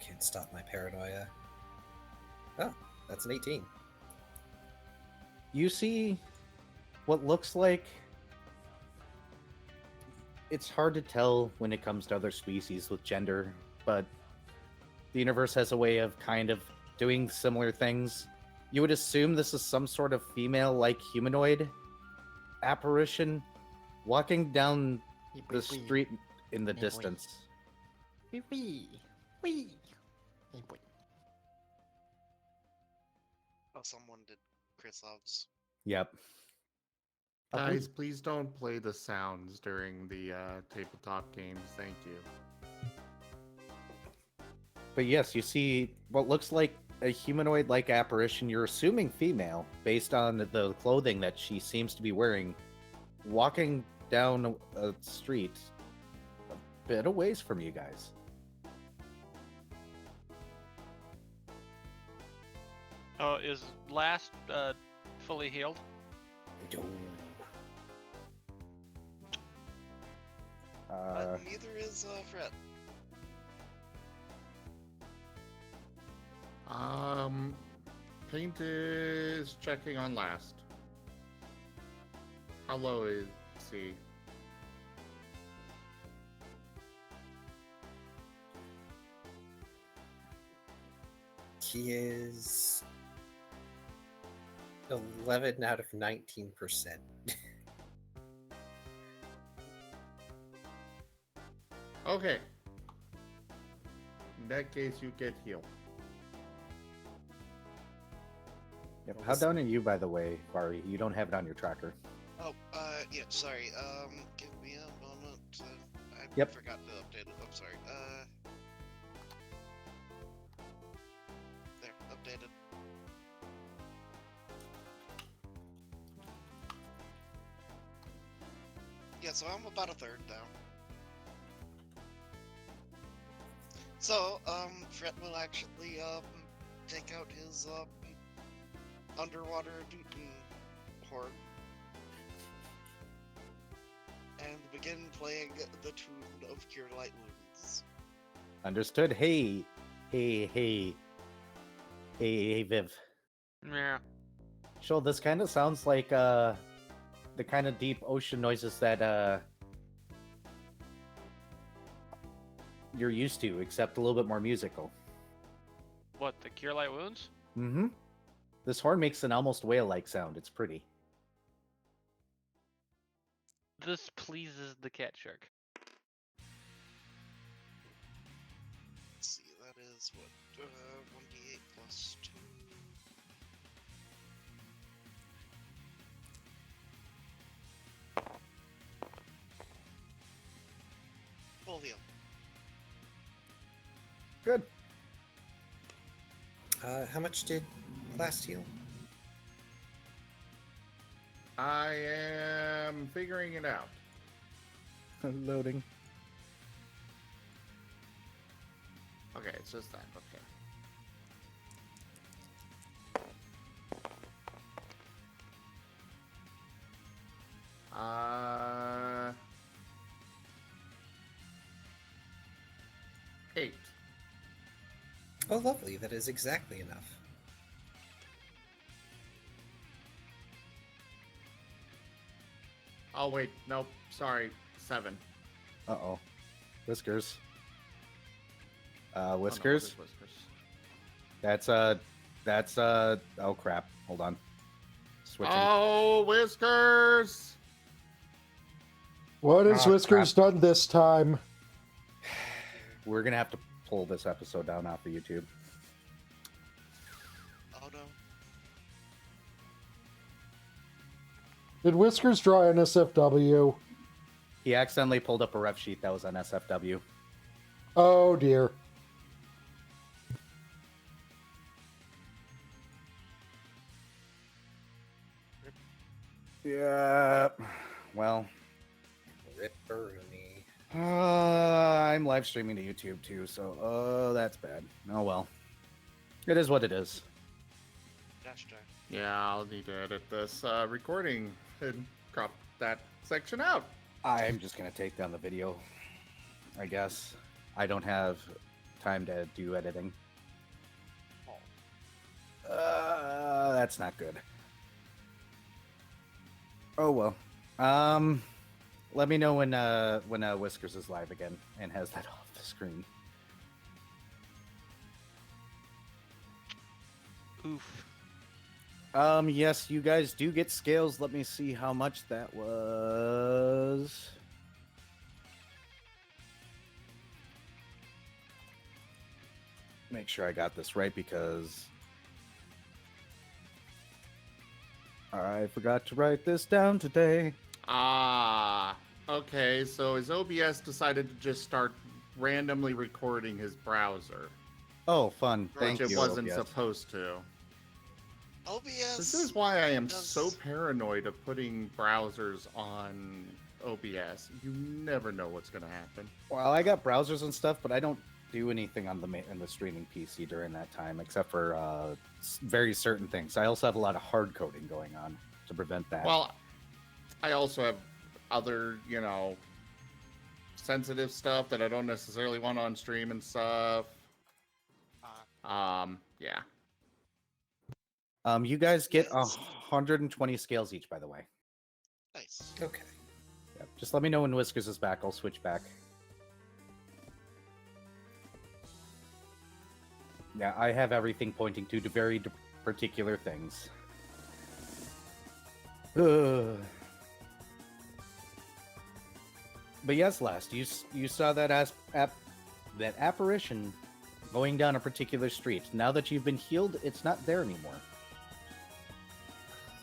can't stop my paranoia. Oh, that's an 18. You see what looks like... It's hard to tell when it comes to other species with gender, but the universe has a way of kind of doing similar things. You would assume this is some sort of female-like humanoid apparition walking down the street in the distance. Oh, someone did Krislov's. Yep. Guys, please don't play the sounds during the tabletop games. Thank you. But yes, you see what looks like a humanoid-like apparition. You're assuming female, based on the clothing that she seems to be wearing, walking down a street a bit a ways from you guys. Oh, is last fully healed? But neither is Fred. Paint is checking on last. How low is he? He is 11 out of 19%. Okay. In that case, you get healed. Yep. How down are you, by the way, Bari? You don't have it on your tracker. Oh, yeah, sorry. Give me a moment. I forgot to update it. I'm sorry. There, updated. Yeah, so I'm about a third down. So, Fred will actually, take out his, underwater Dootin horn and begin playing the tune of Cure Light Wounds. Understood. Hey, Viv. Yeah. Sure, this kind of sounds like the kind of deep ocean noises that you're used to, except a little bit more musical. What, the Cure Light Wounds? Mm-hmm. This horn makes an almost whale-like sound. It's pretty. This pleases the cat shark. Let's see, that is what, 1d8 plus 2. Full heal. Good. How much did last heal? I am figuring it out. Loading. Okay, it's just that. Okay. Uh, 8. Oh, lovely. That is exactly enough. Oh wait, nope. Sorry, 7. Uh-oh. Whiskers. Oh, no, Whiskers? it is Whiskers. That's oh crap. Hold on. Switching. Oh, Whiskers! What has Ah, Whiskers done this time? We're gonna have to pull this episode down off of YouTube. Oh no. Did Whiskers draw an SFW? He accidentally pulled up a ref sheet that was on SFW. Oh dear. Yeah. Well, Ripperoonie. I'm live streaming to YouTube too, so that's bad. Oh well. It is what it is. Dash darn. Yeah, I'll need to edit this recording and crop that section out. I'm just gonna take down the video, I guess. I don't have time to do editing. That's not good. Oh well. Let me know when Whiskers is live again and has that off the screen. Oof. Yes, you guys do get scales. Let me see how much that was. Make sure I got this right because I forgot to write this down today. Ah, okay. So his OBS decided to just start randomly recording his browser, Oh, fun. Right. Thank which it you. wasn't OBS. supposed to. OBS. This is why I am does- so paranoid of putting browsers on OBS. You never know what's going to happen. Well, I got browsers and stuff, but I don't do anything on the streaming PC during that time, except for very certain things. I also have a lot of hard coding going on to prevent that. Well, I also have other, sensitive stuff that I don't necessarily want on stream and stuff. Yeah. You guys get Yes. 120 scales each, by the way. Nice. Okay. Yep. Just let me know when Whiskers is back. I'll switch back. Yeah, I have everything pointing to very particular things. Ugh. But yes, last you saw that that apparition going down a particular street. Now that you've been healed, it's not there anymore.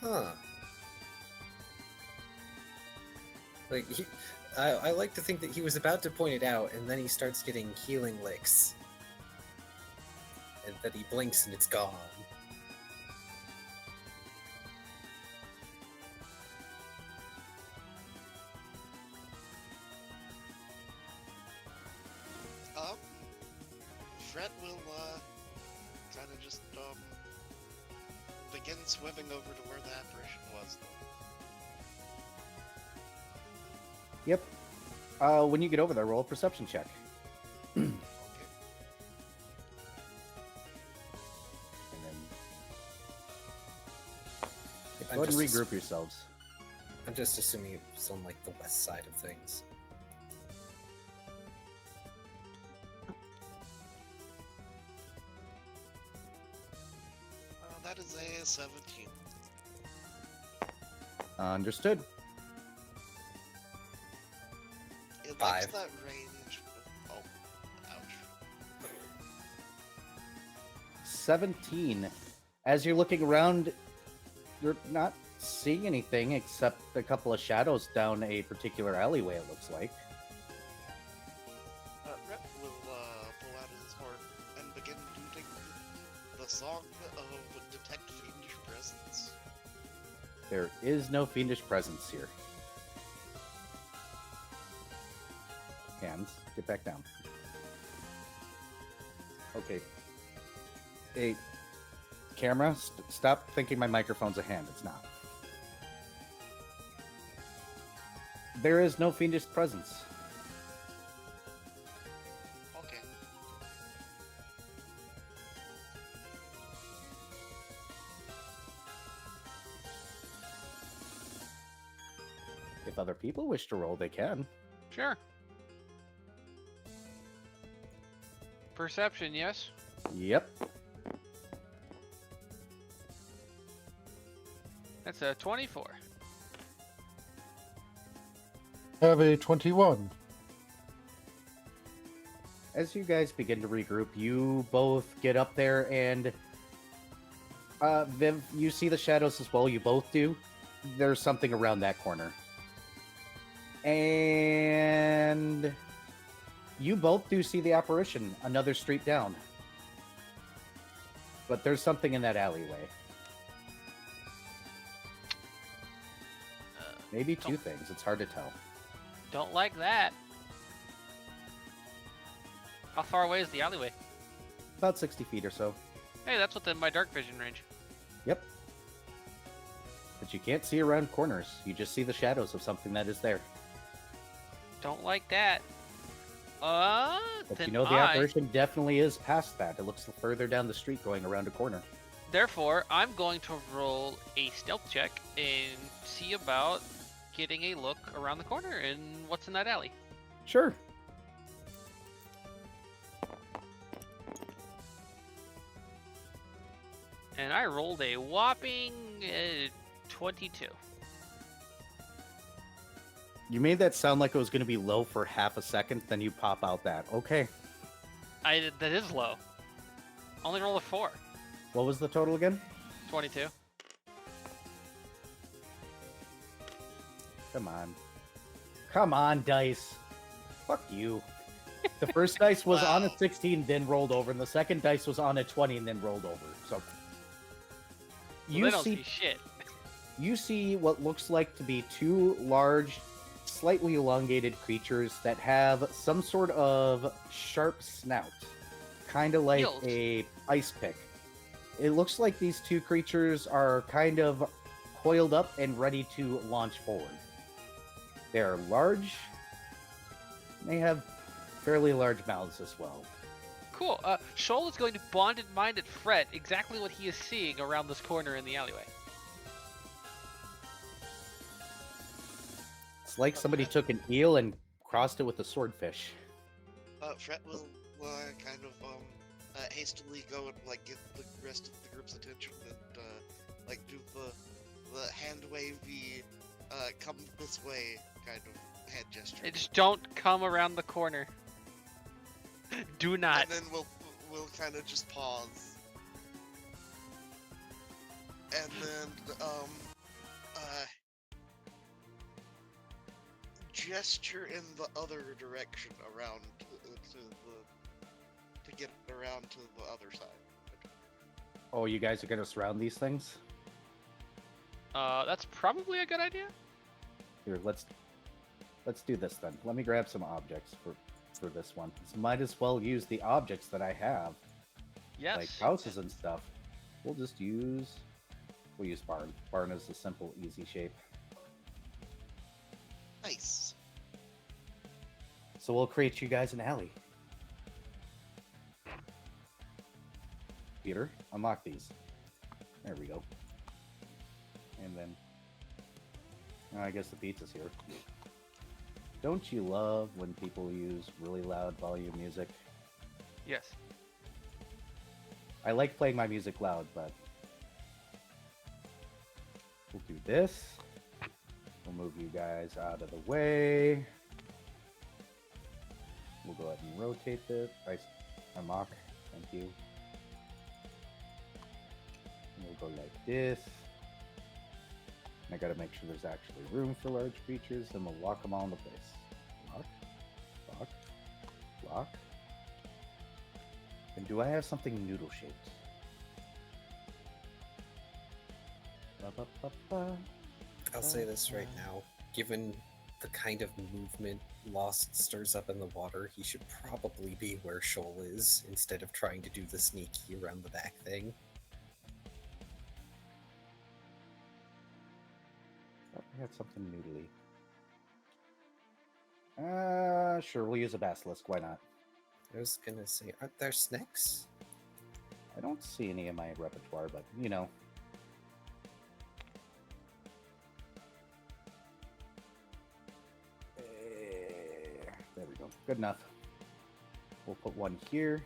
Huh. Like, I like to think that he was about to point it out, and then he starts getting healing licks. And then he blinks and it's gone. Fred will kind of just begin swimming over to where the apparition was. Yep. When you get over there, roll a perception check. Okay. And then I'm go ahead and just regroup yourselves. I'm just assuming it's on like the west side of things. That is a 17. Understood. It Five. likes that range. Oh, ouch. 17. As you're looking around, you're not seeing anything except a couple of shadows down a particular alleyway, it looks like. Rep will pull out his horn and begin tooting the song of Detect Fiendish Presence. There is no fiendish presence here. Hands, get back down. Okay. Hey, camera, stop thinking my microphone's a hand. It's not. There is no fiendish presence. Okay. If other people wish to roll, they can. Sure. Perception, yes? Yep. That's a 24. Have a 21. As you guys begin to regroup, you both get up there and Viv, you see the shadows as well. You both do. There's something around that corner. And you both do see the apparition another street down. But there's something in that alleyway. Maybe two things. It's hard to tell. Don't like that. How far away is the alleyway? About 60 feet or so. Hey, that's within my dark vision range. Yep. But you can't see around corners. You just see the shadows of something that is there. Don't like that. But Then you know the apparition definitely is past that. It looks further down the street going around a corner. Therefore, I'm going to roll a stealth check and see about getting a look around the corner and what's in that alley. Sure. And I rolled a whopping 22. You made that sound like it was going to be low for half a second, then you pop out that. Okay. That is low. Only roll a 4. What was the total again? 22. Come on. Come on, dice. Fuck you. The first dice was on a Wow. 16, then rolled over, and the second dice was on a 20 and then rolled over. So So you they don't see see shit. you see what looks like to be two large, slightly elongated creatures that have some sort of sharp snout, kind of like Eels. a ice pick. It looks like these two creatures are kind of coiled up and ready to launch forward. They're large. They have fairly large mouths as well. Cool. Shoal is going to bond in mind at Fred exactly what he is seeing around this corner in the alleyway. It's like somebody took an eel and crossed it with a swordfish. Fret will kind of hastily go and like get the rest of the group's attention and like do the hand wavy come this way kind of hand gesture. Hey, just don't come around the corner. Do not. And then we'll kind of just pause. And then gesture in the other direction around to get around to the other side. Oh, you guys are going to surround these things? That's probably a good idea. Here, let's do this then. Let me grab some objects for this one. So might as well use the objects that I have, Yes. like houses and stuff. We'll use barn. Barn is a simple, easy shape. Nice. So we'll create you guys an alley. Peter, unlock these. There we go. And then, I guess the pizza's here. Don't you love when people use really loud volume music? Yes. I like playing my music loud, but we'll do this. We'll move you guys out of the way. We'll go ahead and rotate this. Unlock. Thank you. And we'll go like this. I gotta make sure there's actually room for large creatures, then we'll lock them all into place. Lock, lock, lock. And do I have something noodle shaped? Ba-ba-ba-ba. I'll say this right now. Given the kind of movement Lost stirs up in the water, he should probably be where Shoal is instead of trying to do the sneaky around the back thing. Thought I had something noodly. Sure, we'll use a basilisk. Why not? I was gonna say, aren't there snakes? I don't see any in my repertoire, but you know. There we go. Good enough. We'll put one here.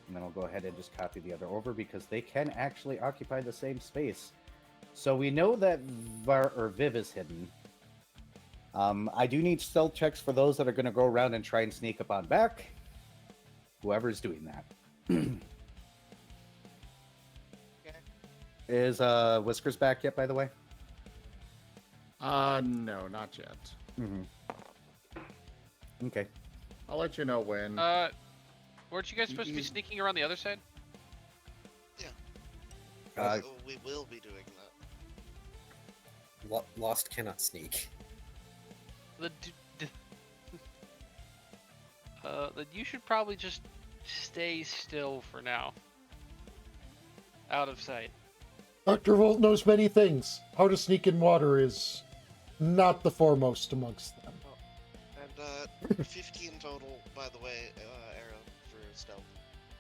And then we'll go ahead and just copy the other over because they can actually occupy the same space. So we know that Viv is hidden. I do need stealth checks for those that are going to go around and try and sneak up on back. Whoever's doing that. Okay. Is Whiskers back yet, by the way? No, not yet. Mm-hmm. Okay. I'll let you know when. Weren't you guys supposed to be sneaking around the other side? Uh, So we will be doing that. Lost cannot sneak. Then you should probably just stay still for now. Out of sight. Dr. Volt knows many things. How to sneak in water is not the foremost amongst them. And 15 total, by the way, arrow for stealth.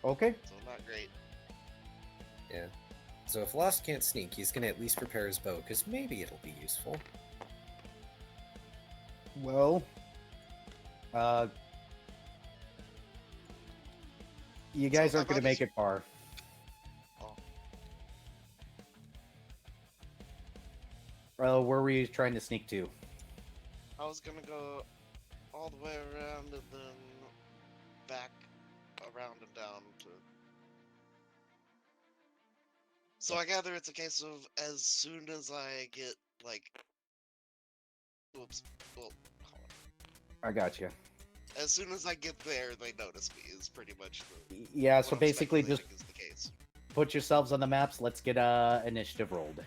Okay. So not great. Yeah. So if Lost can't sneak, he's gonna at least prepare his bow, because maybe it'll be useful. Well, you guys So aren't going to make it far. Oh. Well, where were you trying to sneak to? I was gonna go all the way around and then back around and down to. So I gather it's a case of as soon as I get like Oops. Well, hold I got you. on. As soon as I get there, they notice me. Is pretty much Yeah, what so I'm basically just speculating is the case. put yourselves on the maps. Let's get initiative rolled.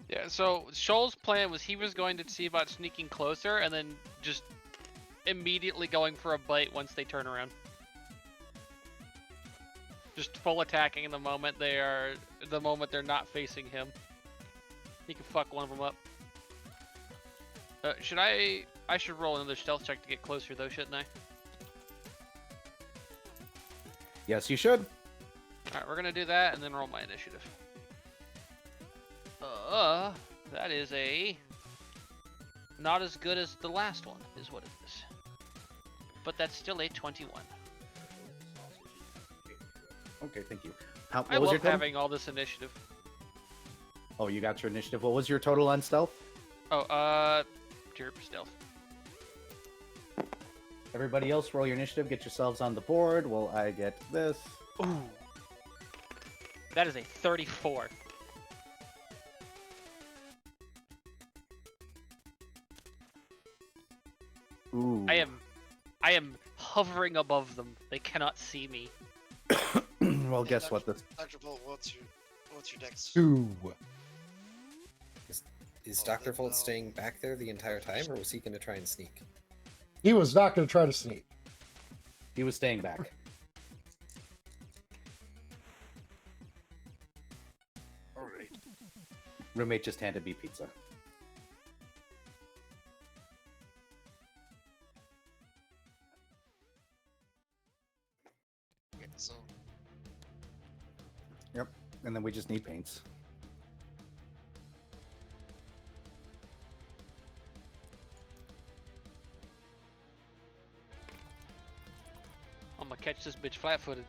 Yeah, so Shoal's plan was he was going to see about sneaking closer and then just immediately going for a bite once they turn around. Just full attacking the moment they're not facing him. He can fuck one of them up. I should roll another stealth check to get closer though, shouldn't I? Yes, you should. Alright, we're gonna do that and then roll my initiative. That is a... not as good as the last one, is what it is. But that's still a 21. Okay, thank you. What I was your love total? having all this initiative. Oh, you got your initiative. What was your total on stealth? Oh, derp stealth. Everybody else, roll your initiative. Get yourselves on the board while I get this. Ooh. That is a 34. Ooh. I am hovering above them. They cannot see me. Well, Hey, guess what? This Dr. Volt, what's your dex? 2. Is Oh, Dr. then Volt no. staying back there the entire time, or was he going to try and sneak? He was not going to try to sneak. he was staying back. All right. Roommate just handed me pizza. Okay, so Yep. And then we just need paints. I'm gonna catch this bitch flat-footed.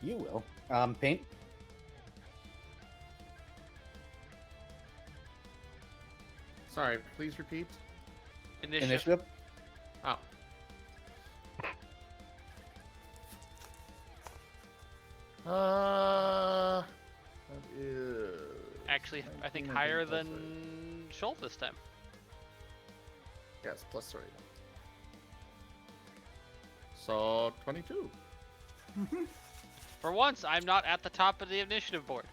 You will. Paint. Sorry, please repeat. Initiative. Oh. That is Actually, I think 19, higher plus than three. Shoal this time. Yes, +3. So 22. For once, I'm not at the top of the initiative board.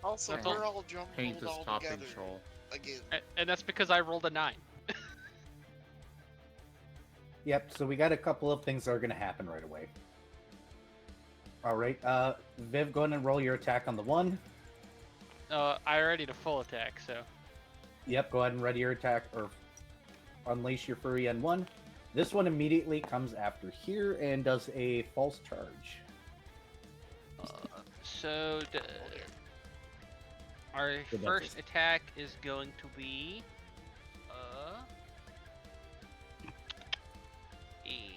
also That's we're all. all jumbled Paint is all topping together Shoal. again. And that's because I rolled a 9. Yep. So we got a couple of things that are going to happen right away. All right. Viv, go ahead and roll your attack on the 1. I already did a full attack, so... Yep. Go ahead and ready your attack or unleash your fury on 1. This one immediately comes after here and does a false charge. Our Good first luck. attack is going to be... a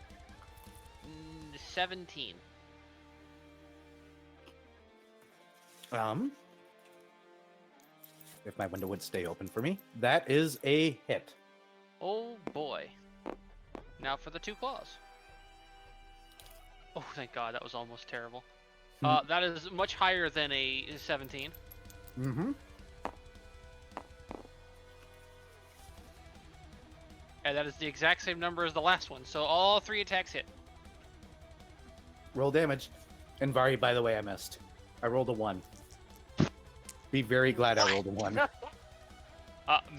17. If my window would stay open for me, that is a hit. Oh boy. Now for the 2 claws. Oh, thank God, that was almost terrible. That is much higher than a 17. Mm-hmm. And that is the exact same number as the last one, so all 3 attacks hit. Roll damage. And Vari, by the way, I missed. I rolled a 1. Be very glad I rolled a 1. Yeah,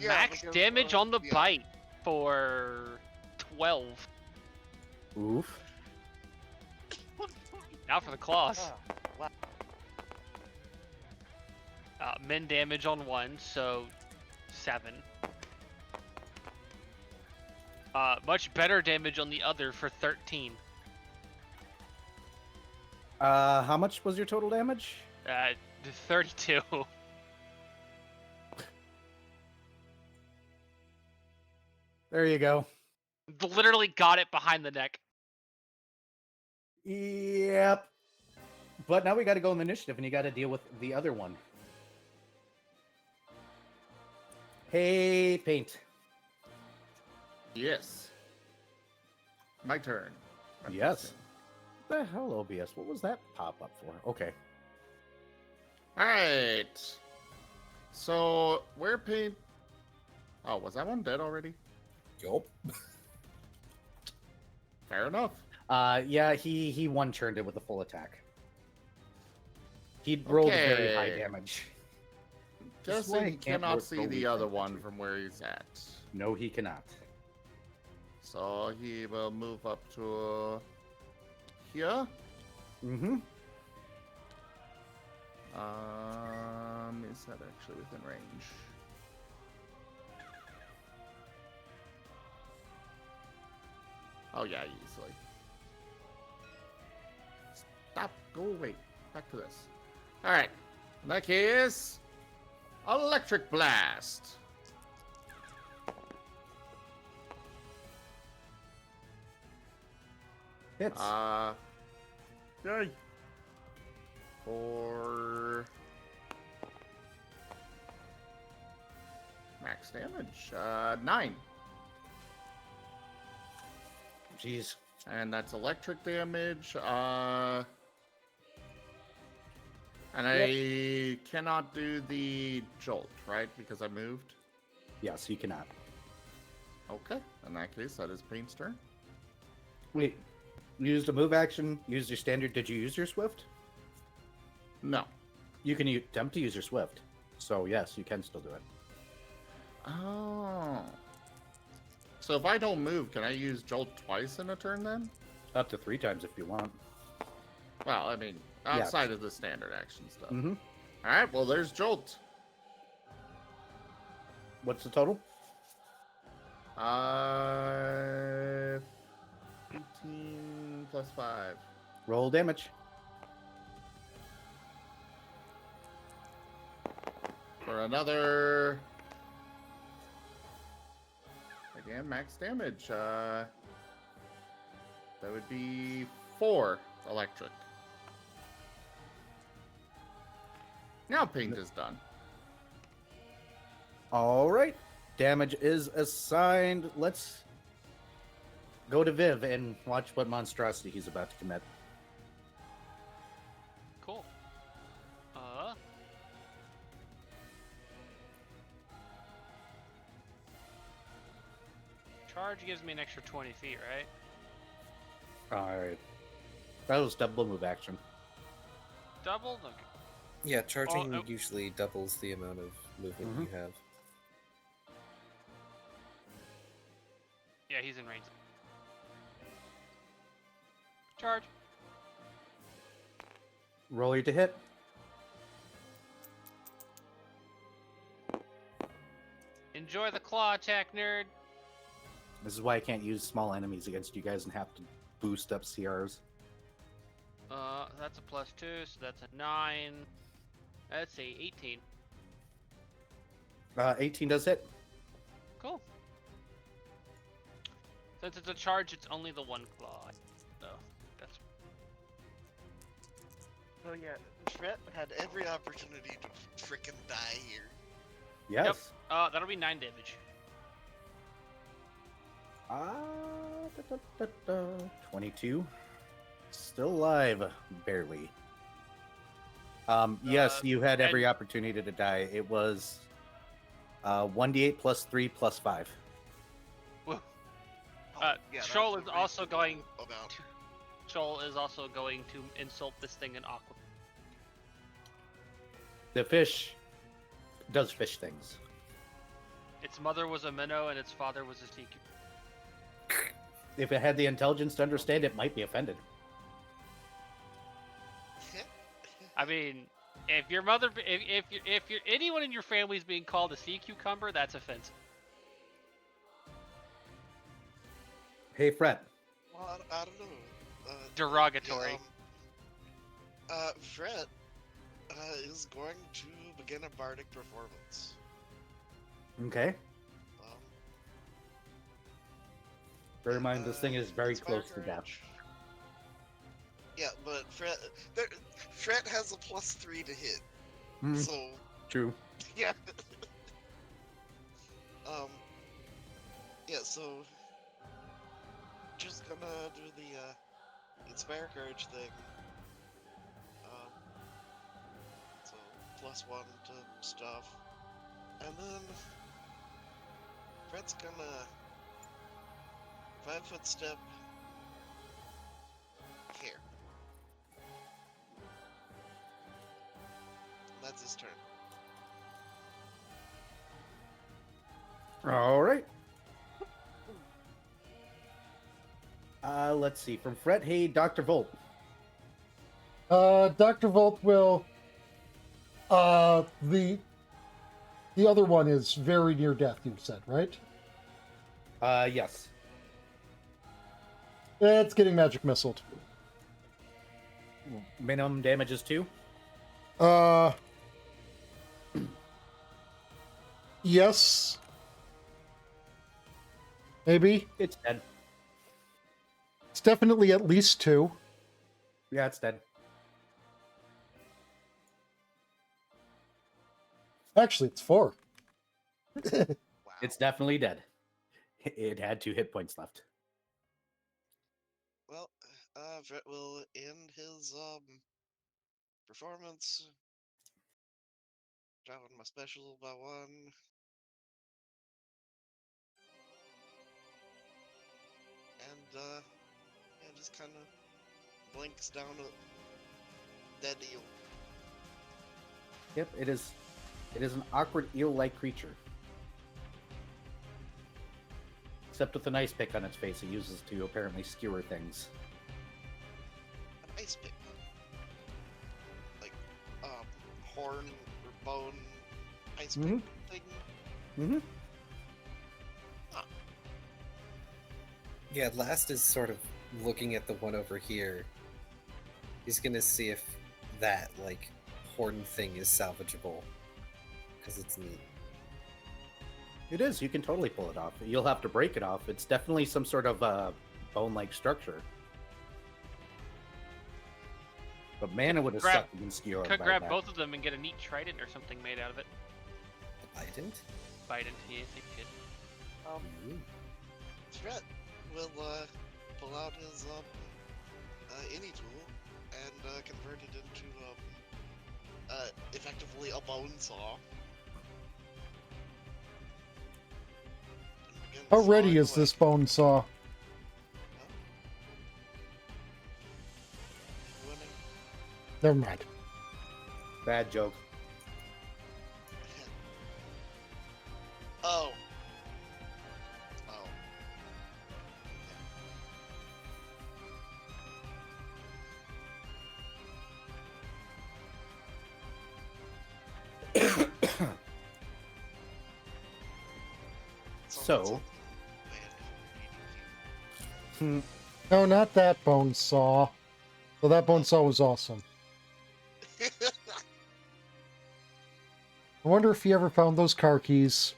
Max because, damage on the yeah. bite for 12. Oof. Now for the claws. Wow. Min damage on 1, so 7. Much better damage on the other for 13. How much was your total damage? 32. There you go. Literally got it behind the neck. Yep. But now we got to go in the initiative, and you got to deal with the other one. Hey, Paint. Yes. My turn. I'm Yes. guessing. What the hell, OBS? What was that pop up for? Okay. Alright. So, where paint... Oh, was that one dead already? Yup. Fair enough. Yeah, he one-turned it with a full attack. He rolled very high Okay. damage. This is why Guessing he he can't cannot work see fully the other from one picture. from where he's at. No, he cannot. So he will move up to here. Mm-hmm. Is that actually within range? Oh yeah, easily. Stop. Go away. Back to this. Alright. In that case, Electric Blast. Hits. Yay. For max damage, 9. Jeez. And that's electric damage. And I cannot do the jolt, right? Because I moved. Yes, he cannot. Okay. In that case, that is Pain's turn. Wait. You used a move action, used your standard. Did you use your swift? No. You can attempt to use your swift. So, yes, you can still do it. Oh. So if I don't move, can I use jolt twice in a turn then? Up to 3 times if you want. Well, I mean, outside of the standard action stuff. Mm-hmm. All right. Well, there's jolt. What's the total? 18 plus 5. Roll damage. For another... Again, max damage. That would be 4 electric. Now paint is done. All right. Damage is assigned. Let's go to Viv and watch what monstrosity he's about to commit. Cool. Charge gives me an extra 20 feet, right? All right. That was double move action. Doubled? Okay. Yeah, charging oh. usually doubles the amount of movement you have. Yeah, he's in range. Charge. Roll your to hit. Enjoy the claw attack, nerd. This is why I can't use small enemies against you guys and have to boost up CRs. That's a +2, so that's a 9. That's a 18. 18 does hit. Cool. Since it's a charge, it's only the 1 claw. So, that's... Oh yeah, Fret had every opportunity to frickin' die here. Yes. Yep. That'll be 9 damage. 22. Still alive, barely. Yes, you had every opportunity to die. It was 1d8 plus 3 plus 5. Whoa. Yeah, Shoal that's is also going about. to... Shoal is also going to insult this thing in aqua. The fish does fish things. Its mother was a minnow and its father was a sea cucumber. If it had the intelligence to understand, it might be offended. I mean, if your mother, if you're anyone in your family is being called a sea cucumber, that's offensive. Hey, Fred. Well, I don't know. Derogatory. Fret is going to begin a bardic performance. Okay. Bear in mind, this thing is very Inspire close to death. Courage. Yeah, but Fret has a +3 to hit. Hmm, So true. yeah. Yeah, so just gonna do the Inspire Courage thing. So +1 to stuff. And then Fred's gonna 5-foot step here. That's his turn. All right. Let's see. From Fred, hey, Dr. Volt. Dr. Volt will. The other one is very near death, you said, right? Yes. It's getting magic missiled. Minimum damage is 2. Yes. Maybe. It's dead. It's definitely at least 2. Yeah, it's dead. Actually, it's 4. Wow. It's definitely dead. It had 2 hit points left. Well, Fred will end his performance. Dropping my special by 1. And yeah, just kind of blinks down a dead eel. Yep, it is. It is an awkward eel-like creature. Except with an ice pick on its face, it uses to apparently skewer things. An ice pick. Like, horn or bone ice pick thing. Mm-hmm. Yeah, Last is sort of looking at the one over here. He's gonna see if that, like, horn thing is salvageable. Because it's neat. It is. You can totally pull it off. You'll have to break it off. It's definitely some sort of bone-like structure. But man, it would have sucked to skewer. Could grab both of them and get a neat trident or something made out of it. Bident? Bident, yes, they could. Fred will pull out his any tool and convert it into effectively a bone saw. How ready is this bone saw? Never mind. Bad joke. Oh. So. No, not that bone saw. Well, that bone saw was awesome. I wonder if he ever found those car keys.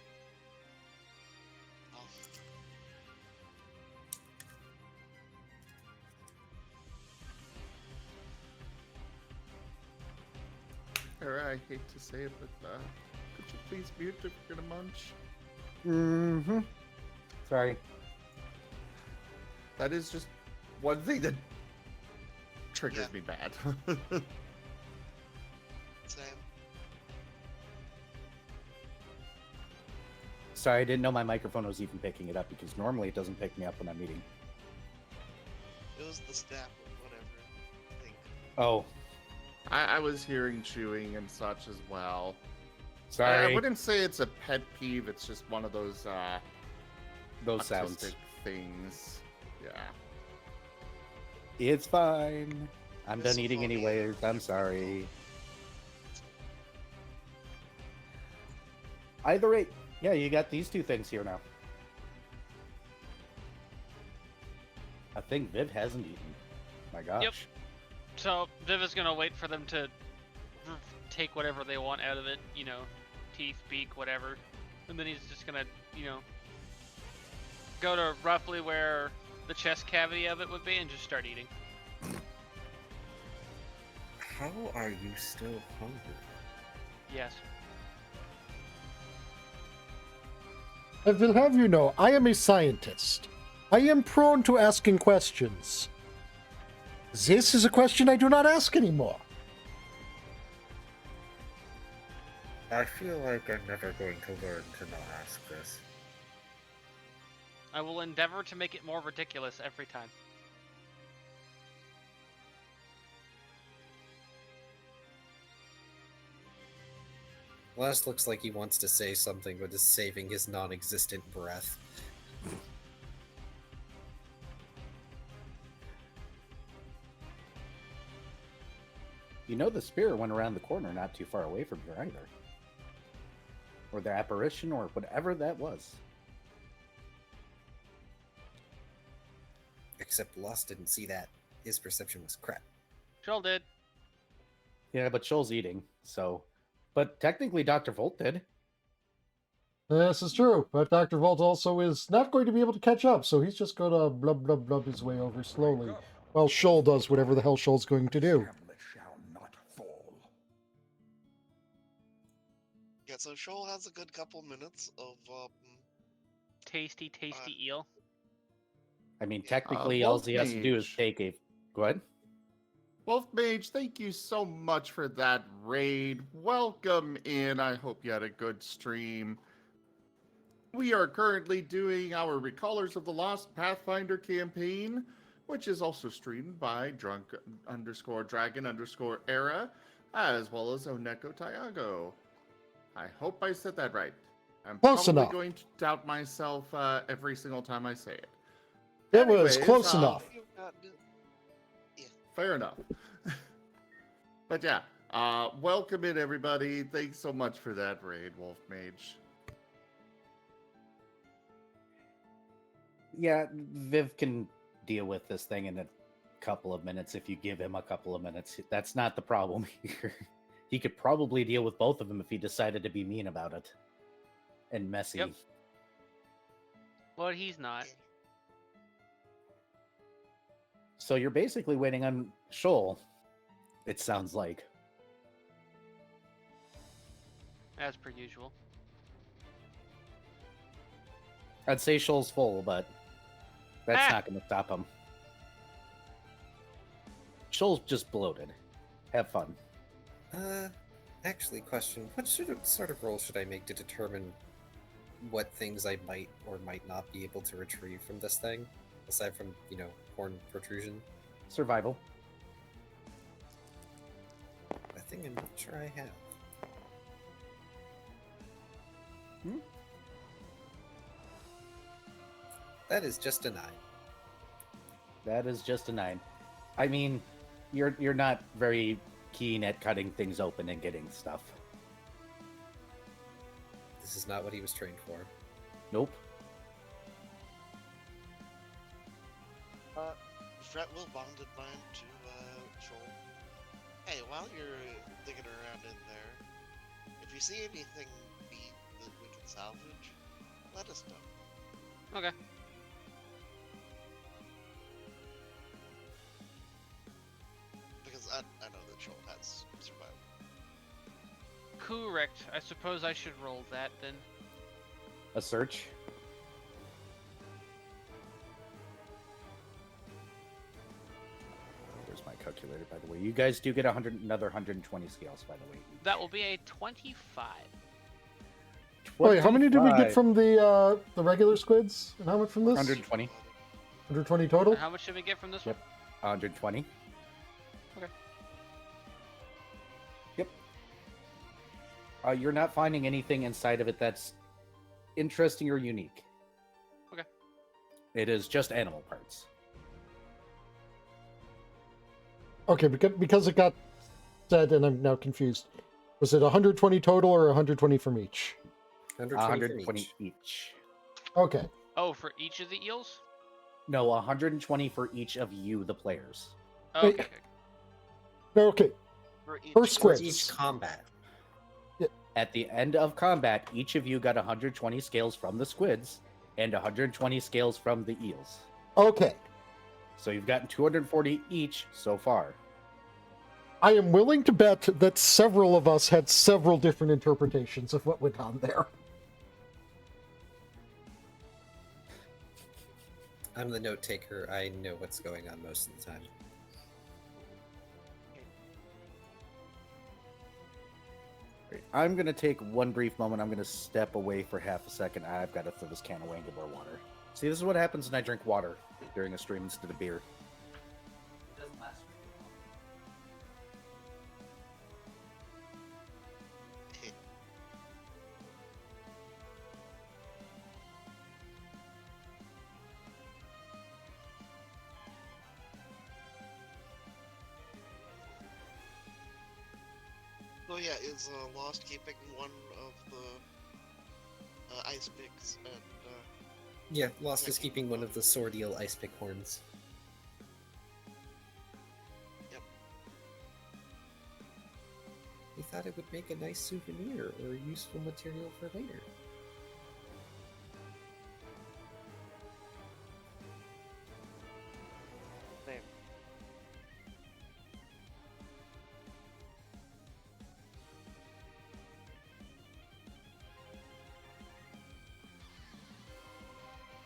I hate to say it, but could you please mute if you're gonna munch? Mm-hmm. Sorry. That is just one thing that triggers me bad. Same. Sorry, I didn't know my microphone was even picking it up because normally it doesn't pick me up when I'm eating. It was the staff or whatever, I think. Oh. I was hearing chewing and such as well. Sorry. I wouldn't say it's a pet peeve, it's just one of those sounds. autistic things. Yeah. It's fine. I'm This done eating will be anyways. I'm sorry. Either way, yeah, you got these 2 things here now. I think Viv hasn't eaten. My gosh. Yep. So Viv is gonna wait for them to take whatever they want out of it, you know, teeth, beak, whatever, and then he's just gonna, you know, go to roughly where the chest cavity of it would be and just start eating. How are you still hungry? Yes. I will have you know, I am a scientist. I am prone to asking questions. This is a question I do not ask anymore. I feel like I'm never going to learn to not ask this. I will endeavor to make it more ridiculous every time. Last looks like he wants to say something, but is saving his non-existent breath. You know the spirit went around the corner not too far away from here either. Or the apparition or whatever that was. Except Lost didn't see that. His perception was crap. Joel did. Yeah, but Shoal's eating, so... But technically Dr. Volt did. This is true, but Dr. Volt also is not going to be able to catch up, so he's just going to blub blub blub his way over slowly, while Shoal does whatever the hell Shoal's going to do. Hamlet shall not fall. Yeah, so Shoal has a good couple minutes of Tasty eel. I mean, technically all he has to do is Wolfmage. take a... Go ahead. Wolfmage, thank you so much for that raid. Welcome in. I hope you had a good stream. We are currently doing our Recallers of the Lost Pathfinder campaign, which is also streamed by drunk_dragon_era, as well as Oneko Tayago. I hope I said that right. I'm Close probably enough. going to doubt myself every single time I say it. It was Anyways, close enough. you've got Fair enough. But yeah, welcome in everybody. Thanks so much for that raid, Wolfmage. Yeah, Viv can deal with this thing in a couple of minutes if you give him a couple of minutes. That's not the problem here. He could probably deal with both of them if he decided to be mean about it. And messy. Yep. But he's not. So you're basically waiting on Shoal, it sounds like. As per usual. I'd say Shoal's full, but that's Ah! not going to stop him. Shoal's just bloated. Have fun. Actually, question: what sort of roll should I make to determine what things I might or might not be able to retrieve from this thing, aside from horn protrusion? Survival. A thing I'm not sure I have. That is just a 9. That is just a 9. I mean, you're not very keen at cutting things open and getting stuff. This is not what he was trained for. Nope. Fret will bonded mine to Shoal. Hey, while you're digging around in there, if you see anything neat that we can salvage, let us know. Okay. Because I know that Shoal has survival. Correct. I suppose I should roll that then. A search. There's my calculator, by the way. You guys do get another 120 scales, by the way. That will be a 25. Wait, how many did we get 25. from the regular squids? And how much from this? 120. 120 total? And how much did we get from this Yep. 120. Okay. Yep. You're not finding anything inside of it that's interesting or unique. Okay. It is just animal parts. Okay, because it got said, and I'm now confused. Was it 120 total or 120 from each? 120 from each. each. Okay. Oh, for each of the eels? No, 120 for each of you, the players. Oh, Wait. okay. Okay. For each First For squids. each combat. At the end of combat, each of you got 120 scales from the squids and 120 scales from the eels. Okay. So you've gotten 240 each so far. I am willing to bet that several of us had several different interpretations of what went on there. I'm the note taker. I know what's going on most of the time. I'm gonna take one brief moment. I'm gonna step away for half a second. I've got to throw this can away and get more water. See, this is what happens when I drink water during a stream instead of beer. It doesn't last very long. So yeah, is Lost keeping one of the ice picks and Yeah, Lost is keeping one of the sword eel ice pick horns. Yep. We thought it would make a nice souvenir or useful material for later. Same.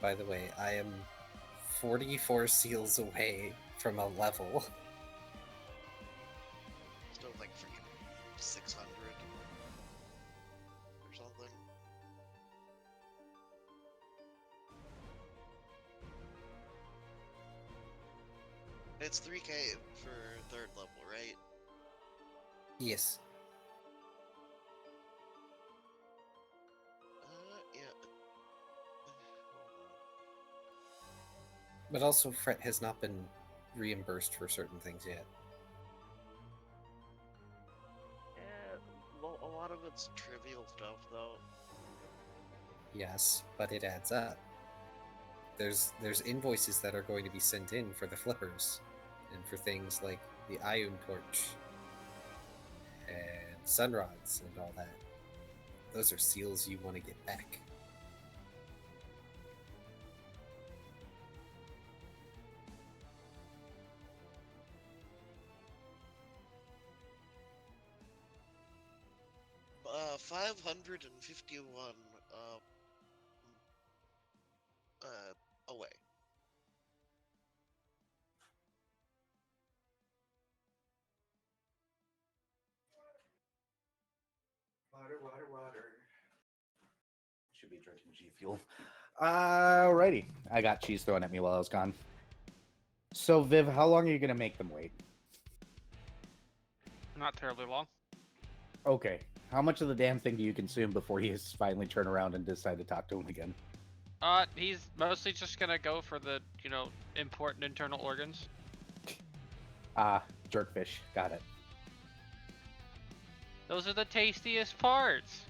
By the way, I am 44 seals away from a level. still like freaking 600 or something. It's 3K for third level, right? Yes. Yeah. But also, Fret has not been reimbursed for certain things yet. Yeah, a lot of it's trivial stuff, though. Yes, but it adds up. There's invoices that are going to be sent in for the flippers, and for things like the Ion Torch, and Sunrods, and all that. Those are seals you want to get back. Uh, 551 away. Water. Should be drinking G Fuel. Alrighty. I got cheese thrown at me while I was gone. So, Viv, how long are you going to make them wait? Not terribly long. Okay. How much of the damn thing do you consume before you finally turn around and decide to talk to him again? He's mostly just gonna go for the, important internal organs. Jerkfish. Got it. Those are the tastiest parts.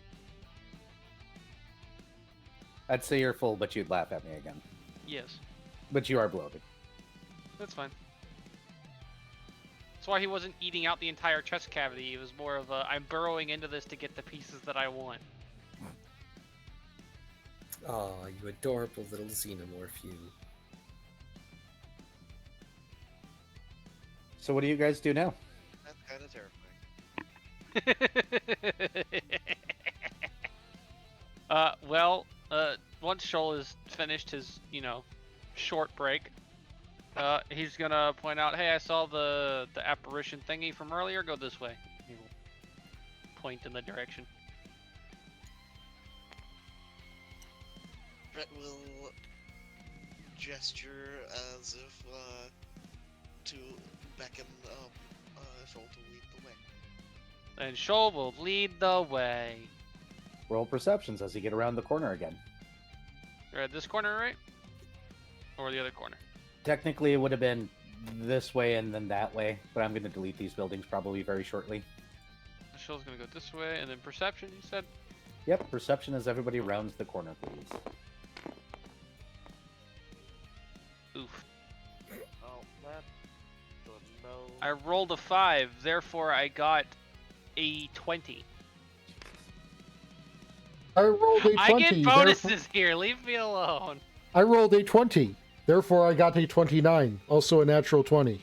I'd say you're full, but you'd laugh at me again. Yes, But you are bloated. that's fine. That's why he wasn't eating out the entire chest cavity. It was more of a, I'm burrowing into this to get the pieces that I want. Aw, you adorable little xenomorph, you. So what do you guys do now? That's kind of terrifying. Once Shoal has finished his, short break, he's gonna point out, hey, I saw the apparition thingy from earlier, go this way. He will point in the direction. Brett will gesture as if to beckon Shoal to lead the way. And Shoal will lead the way. Roll perceptions as you get around the corner again. Or at this corner, right? Or the other corner? Technically, it would have been this way and then that way, but I'm going to delete these buildings probably very shortly. Shoal's gonna go this way, and then perception, you said? Yep, perception as everybody rounds the corner, please. Oof. Oh, that's a no. I rolled a 5, therefore I got a 20. I rolled a 20. I get bonuses therefore- here, leave me alone. I rolled a 20. Therefore, I got a 29. Also a natural 20.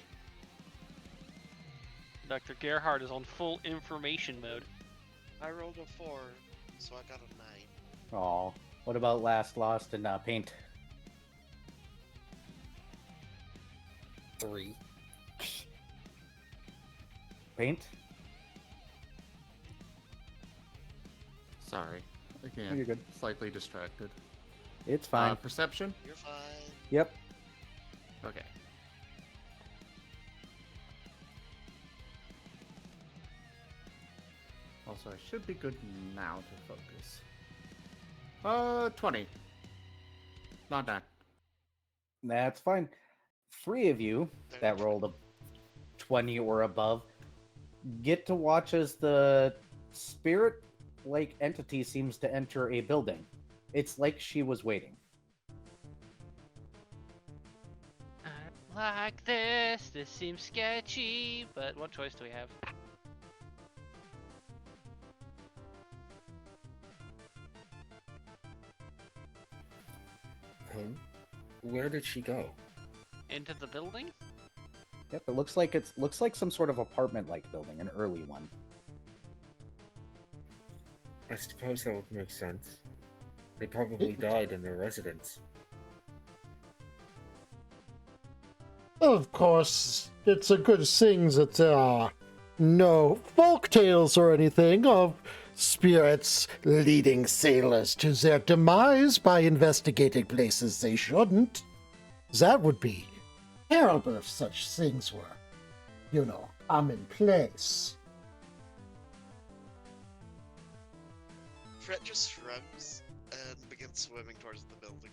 Dr. Gerhard is on full information mode. I rolled a 4, so I got a 9. Aw. What about last lost in paint? 3. Paint? Sorry. Again, No, you're good. slightly distracted. It's fine. Perception? You're fine. Yep. Okay. Also, I should be good now to focus. 20. Not that. That's fine. 3 of you that rolled a 20 or above get to watch as the spirit-like entity seems to enter a building. It's like she was waiting. Like this seems sketchy, but what choice do we have? Where did she go? Into the building? Yep, it looks like some sort of apartment-like building, an early one. I suppose that would make sense. They probably died in their residence. Of course, it's a good thing that there are no folk tales or anything of spirits leading sailors to their demise by investigating places they shouldn't. That would be terrible if such things were, commonplace. Fred just shrugs and begins swimming towards the building.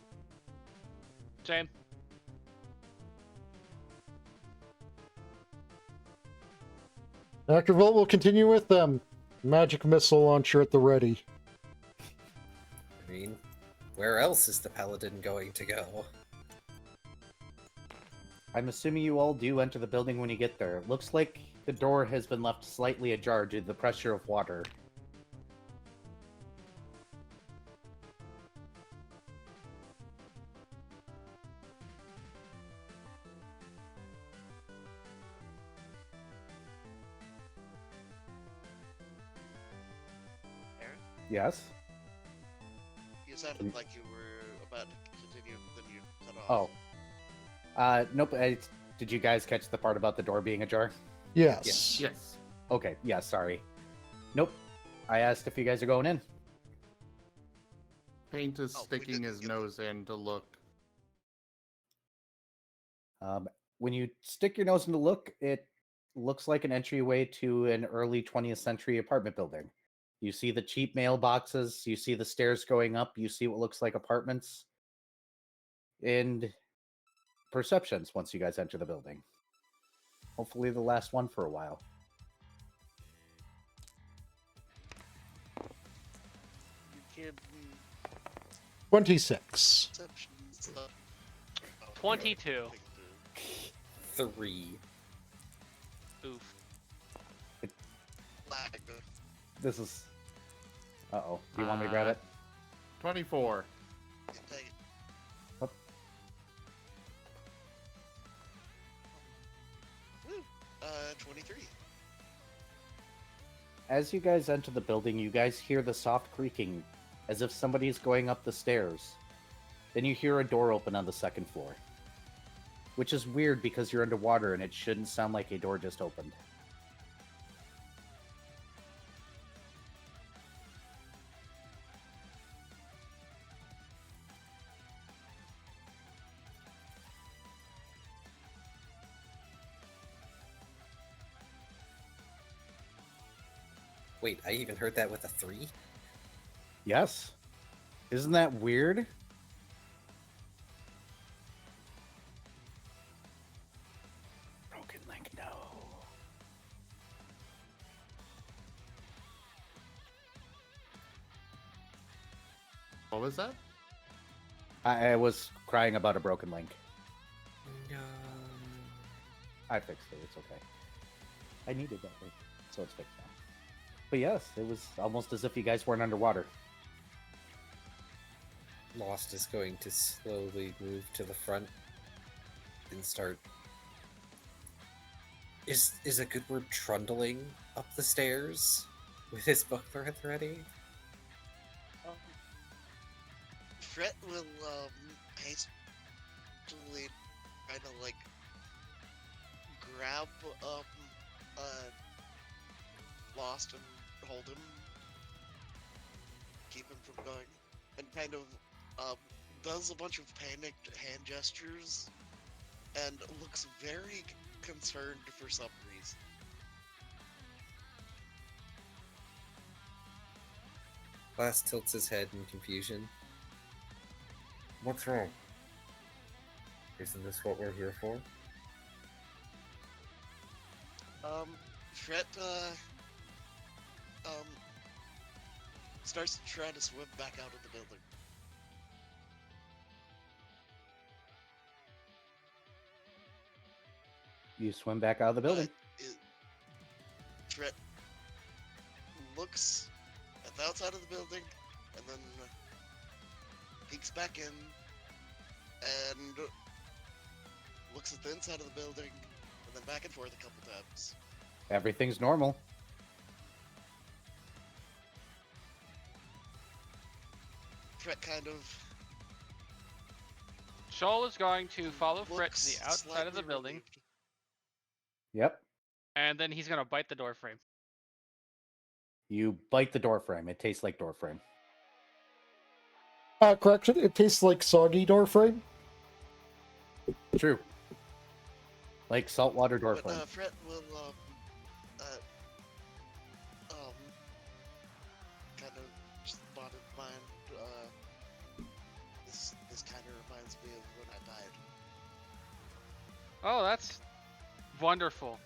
Same. Dr. Volt will continue with them. Magic missile launcher at the ready. I mean, where else is the paladin going to go? I'm assuming you all do enter the building when you get there. It looks like the door has been left slightly ajar due to the pressure of water. Aaron, Yes? you sounded like you were about to continue, then you cut off. Oh. Nope. Did you guys catch the part about the door being ajar? Yes. Yes. Okay, yeah, sorry. Nope. I asked if you guys are going in. Paint is Oh, we sticking didn't his get nose in to look. When you stick your nose in to look, it looks like an entryway to an early 20th century apartment building. You see the cheap mailboxes, you see the stairs going up, you see what looks like apartments, and perceptions once you guys enter the building. Hopefully the last one for a while. You can 26. perception stuff. 22. 3. Oof. Lag. This is... Uh-oh. Do you want me to grab it? 24. Take it. What? Woo. 23. As you guys enter the building, you guys hear the soft creaking, as if somebody's going up the stairs. Then you hear a door open on the second floor. Which is weird because you're underwater and it shouldn't sound like a door just opened. Wait, I even heard that with a 3? Yes? Isn't that weird? Broken link, no. What was that? I was crying about a broken link. No. I fixed it, it's okay. I needed that link, so it's fixed now. But yes, it was almost as if you guys weren't underwater. Lost is going to slowly move to the front and start. Is a good word trundling up the stairs with his book at the ready? Fret will hastily kind of like grab Lost and hold him keep him from going, and kind of does a bunch of panicked hand gestures and looks very concerned for some reason. Glass tilts his head in confusion. What's wrong? Isn't this what we're here for? Fret, starts to try to swim back out of the building. You swim back out of the building. Fret looks at the outside of the building, and then peeks back in, and looks at the inside of the building, and then back and forth a couple times. Everything's normal. Fret kind of Shoal is going to follow Fret to looks the outside of the slightly building, relieved. Yep. and then he's gonna bite the door frame. You bite the door frame. It tastes like door frame. Correction, it tastes like soggy door frame. True. Like saltwater door But frame. Fret will kind of just bottom mind. This kind of reminds me of when I died. Oh, that's wonderful.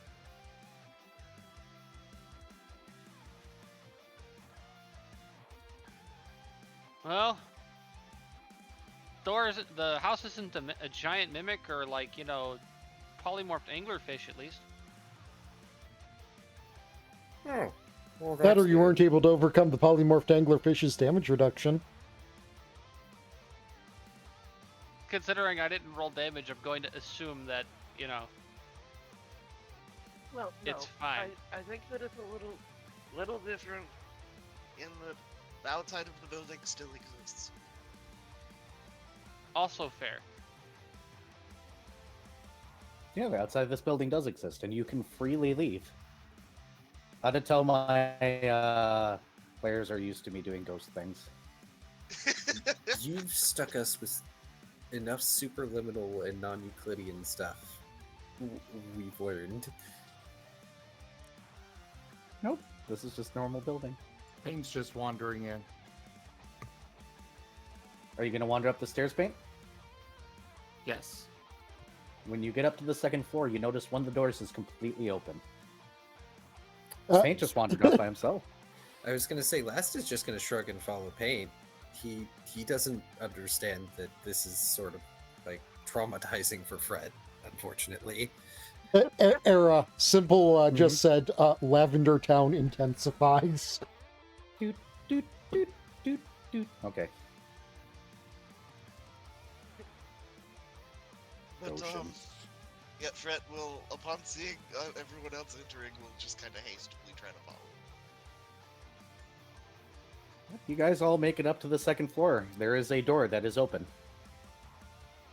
Well, the house isn't a giant mimic or like, polymorphed anglerfish at least. Oh, well, That or that's you good. weren't able to overcome the polymorphed anglerfish's damage reduction. Considering I didn't roll damage, I'm going to assume that, Well, no, it's fine. I think that it's a little different in that the outside of the building still exists. Also fair. Yeah, the outside of this building does exist, and you can freely leave. How to tell my players are used to me doing ghost things. You've stuck us with enough superliminal and non-Euclidean stuff. We've learned. Nope, this is just normal building. Pain's just wandering in. Are you going to wander up the stairs, Paint? Yes. When you get up to the second floor, you notice one of the doors is completely open. Paint just wandered up by himself. I was gonna say, Last is just gonna shrug and follow Pain. He doesn't understand that this is sort of like traumatizing for Fred, unfortunately. Era simple just said Lavender Town intensifies. Doot, doot, doot, doot, doot. Okay. But Oceans. yeah, Fret will, upon seeing everyone else entering, will just kind of hastily try to follow. You guys all make it up to the second floor. There is a door that is open.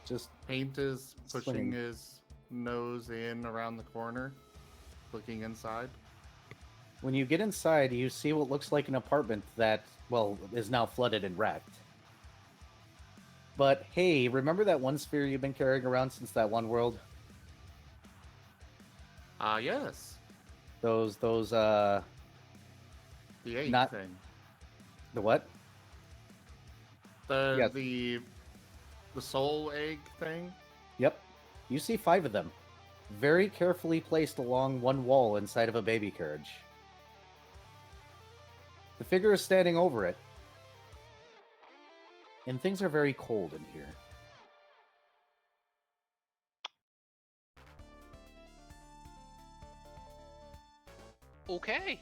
Just Paint is pushing Swinging. his nose in around the corner, looking inside. when you get inside, you see what looks like an apartment that, well, is now flooded and wrecked. But hey, remember that one sphere you've been carrying around since that one world? Yes. Those The egg Not- thing. the what? The Yes. the soul egg thing. Yep. You see 5 of them, very carefully placed along one wall inside of a baby carriage. The figure is standing over it, and things are very cold in here. Okay.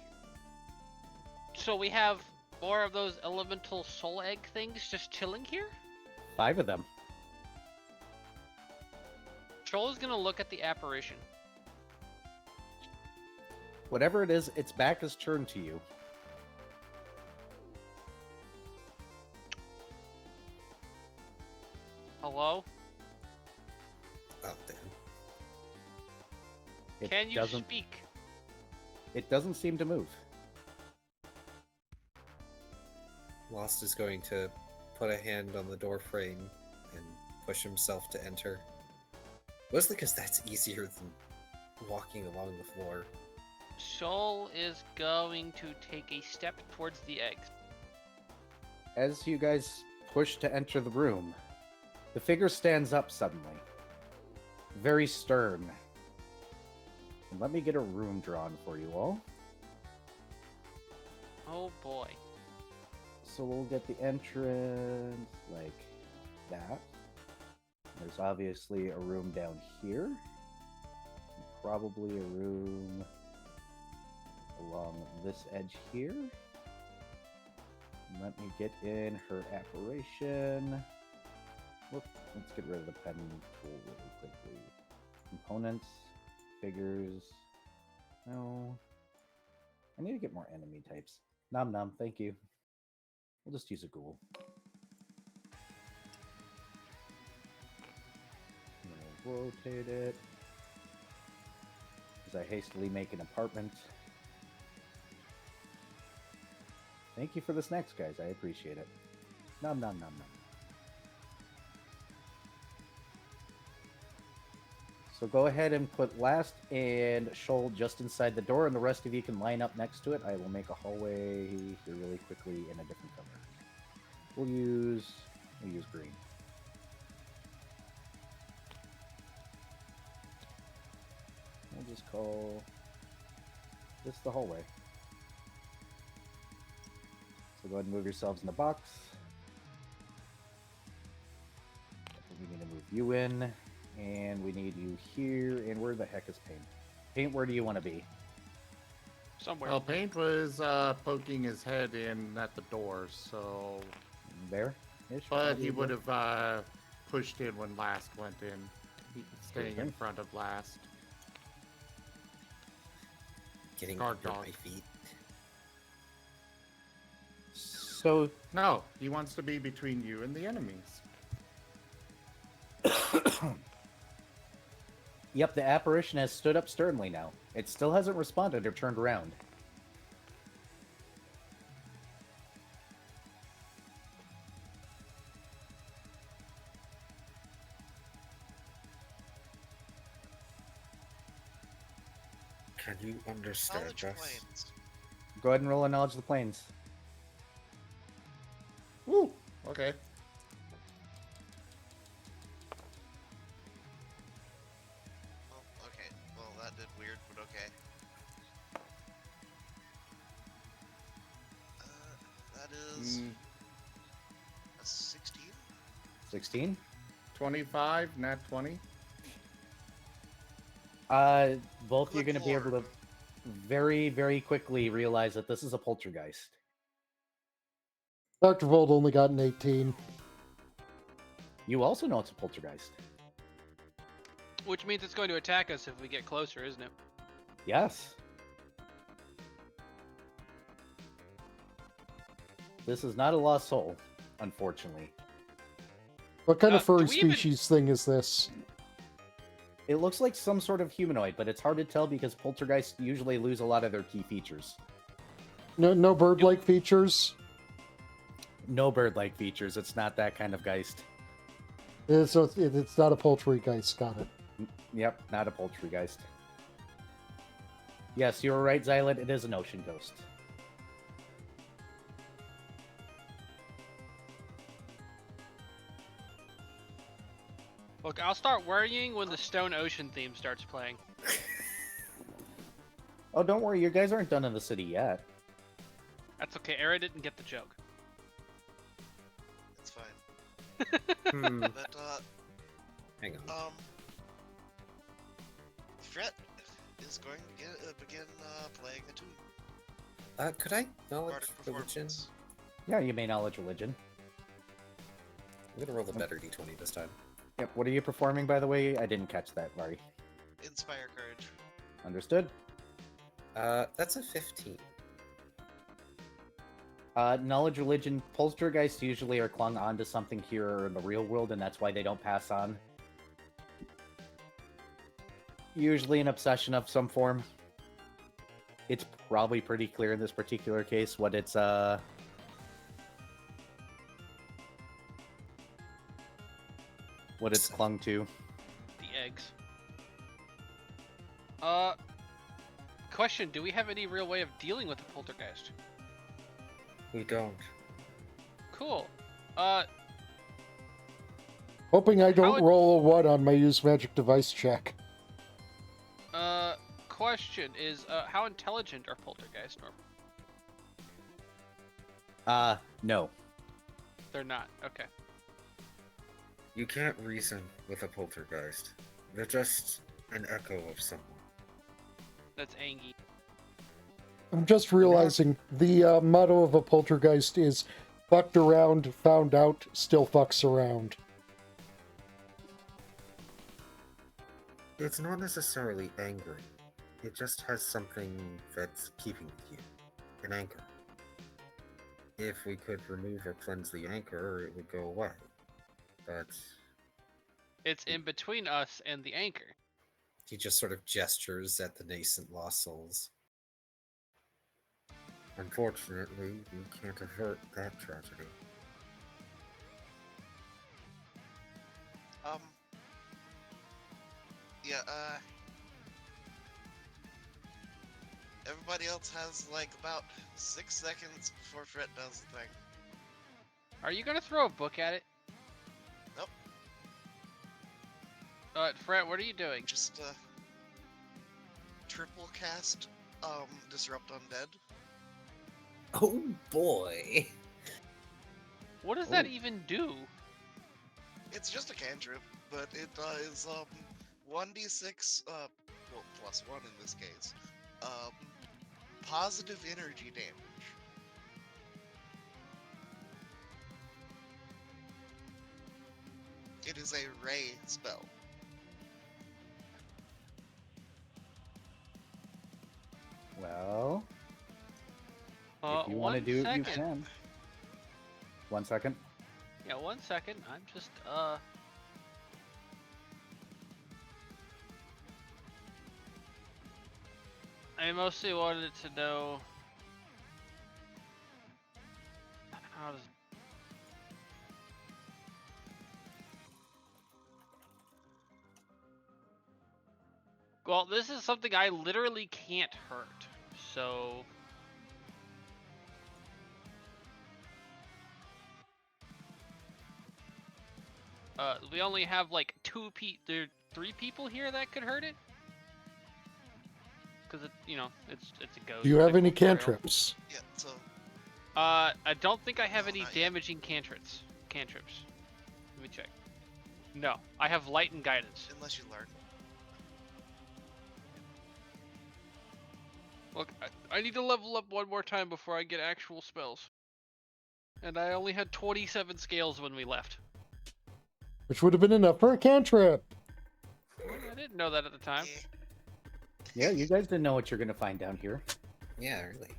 So we have more of those elemental soul egg things just chilling here? 5 of them. Troll is gonna look at the apparition. Whatever it is, its back is turned to you. Hello? Oh, damn. It Can you doesn't, speak? It doesn't seem to move. Lost is going to put a hand on the door frame and push himself to enter. Mostly because that's easier than walking along the floor. Shoal is going to take a step towards the eggs. As you guys push to enter the room, the figure stands up suddenly. Very stern. And let me get a room drawn for you all. Oh boy. So we'll get the entrance like that. There's obviously a room down here. Probably a room along this edge here. Let me get in her apparition. Whoop, let's get rid of the pen tool really quickly. Components, figures. No. I need to get more enemy types. Nom nom, thank you. We'll just use a ghoul. We'll rotate it. As I hastily make an apartment. Thank you for the snacks, guys. I appreciate it. Nom nom nom nom. So go ahead and put Last and Shoal just inside the door, and the rest of you can line up next to it. I will make a hallway here really quickly in a different color. We'll use green. We'll just call this the hallway. So go ahead and move yourselves in the box. We need to move you in, and we need you here. And where the heck is Paint? Paint, where do you want to be? Somewhere. Well, Paint was poking his head in at the door, so. There? But he would have pushed in when Last went in. Staying in front of Last. Getting Guard under dog. my feet. So No, he wants to be between you and the enemies. Yep, the apparition has stood up sternly now. It still hasn't responded or turned around. Can you understand Knowledge us? planes. Go ahead and roll a knowledge of the planes. Woo! Okay. Oh, okay. Well, that did weird, but okay. That is a 16. 16? 25, nat 20. Both you're Good going to be able lord. to very, very quickly realize that this is a poltergeist. Dr. Vold only got an 18. You also know it's a poltergeist. Which means it's going to attack us if we get closer, isn't it? Yes. This is not a lost soul, unfortunately. What kind of do furry we even- species thing is this? It looks like some sort of humanoid, but it's hard to tell because poltergeists usually lose a lot of their key features. No bird-like features? No bird-like features. It's not that kind of geist. So it's not a poltergeist, got it. Yep, not a poltergeist. Yes, you were right, Xylid. It is an ocean ghost. Look, I'll start worrying when the Stone Ocean theme starts playing. Oh, don't worry. You guys aren't done in the city yet. That's okay. Era didn't get the joke. It's fine. Hmm. But, Hang on. Fret is going to begin playing a tune. Could I knowledge Bardic religion? performance. Yeah, you may knowledge religion. I'm gonna roll the better d20 this time. Yep. What are you performing, by the way? I didn't catch that, Vari. Inspire courage. Understood. That's a 15. Knowledge religion. Poltergeists usually are clung onto something here in the real world, and that's why they don't pass on. Usually an obsession of some form. It's probably pretty clear in this particular case what its what it's clung to. The eggs. Question, do we have any real way of dealing with the poltergeist? We don't. Cool. Hoping I don't would- roll a 1 on my use magic device check. Question is, how intelligent are poltergeists normally? No. They're not. Okay. You can't reason with a poltergeist. They're just an echo of someone. That's Angie. I'm just realizing the motto of a poltergeist is fucked around, found out, still fucks around. It's not necessarily angry. It just has something that's keeping with you. An anchor. If we could remove or cleanse the anchor, it would go away. But It's in between us and the anchor. He just sort of gestures at the nascent lost souls. unfortunately, we can't avert that tragedy. Yeah, everybody else has like about 6 seconds before Fred does the thing. Are you gonna throw a book at it? Nope. Fred, what are you doing? Just, triple cast, Disrupt Undead. Oh boy. What does that even do? It's just a cantrip, but it is, 1d6, well, +1 in this case, positive energy damage. It is a ray spell. Well, if you want to one do it, you second. can. 1 second. Yeah, 1 second. I'm just, I mostly wanted to know how does. Well, this is something I literally can't hurt, so. We only have like there are 3 people here that could hurt it. Because it's a ghost. Do you have like any Memorial. cantrips? Yeah, so, I don't think I have No, any not yet. damaging cantrips. Cantrips. Let me check. No, I have light and guidance. unless you learn. Look, I need to level up one more time before I get actual spells. And I only had 27 scales when we left. Which would have been enough for a cantrip. I didn't know that at the time. Eh. Yeah, you guys didn't know what you're gonna find down here. Yeah, really.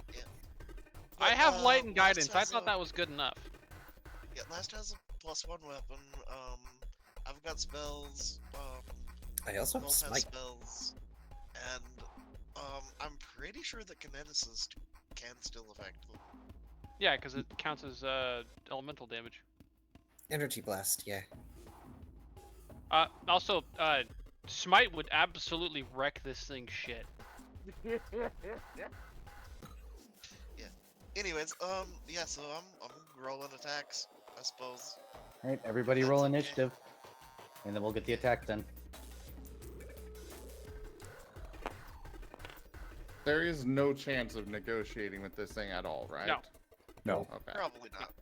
I But, have light and Last guidance. I has thought a- that was good enough. Yeah, Last has a +1 weapon. I've got spells. I also have Both has smite. spells, and I'm pretty sure that Kineticist can still affect them. Yeah, because it counts as elemental damage. Energy blast, yeah. Also, smite would absolutely wreck this thing shit. Anyways, yeah. So I'm rolling attacks, I suppose. All right, everybody That's roll okay. initiative, and then we'll get the attack then. There is no chance of negotiating with this thing at all, right? No. No. Okay. Probably not.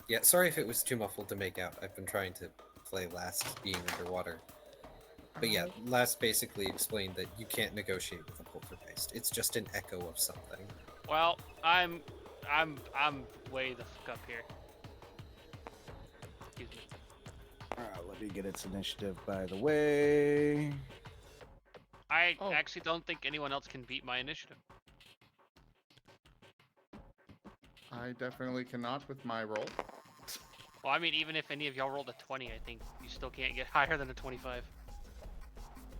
Yeah, sorry if it was too muffled to make out. I've been trying to play Last being underwater. But yeah, Last basically explained that you can't negotiate with a poltergeist. It's just an echo of something. Well, I'm way the fuck up here. Excuse me. Let me get its initiative, by the way. I Oh. actually don't think anyone else can beat my initiative. I definitely cannot with my roll. Well, I mean, even if any of y'all rolled a 20, I think you still can't get higher than a 25.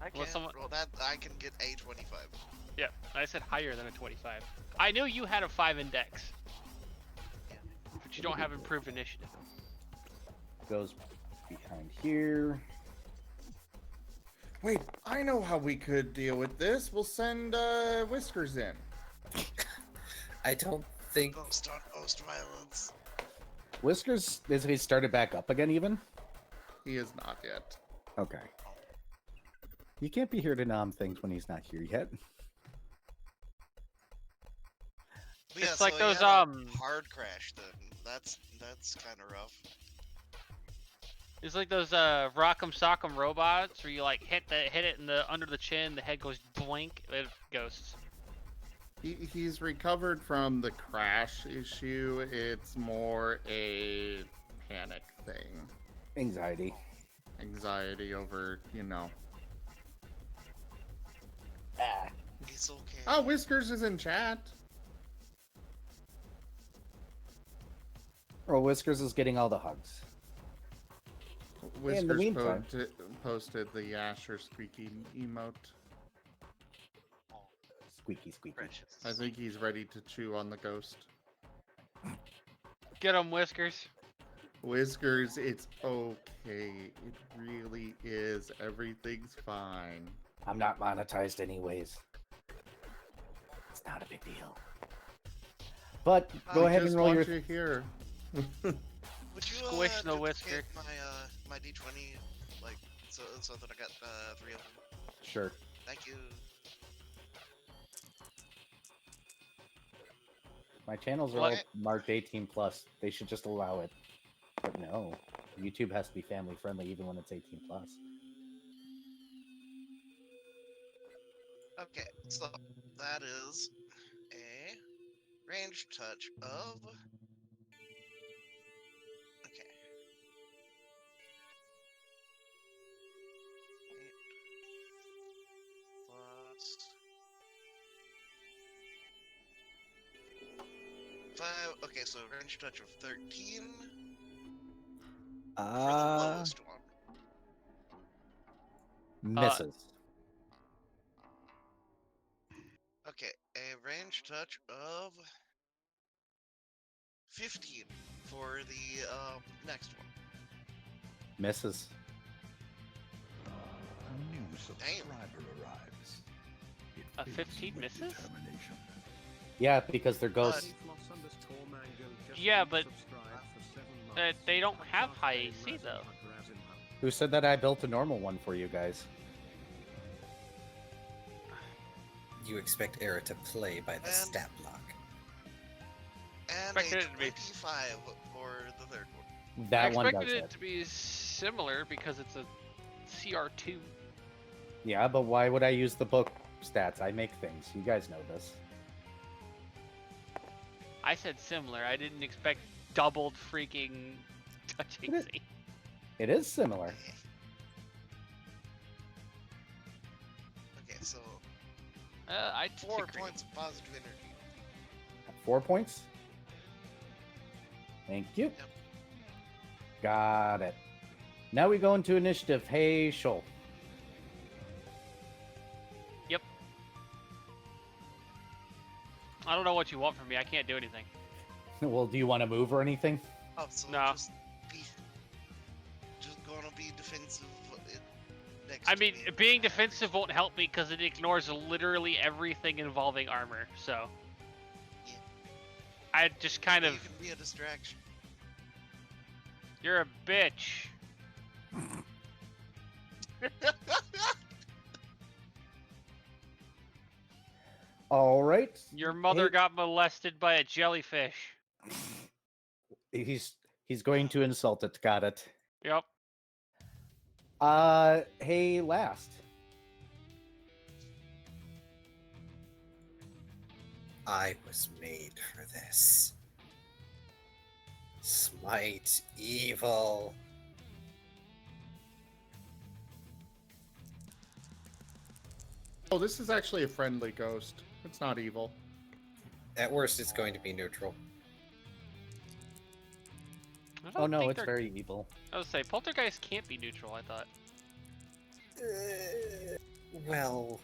I Unless can. someone- Well, that I can get a 25. Yeah, I said higher than a 25. I knew you had a 5 index. Yeah. But you don't have improved initiative. Goes behind here. Wait, I know how we could deal with this. We'll send Whiskers in. I don't think. Ghost on ghost violence. Whiskers, is he started back up again even? He is not yet. Okay. You can't be here to nom things when he's not here yet. But It's yeah, like so those, he had a hard crash then. That's kind of rough. It's like those Rock'em Sock'em robots where you like hit it in the under the chin, the head goes blink, it ghosts. He's recovered from the crash issue. It's more a panic thing. Anxiety. Anxiety over, you know. Ah. It's okay. Oh, Whiskers is in chat. Well, Whiskers is getting all the hugs. Whiskers meantime- posted the Asher squeaky emote. Squeaky, squeaky. Precious. I think he's ready to chew on the ghost. Get 'em, Whiskers. Whiskers, it's okay. It really is. Everything's fine. I'm not monetized anyways. It's not a big deal. But go We ahead just and roll want your... you here. Would you Squish the duplicate whisker. my D20, like so that I got 3 of them? Sure. Thank you. My channels are all marked 18 plus. They should just allow it. But no. YouTube has to be family friendly even when it's 18 plus. Okay, so that is a ranged touch of. Okay. 8 plus 5. Okay, so ranged touch of 13 for the lowest one. Misses. Okay, a range touch of 15 for the next one. Misses. A new subscriber arrives. It A fills 15 with misses? determination. Yeah, because they're ghosts. Yeah, but they don't have high AC though. Who said that I built a normal one for you guys? You expect Era to play by the And- stat block. And a Expected it to be- 25 for the third one. That I one does expected it it. to be similar because it's a CR2. Yeah, but why would I use the book stats? I make things. You guys know this. I said similar. I didn't expect doubled freaking touching It is- AC. It is similar. Okay, so I 4 disagree. points of positive energy. 4 points? Thank you. Yep. Got it. Now we go into initiative. Hey, Shoal. Yep. I don't know what you want from me. I can't do anything. Well, do you want to move or anything? Oh, so No. just gonna be defensive next I to mean, me. being defensive won't help me because it ignores literally everything involving armor. So Yeah. I just kind You of. can be a distraction. You're a bitch. All right. Your mother Hey- got molested by a jellyfish. He's going to insult it. Got it. Yep. Hey, last. I was made for this. Smite evil. Oh, this is actually a friendly ghost. It's not evil. At worst, it's going to be neutral. I Oh don't no, think it's they're- very evil. I was say poltergeist can't be neutral. I thought. Well,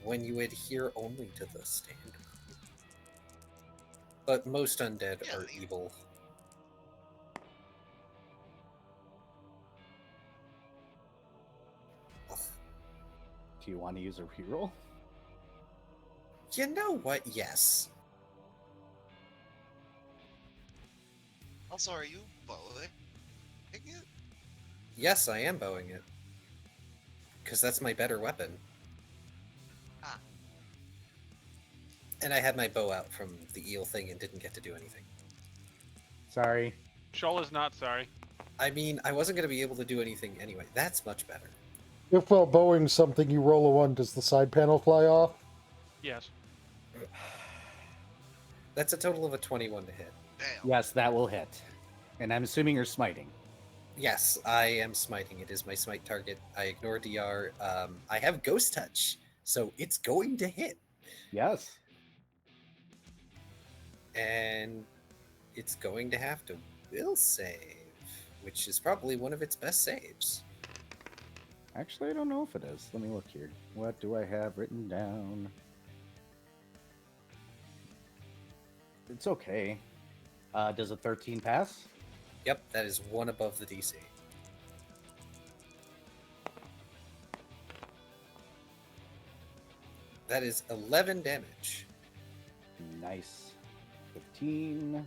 when you adhere only to the standard. But most undead Yeah, are they- evil. Do you want to use a reroll? You know what? Yes. Also, are you bowling it? Yes, I am bowing it. Because that's my better weapon. Ah. And I had my bow out from the eel thing and didn't get to do anything. Sorry. Shoal is not sorry. I mean, I wasn't going to be able to do anything anyway. That's much better. If while bowing something you roll a 1, does the side panel fly off? Yes. That's a total of a 21 to hit. Damn. Yes, that will hit. And I'm assuming you're smiting. Yes, I am smiting. It is my smite target. I ignore DR. I have Ghost Touch, so it's going to hit. Yes. And it's going to have to will save, which is probably one of its best saves. Actually, I don't know if it is. Let me look here. What do I have written down? It's okay. Does a 13 pass? Yep, that is one above the DC. That is 11 damage. Nice. 15.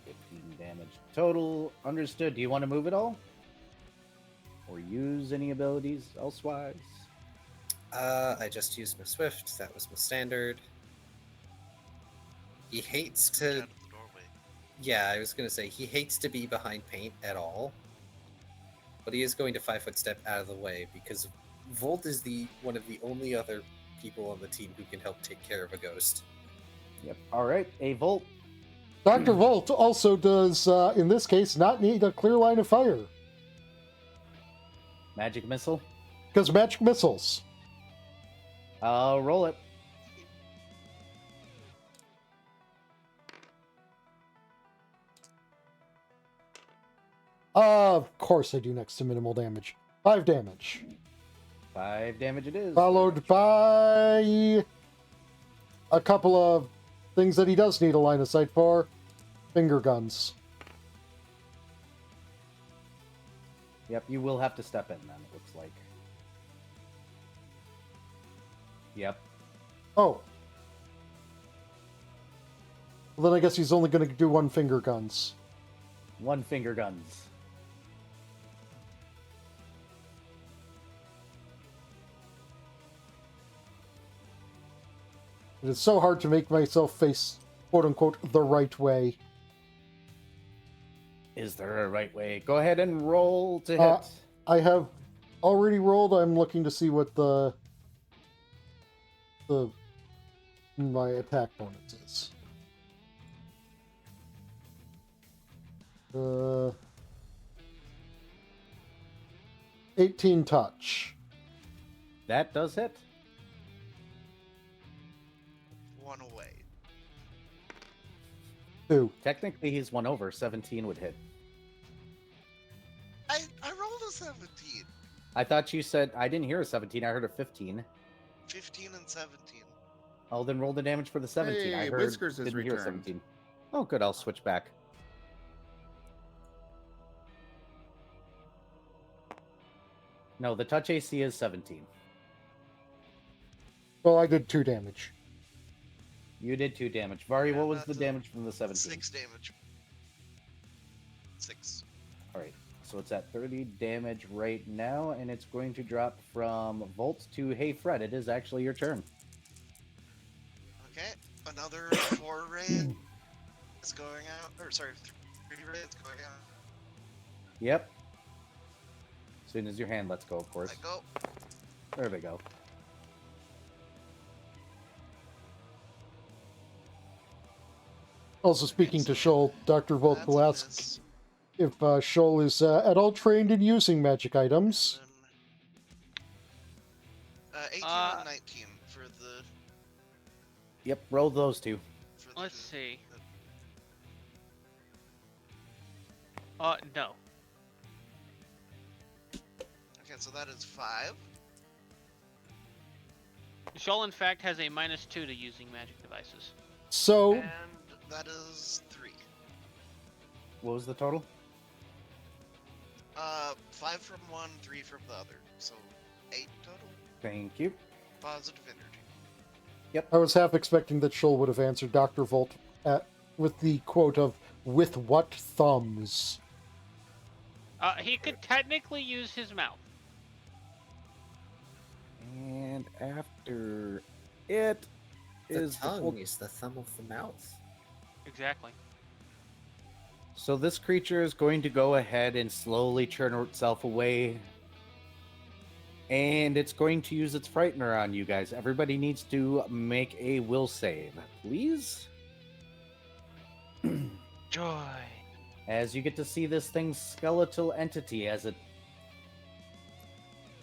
15 damage total. Understood. Do you want to move at all? Or use any abilities elsewise? I just used my Swift. That was my standard. He hates Out to... of the doorway. Yeah, I was going to say, he hates to be behind paint at all. But he is going to 5-foot step out of the way because Volt is one of the only other people on the team who can help take care of a ghost. Yep. All right. A Volt. Dr. Volt also does, in this case, not need a clear line of fire. Magic missile. Because magic missiles. Roll it. Of course I do next to minimal damage. 5 damage. 5 damage it is. Followed by a couple of things that he does need a line of sight for. Finger guns. Yep, you will have to step in then, it looks like. Yep. Oh. Well, then I guess he's only going to do 1 finger guns. 1 finger guns. It is so hard to make myself face, quote-unquote, the right way. Is there a right way? Go ahead and roll to hit. I have already rolled. I'm looking to see what my attack bonus is. 18 touch. That does hit. 1 away. 2. Technically, he's 1 over. 17 would hit. I rolled a 17. I thought you said... I didn't hear a 17. I heard a 15. 15 and 17. Oh, then roll the damage for the 17. I Hey, heard... Whiskers has didn't hear returned. 17. Oh, good. I'll switch back. No, the touch AC is 17. Well, I did 2 damage. You did 2 damage. Vari, Yeah, what was the that's damage from the 17? 6 damage. 6. Alright, so it's at 30 damage right now, and it's going to drop from Volt to Hey Fred. It is actually your turn. Okay, another 4 raid is going out. Or sorry, 3 raids going out. Yep. As soon as your hand lets go, of course. I go. There we go. Also, speaking to Shoal, Dr. Volt That's will a ask miss. if Shoal is at all trained in using magic items. And then, 18 and 19 for the. Yep, roll those 2. For the Let's two. see. No. Okay, so that is 5. Shoal, in fact, has a -2 to using magic devices. So, And that is 3. What was the total? 5 from one, 3 from the other. So 8 total. Thank you. Positive energy. I was half expecting that Shoal would have answered Dr. Volt with the quote of, "With what thumbs?" He could technically use his mouth. And after it The is the tongue full... is the thumb of the mouth. Exactly. So this creature is going to go ahead and slowly turn itself away. And it's going to use its Frightener on you guys. Everybody needs to make a will save, please. Joy. As you get to see this thing's skeletal entity as it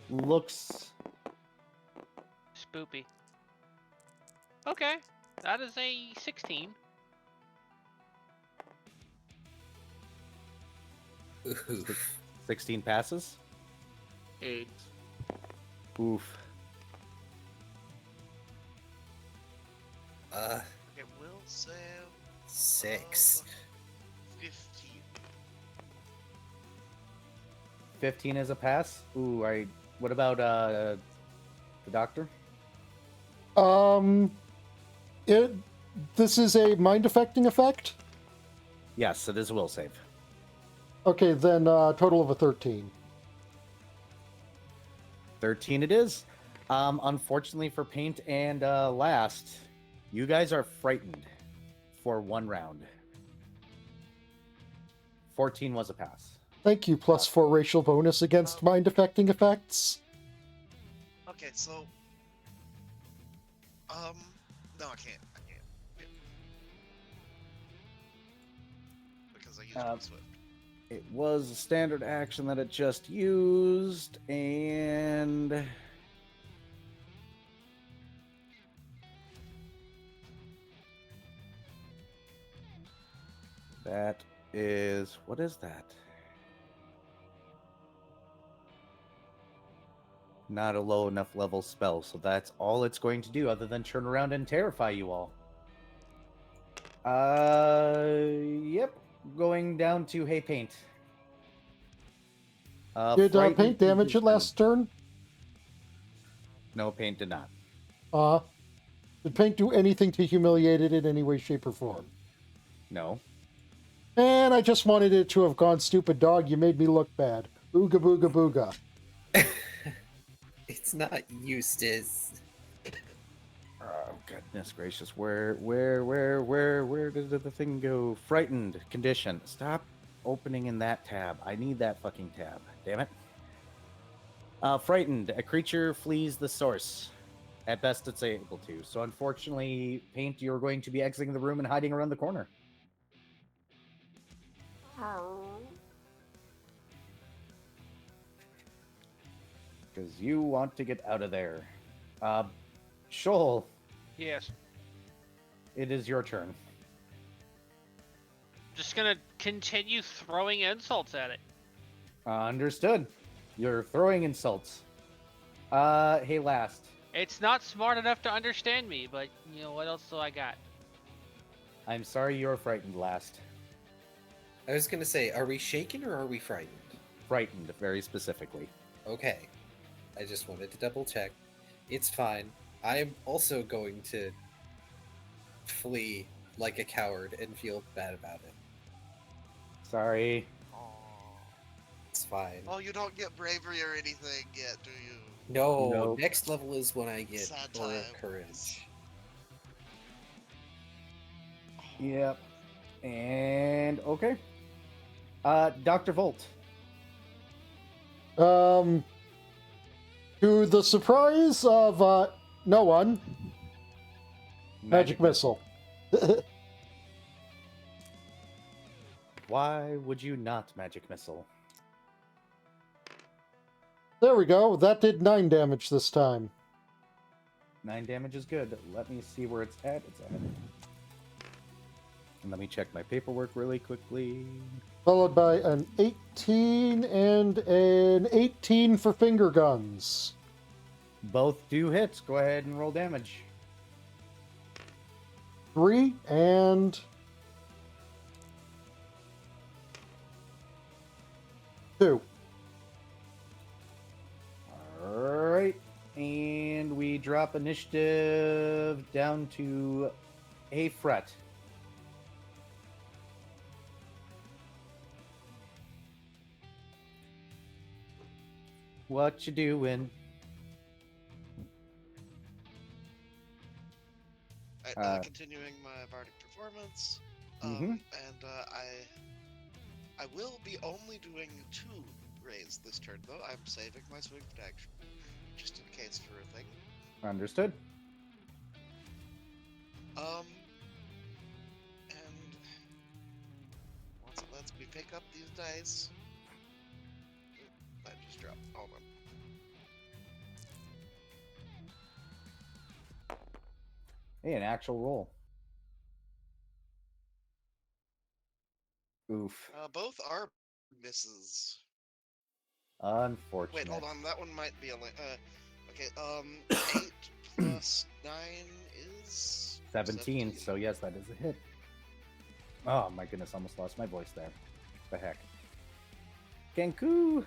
looks... Spoopy. Okay, that is a 16. Oof. 16 passes. 8. Oof. Uh, It will save 6. 15. 15 is a pass. Ooh, what about the doctor? This is a mind affecting effect? Yes, it is a will save. Okay, then total of a 13. 13 it is. Unfortunately for Paint and Last, you guys are frightened for 1 round. 14 was a pass. Thank you, +4 racial bonus against mind affecting effects. Okay, so no, I can't. Yeah. Because I used my Swift. It was a standard action that it just used, and that is, what is that? Not a low enough level spell, so that's all it's going to do other than turn around and terrify you all. Yep. Going down to Hey Paint. Did Frightened Paint damage it condition. last turn? No, Paint did not. Did Paint do anything to humiliate it in any way, shape, or form? No. And I just wanted it to have gone, "Stupid dog, you made me look bad. Ooga booga booga." It's not Eustace. Oh, goodness gracious. Where did the thing go? Frightened condition. Stop opening in that tab. I need that fucking tab. Damn it. Frightened. A creature flees the source. At best, it's able to. So, unfortunately, Paint, you're going to be exiting the room and hiding around the corner. Because you want to get out of there. Shoal, Yes. it is your turn. Just gonna continue throwing insults at it. Understood. You're throwing insults. Hey, Last. It's not smart enough to understand me, but you know what else do I got? I'm sorry you're frightened, Last. I was gonna say, are we shaken or are we frightened? Frightened, very specifically. Okay. I just wanted to double check. It's fine. I'm also going to flee like a coward and feel bad about it. Sorry. It's fine. Oh, you don't get bravery or anything yet, do you? No, Nope. next level is when I get Sad Aura times. Courage. Yep. And, okay. Dr. Volt. To the surprise of no one, magic missile. Why would you not magic missile? There we go. That did 9 damage this time. 9 damage is good. Let me see where it's at. It's at. And let me check my paperwork really quickly. Followed by an 18 and an 18 for finger guns. Both do hits. Go ahead and roll damage. 3 and 2. Alright. And drop initiative down to a fret. What you doing? Alright, continuing my bardic performance. And I will be only doing 2 rays this turn, though. I'm saving my swing protection, just in case for a thing. Understood. And once it lets me pick up these dice, I just dropped. Hold on. Hey, an actual roll. Oof. Both are misses. Unfortunate. Wait, hold on. That one might be a. Okay. 8 plus 9 is 17, so yes, that is a hit. Oh my goodness, almost lost my voice there. What the heck? Genku!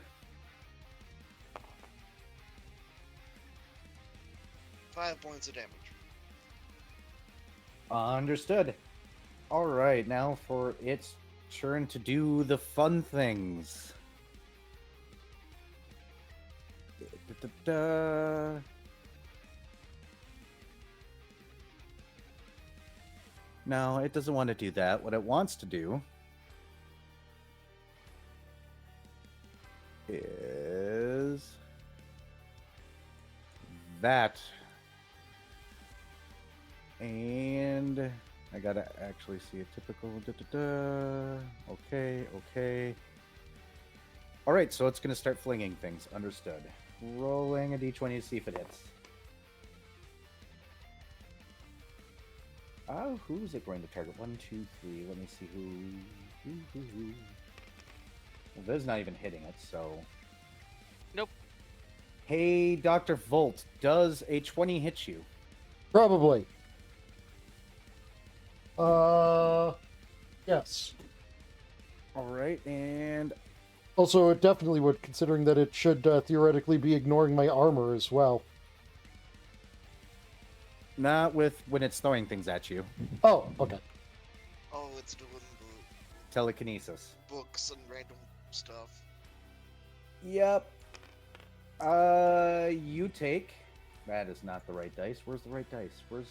5 points of damage. Understood. Alright, now for its turn to do the fun things. No, it doesn't want to do that. What it wants to do is that. And I gotta actually see a typical. Okay. Alright, so it's gonna start flinging things. Understood. Rolling a d20 to see if it hits. Oh, who's it going to target? 1, 2, 3. Let me see who. Well, there's not even hitting it, so. Nope. Hey, Dr. Volt, does a 20 hit you? Probably. Yes. Alright, and. Also, it definitely would, considering that it should theoretically be ignoring my armor as well. Not with when it's throwing things at you. Oh, okay. Oh, it's doing the Telekinesis. books and random stuff. Yep. You take. That is not the right dice. Where's the right dice? Where's.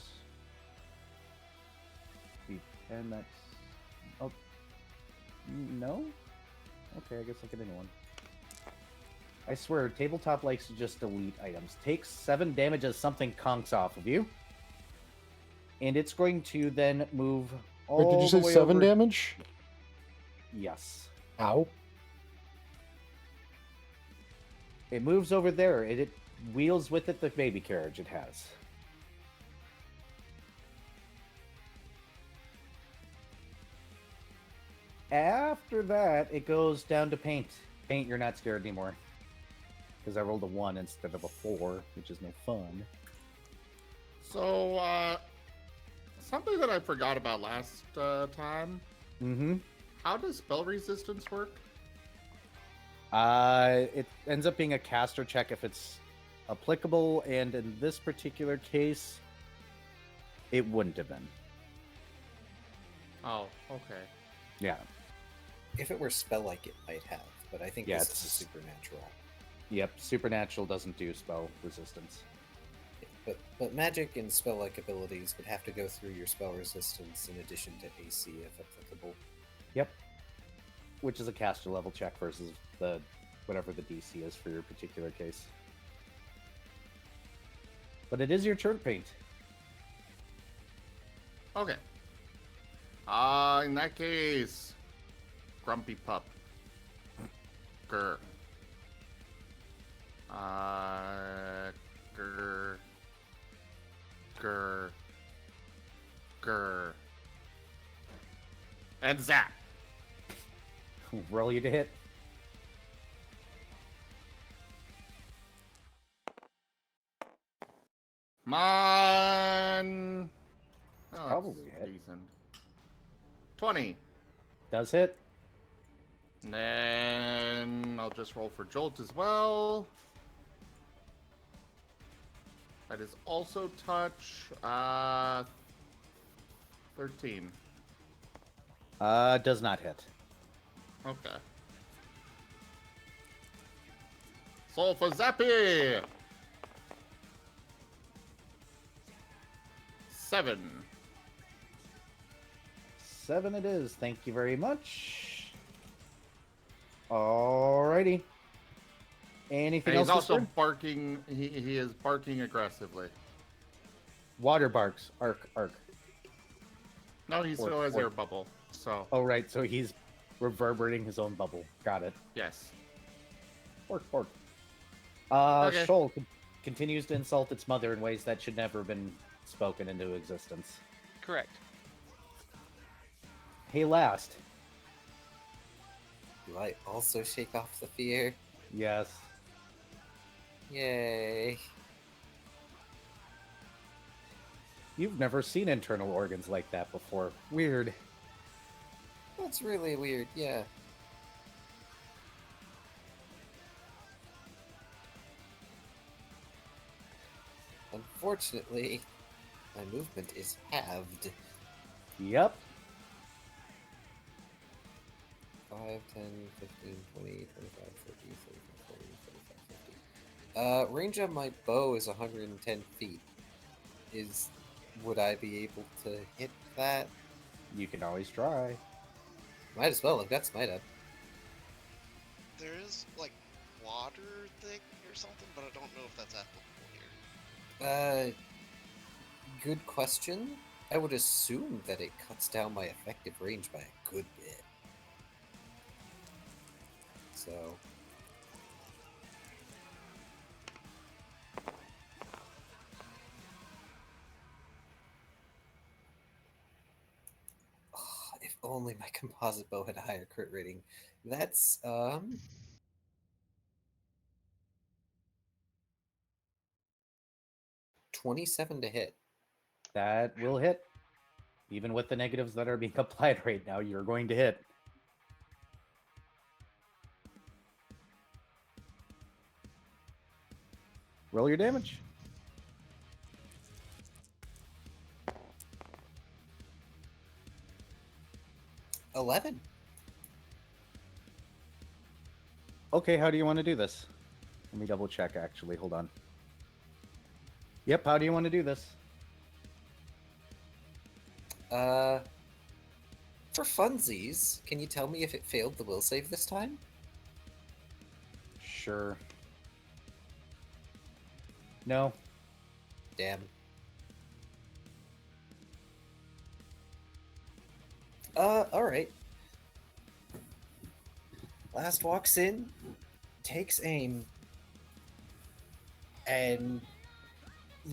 And that's. Oh. No? Okay, I guess I'll get a new one. I swear, tabletop likes to just delete items. Takes 7 damage as something conks off of you. And it's going to then move all Wait, did you say the way 7 over... damage? Yes. Ow. It moves over there. It wheels with it the baby carriage it has. After that, it goes down to paint. Paint, you're not scared anymore. Because I rolled a 1 instead of a 4, which is no fun. So, something that I forgot about last time. Mm-hmm. How does spell resistance work? It ends up being a caster check if it's applicable, and in this particular case, it wouldn't have been. Oh, okay. Yeah. If it were spell-like, it might have, but I think Yeah, this it's- is a supernatural. Yep, supernatural doesn't do spell resistance. But magic and spell-like abilities would have to go through your spell resistance in addition to AC if applicable. Yep. Which is a caster level check versus the whatever the DC is for your particular case. But it is your turn, Paint. Okay. In that case, Grumpy Pup. Grr. Grr. Grr. Grr. And zap. Roll you to hit. Come on. Oh, Probably that's hit. decent. 20. Does hit. And then I'll just roll for Jolt as well. That is also touch. 13. Does not hit. Okay. Sulfur Zappy! 7. 7 it is. Thank you very much. Alrighty. Anything And else? he's also Whisper? barking. He is barking aggressively. Water barks. Arc. No, he still has air bubble. So Oh, right. So he's reverberating his own bubble. Got it. yes. Pork. Okay. Shoal continues to insult its mother in ways that should never have been spoken into existence. Correct. Hey, last. Do I also shake off the fear? Yes. Yay. You've never seen internal organs like that before. Weird. That's really weird, yeah. Unfortunately, my movement is halved. Yep. 5, 10, 15, 20, 25, 30, 35, 40, 45, 50. Range on my bow is 110 feet. Would I be able to hit that? You can always try. Might as well, I've got Smite up. There is, like, water thing or something, but I don't know if that's applicable here. Good question. I would assume that it cuts down my effective range by a good bit. So... if only my composite bow had a higher crit rating. That's, 27 to hit. That will hit. Even with the negatives that are being applied right now, you're going to hit. Roll your damage. $11. Okay, how do you want to do this? Let me double check, actually. Hold on. Yep, how do you want to do this? For funsies, can you tell me if it failed the will save this time? Sure. No. Damn. Alright. Last walks in, takes aim, and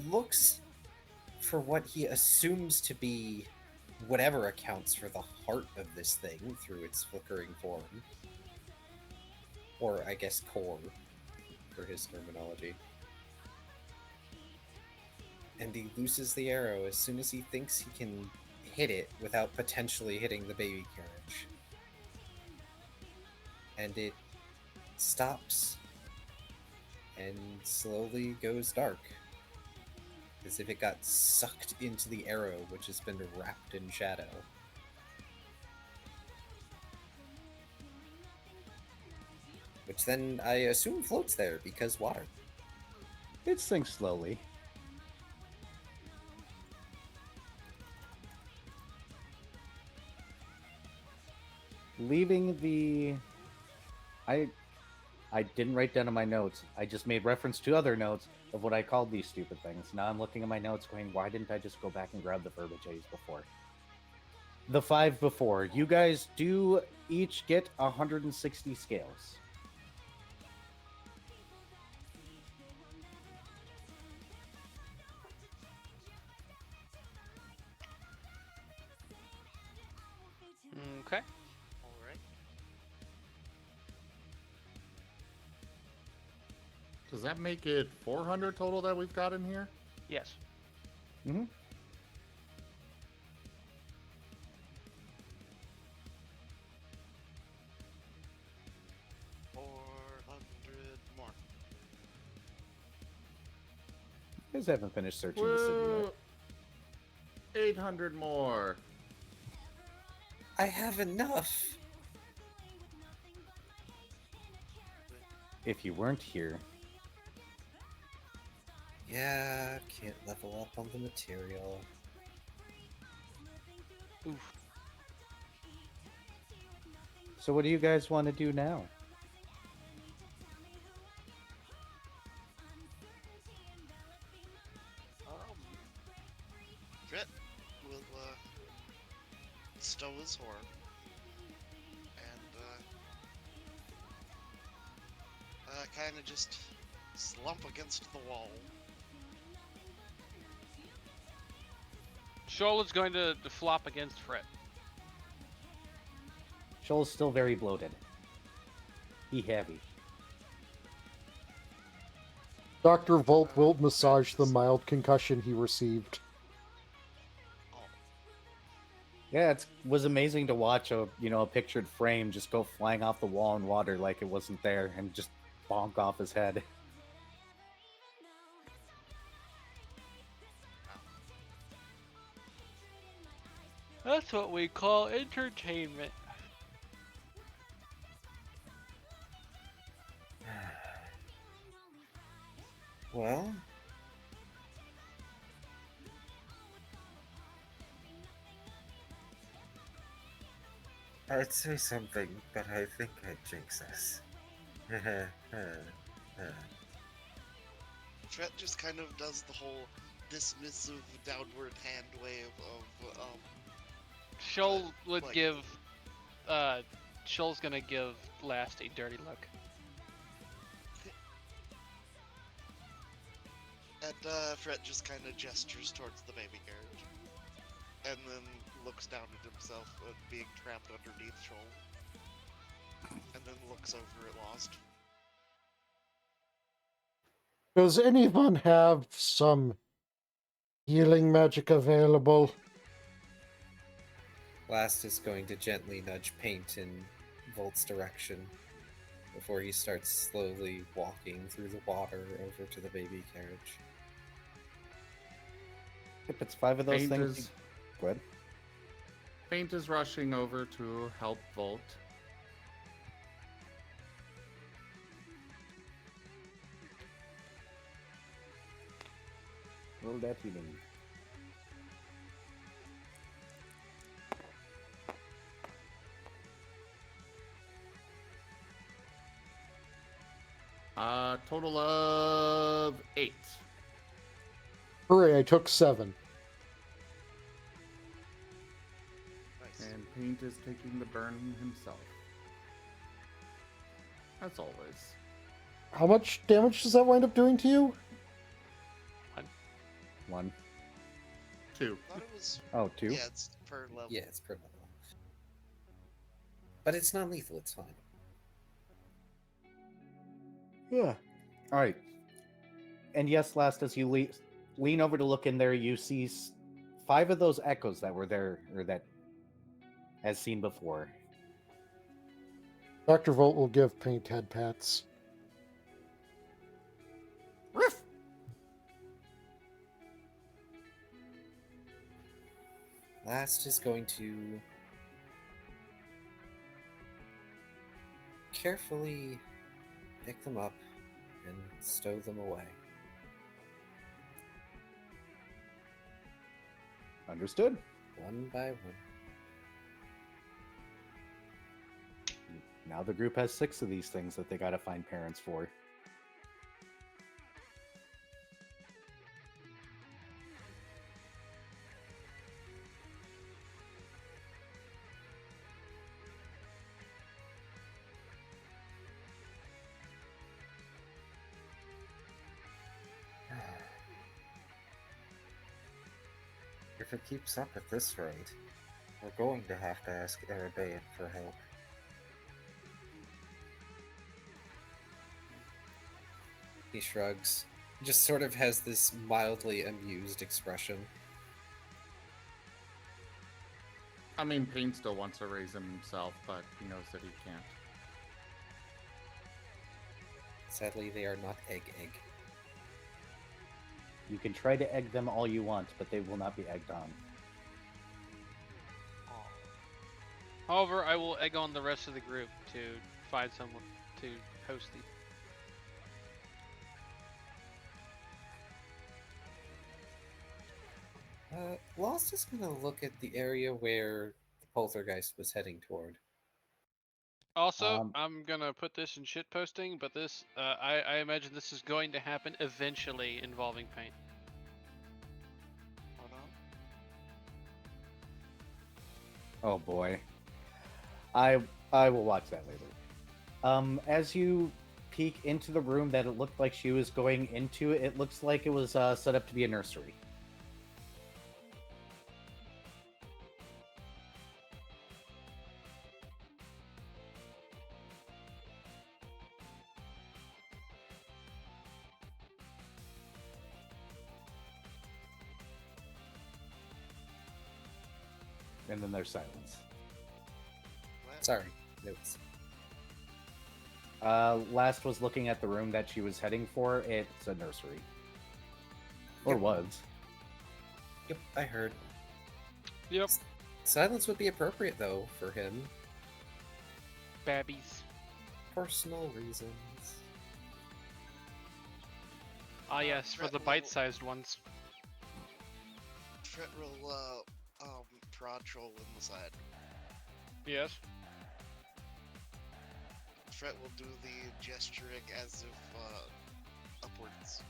looks for what he assumes to be whatever accounts for the heart of this thing through its flickering form. Or, I guess, core, for his terminology. And he looses the arrow as soon as he thinks he can hit it without potentially hitting the baby carriage. And it stops and slowly goes dark, as if it got sucked into the arrow, which has been wrapped in shadow. Which then, I assume, floats there, because water. It sinks slowly. Leaving the... I didn't write down in my notes. I just made reference to other notes of what I called these stupid things. Now I'm looking at my notes going, why didn't I just go back and grab the verbiage I used before? The 5 before. You guys do each get 160 scales. Okay. Alright. Does that make it 400 total that we've got in here? Yes. Mm-hmm. $400 more. You guys haven't finished searching the city Woo! yet. 800 more. I have enough. If you weren't here, Yeah, can't level up on the material. Oof. so what do you guys want to do now? Dret will stow his horn and kind of just slump against the wall. Shoal is going to flop against Fred. Shoal's still very bloated. He heavy. Dr. Volt will massage the mild concussion he received. Yeah, it was amazing to watch a pictured frame just go flying off the wall in water like it wasn't there and just bonk off his head. That's what we call entertainment. Well, I'd say something, but I think I'd jinx us. Tret just kind of does the whole dismissive downward hand wave of Shoal would like- give. Shoal's gonna give Last a dirty look. and Fret just kind of gestures towards the baby carriage, and then looks down at himself being trapped underneath Shoal, and then looks over at Lost. Does anyone have some healing magic available? Last is going to gently nudge Paint in Volt's direction before he starts slowly walking through the water over to the baby carriage. If it's 5 of those Paint things, is- go ahead. Faint is rushing over to help Volt. Roll that healing. Total of 8. Hooray, I took 7. Nice. And Paint is taking the burn himself. As always. How much damage does that wind up doing to you? 1. 2. I thought it was. Oh, 2? Yeah, it's per level. Yeah, it's per level. But it's not lethal, it's fine. Yeah. All right. And yes, Last, as you lean over to look in there, you see 5 of those echoes that were there, or that as seen before. Dr. Volt will give Paint head pats. Last is going to carefully pick them up and stow them away. Understood. One by one. Now the group has 6 of these things that they gotta find parents for. If it keeps up at this rate, we're going to have to ask Arabean for help. He shrugs. Just sort of has this mildly amused expression. I mean, Paint still wants to raise him himself, but he knows that he can't. Sadly, they are not egg. You can try to egg them all you want, but they will not be egged on. However, I will egg on the rest of the group to find someone to host the. Lost is gonna look at the area where the poltergeist was heading toward. Also, I'm gonna put this in shit posting, but this, I imagine this is going to happen eventually involving paint. Hold on. Oh boy. I will watch that later. As you peek into the room that it looked like she was going into, it looks like it was set up to be a nursery. And then there's silence. What? Sorry, notes. Last was looking at the room that she was heading for. It's a nursery. Or Yep. was. Yep, I heard. Yep. Silence would be appropriate though for him. Babbies. Personal reasons. Ah, yes, for the bite-sized ones. Fret will prod troll in the side. Yes. Fret will do the gesturing as if upwards.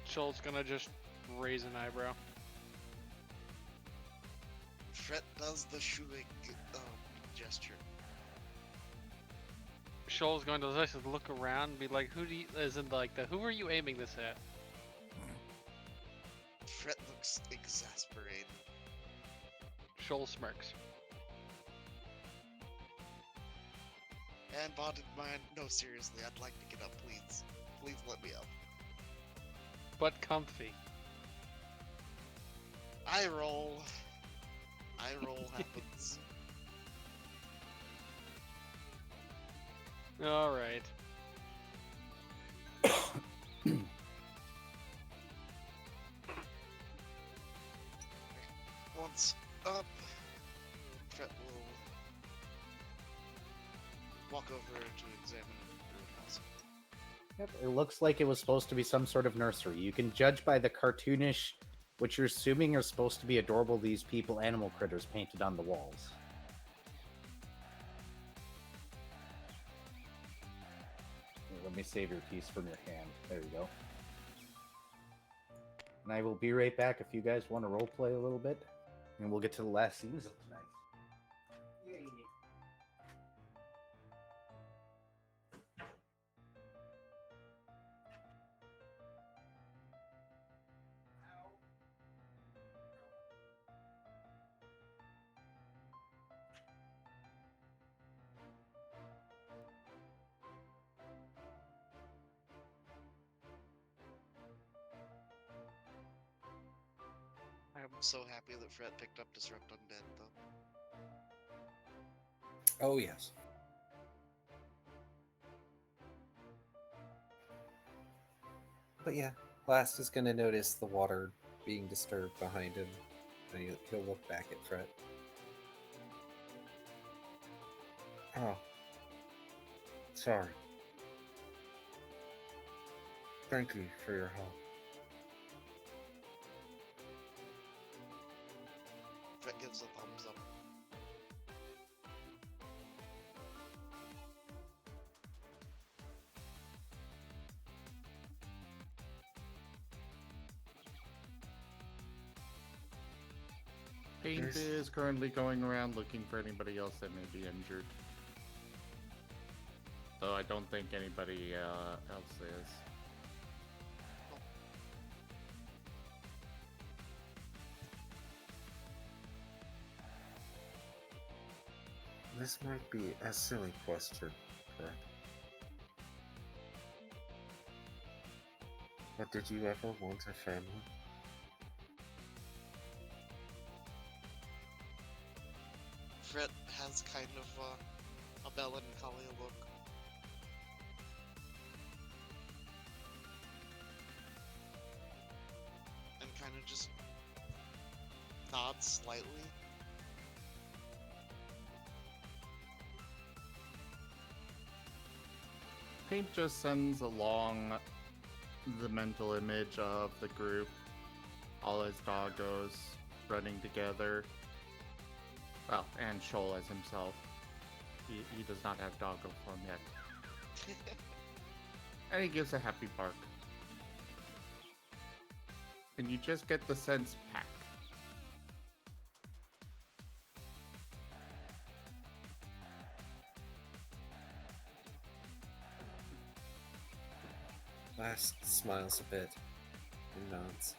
Shoal's gonna just raise an eyebrow. Fret does the shooing gesture. Shoal's going to just look around and be like, who do you, as in like the, who are you aiming this at? Fret looks exasperated. Shoal smirks. And bonded mind, no seriously, I'd like to get up, please. Please let me up. But comfy. Eye roll. Eye roll happens. Alright. Once up, Fret will walk over to examine the house. Yep, it looks like it was supposed to be some sort of nursery. You can judge by the cartoonish, which you're assuming are supposed to be adorable, these people animal critters painted on the walls. Here, let me save your piece from your hand. There you go. And I will be right back if you guys want to roleplay a little bit. And we'll get to the last scenes of tonight. Yay. I'm so happy that Fret picked up Disrupt Undead, though. Oh yes. But yeah, Last is gonna notice the water being disturbed behind him, and he'll look back at Fret. Oh. Sorry. Thank you for your help. Fret gives a thumbs up. Paint is currently going around looking for anybody else that may be injured. Though I don't think anybody else is. This might be a silly question, correct? But did you ever want a family? Fret has kind of a melancholy look. of just nods slightly. Paint just sends along the mental image of the group, all his doggos running together. Well, and Shoal as himself. He does not have doggo form yet. And he gives a happy bark. And you just get the sense pack. Last smiles a bit and nods.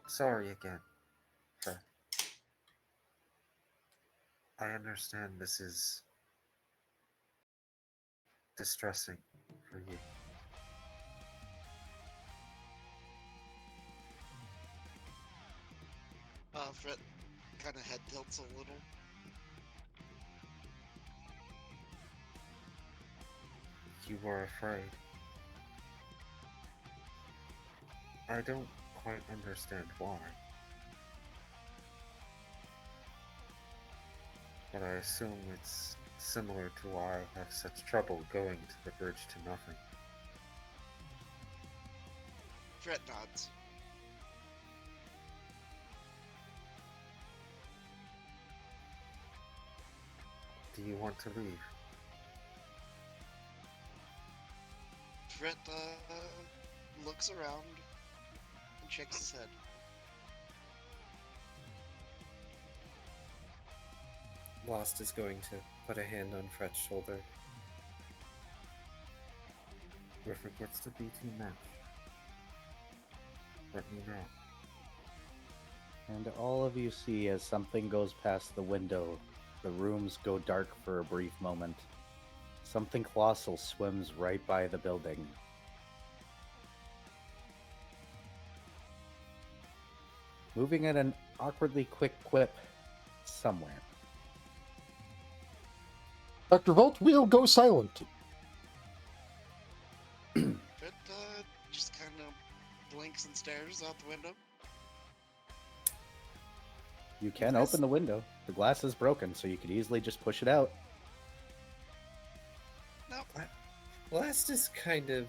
Sorry again. But I understand this is distressing for you. Fred kind of head tilts a little. You were afraid. I don't quite understand why. But I assume it's similar to why I have such trouble going to the bridge to nothing. Fred nods. Do you want to leave? Fred looks around and shakes his head. Lost is going to put a hand on Fred's shoulder. If it gets to be too much, let me know. And all of you see as something goes past the window, the rooms go dark for a brief moment. Something colossal swims right by the building. Moving at an awkwardly quick quip somewhere. Dr. Volt will go silent. Fred just kind of blinks and stares out the window. You can open the window. The glass is broken, so you could easily just push it out. No. Last is kind of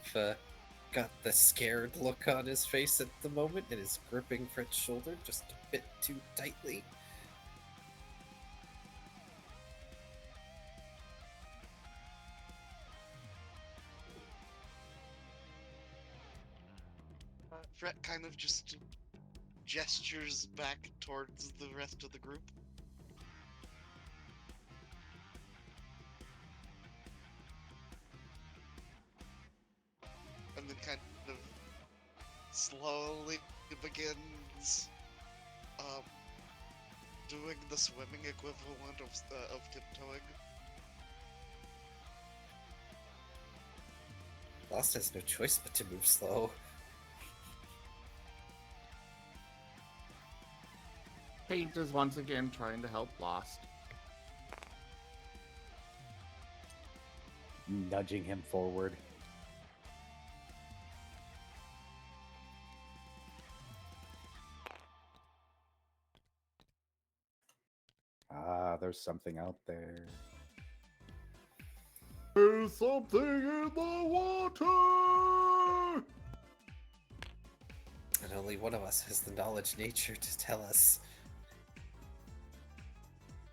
got the scared look on his face at the moment and is gripping Fred's shoulder just a bit too tightly. Fred kind of just gestures back towards the rest of the group. And then kind of slowly begins doing the swimming equivalent of tiptoeing. Lost has no choice but to move slow. Paint is once again trying to help Lost. Nudging him forward. Ah, there's something out there. There's something in the water! And only one of us has the knowledge nature to tell us.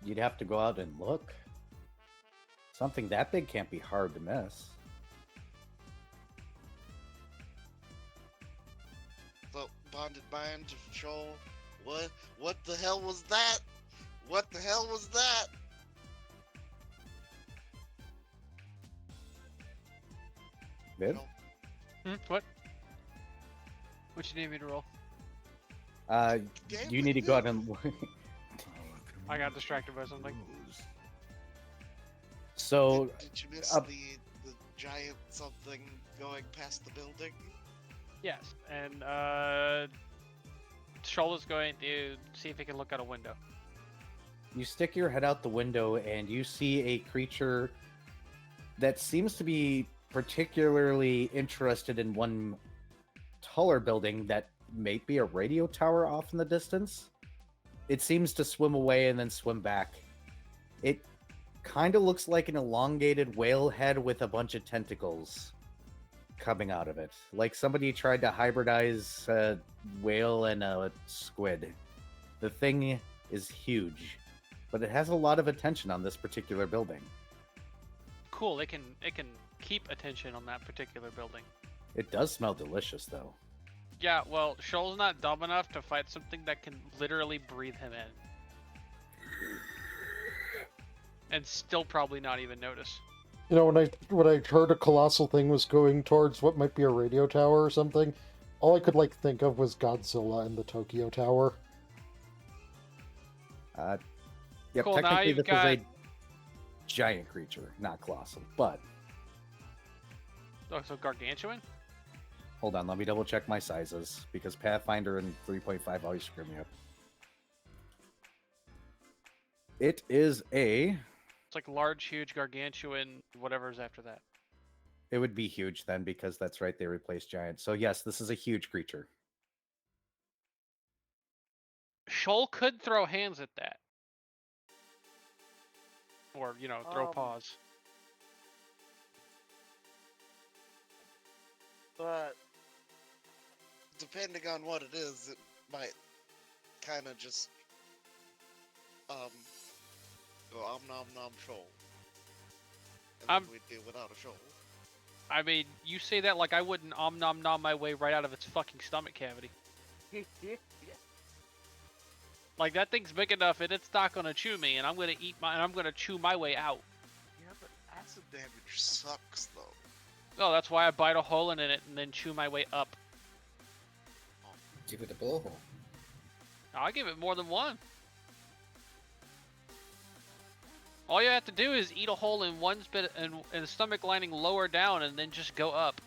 You'd have to go out and look. Something that big can't be hard to miss. The bonded mind to Shoal. What the hell was that? What the hell was that? Viv? What? What you need me to roll? You need to go out and I got distracted by something. So, Did you miss the giant something going past the building? Yes, and Shoal is going to see if he can look out a window. You stick your head out the window and you see a creature that seems to be particularly interested in one taller building that may be a radio tower off in the distance. It seems to swim away and then swim back. It kind of looks like an elongated whale head with a bunch of tentacles coming out of it. Like somebody tried to hybridize a whale and a squid. The thing is huge, but it has a lot of attention on this particular building. Cool. It can keep attention on that particular building. It does smell delicious, though. Yeah, well, Shoal's not dumb enough to fight something that can literally breathe him in. And still probably not even notice. You know, when I heard a colossal thing was going towards what might be a radio tower or something, all I could think of was Godzilla and the Tokyo Tower. Yep, Cool, now technically you've this got- is a giant creature, not colossal, but... Oh, so gargantuan? Hold on, let me double check my sizes, because Pathfinder and 3.5 always screw me up. It is a... It's like large, huge, gargantuan, whatever's after that. It would be huge then, because that's right, they replaced giant. So yes, this is a huge creature. Shoal could throw hands at that. Or, throw paws. But depending on what it is, it might kind of just go nom nom shoal. And then we'd deal without a shoal. I mean, you say that like I wouldn't nom nom my way right out of its fucking stomach cavity. Like that thing's big enough and it's not gonna chew me, and I'm gonna chew my way out. Yeah, but acid damage sucks though. Oh, that's why I bite a hole in it and then chew my way up. Give it a blowhole. I'll give it more than one. All you have to do is eat a hole in one bit and the stomach lining lower down, and then just go up.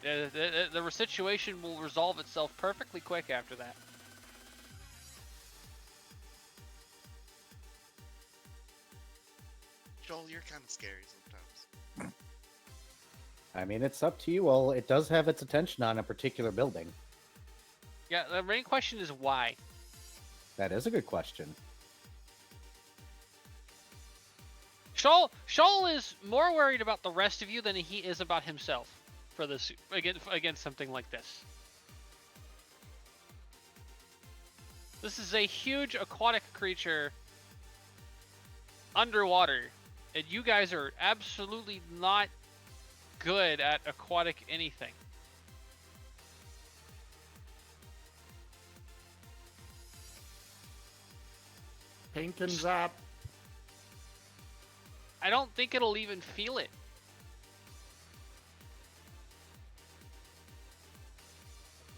The situation will resolve itself perfectly quick after that. Joel, you're kind of scary sometimes. I mean, it's up to you. Well, it does have its attention on a particular building. Yeah, the main question is why. That is a good question. Shoal is more worried about the rest of you than he is about himself for this against something like this. This is a huge aquatic creature underwater, and you guys are absolutely not good at aquatic anything. Pink and zap. I don't think it'll even feel it.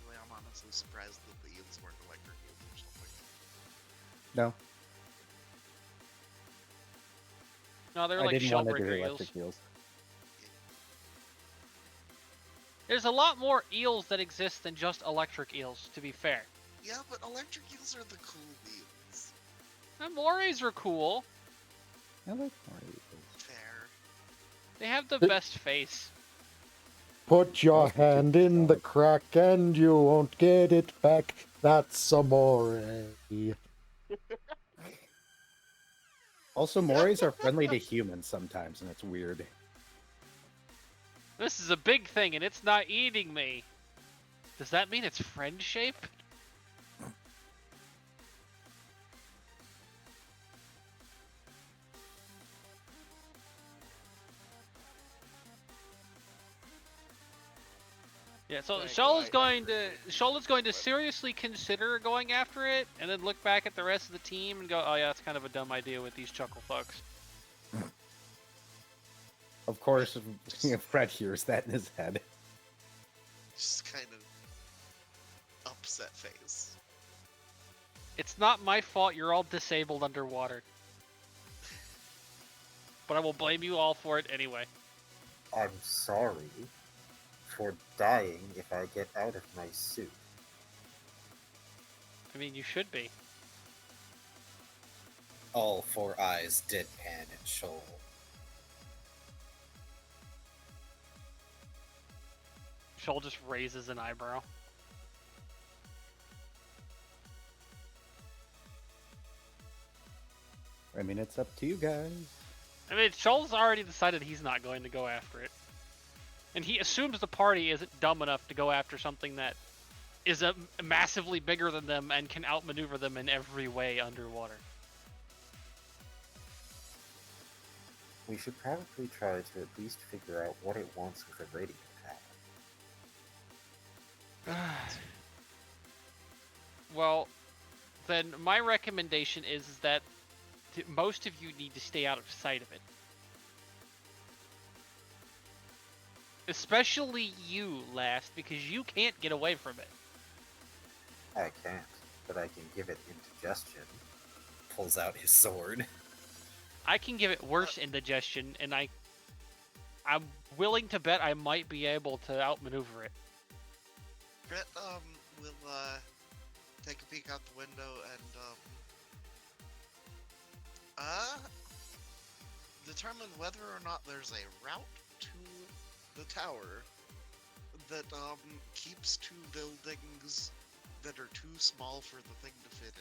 I'm honestly surprised that the eels weren't electric eels or something. No, No, they're I like didn't want to do shellbreaker eels. electric eels. There's a lot more eels that exist than just electric eels, to be fair. Yeah, but electric eels are the cool eels. And morays are cool. I like more eels. Fair. They have the best face. Put your hand in the crack and you won't get it back. That's amore. Also, morays are friendly to humans sometimes, and it's weird. This is a big thing and it's not eating me. Does that mean it's friend shape? Yeah, so Right, Shoal is right, going right, to seriously consider going after it, and then look back at the rest of the team and go, "Oh yeah, it's kind of a dumb idea with these chuckle fucks." Of course, Fred hears that in his head. Just kind of upset face. It's not my fault you're all disabled underwater, but I will blame you all for it anyway. I'm sorry for dying if I get out of my suit. I mean, you should be. All four eyes deadpan at Shoal. Shoal just raises an eyebrow. I mean, it's up to you guys. I mean, Shoal's already decided he's not going to go after it. And he assumes the party isn't dumb enough to go after something that is massively bigger than them and can outmaneuver them in every way underwater. We should probably try to at least figure out what it wants with a radio pad. Well, then my recommendation is that most of you need to stay out of sight of it. Especially you, Last, because you can't get away from it. I can't, but I can give it indigestion. Pulls out his sword. I can give it worse indigestion, and I'm willing to bet I might be able to outmaneuver it. Brett, will, take a peek out the window and, determine whether or not there's a route to the tower that, keeps two buildings that are too small for the thing to fit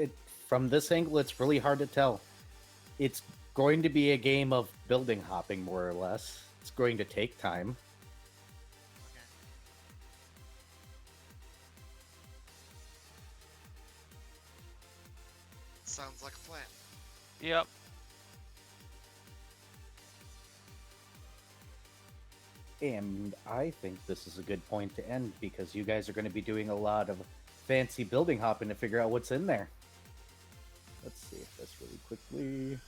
in. From this angle, it's really hard to tell. It's going to be a game of building hopping, more or less. It's going to take time. Okay. Sounds like a plan. Yep. And I think this is a good point to end because you guys are going to be doing a lot of fancy building hopping to figure out what's in there. Let's see if this really quickly.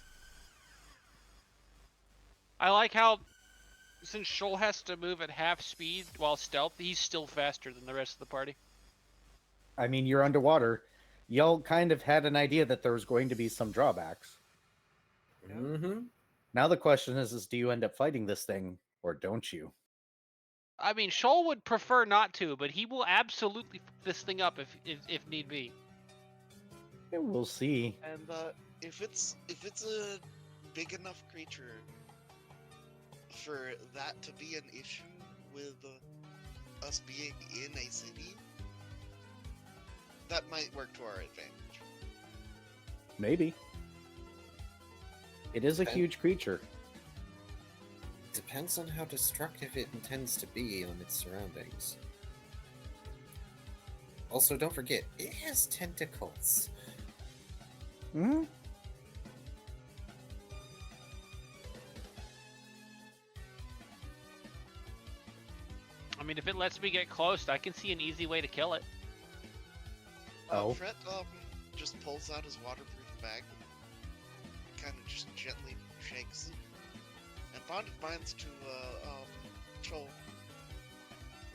I like how, since Shoal has to move at half speed while stealth, he's still faster than the rest of the party. I mean, you're underwater. Y'all kind of had an idea that there was going to be some drawbacks. Mm-hmm. Now the question is do you end up fighting this thing or don't you? I mean, Shoal would prefer not to, but he will absolutely fuck this thing up if need be. Yeah, we'll see. And if it's a big enough creature for that to be an issue with us being in a city, that might work to our advantage. Maybe. It is a Okay. huge creature. Depends on how destructive it intends to be on its surroundings. Also, don't forget, it has tentacles. Hmm? I mean, if it lets me get close, I can see an easy way to kill it. Oh. Fred just pulls out his waterproof bag, kind of just gently shakes it, and bonded minds to Joel.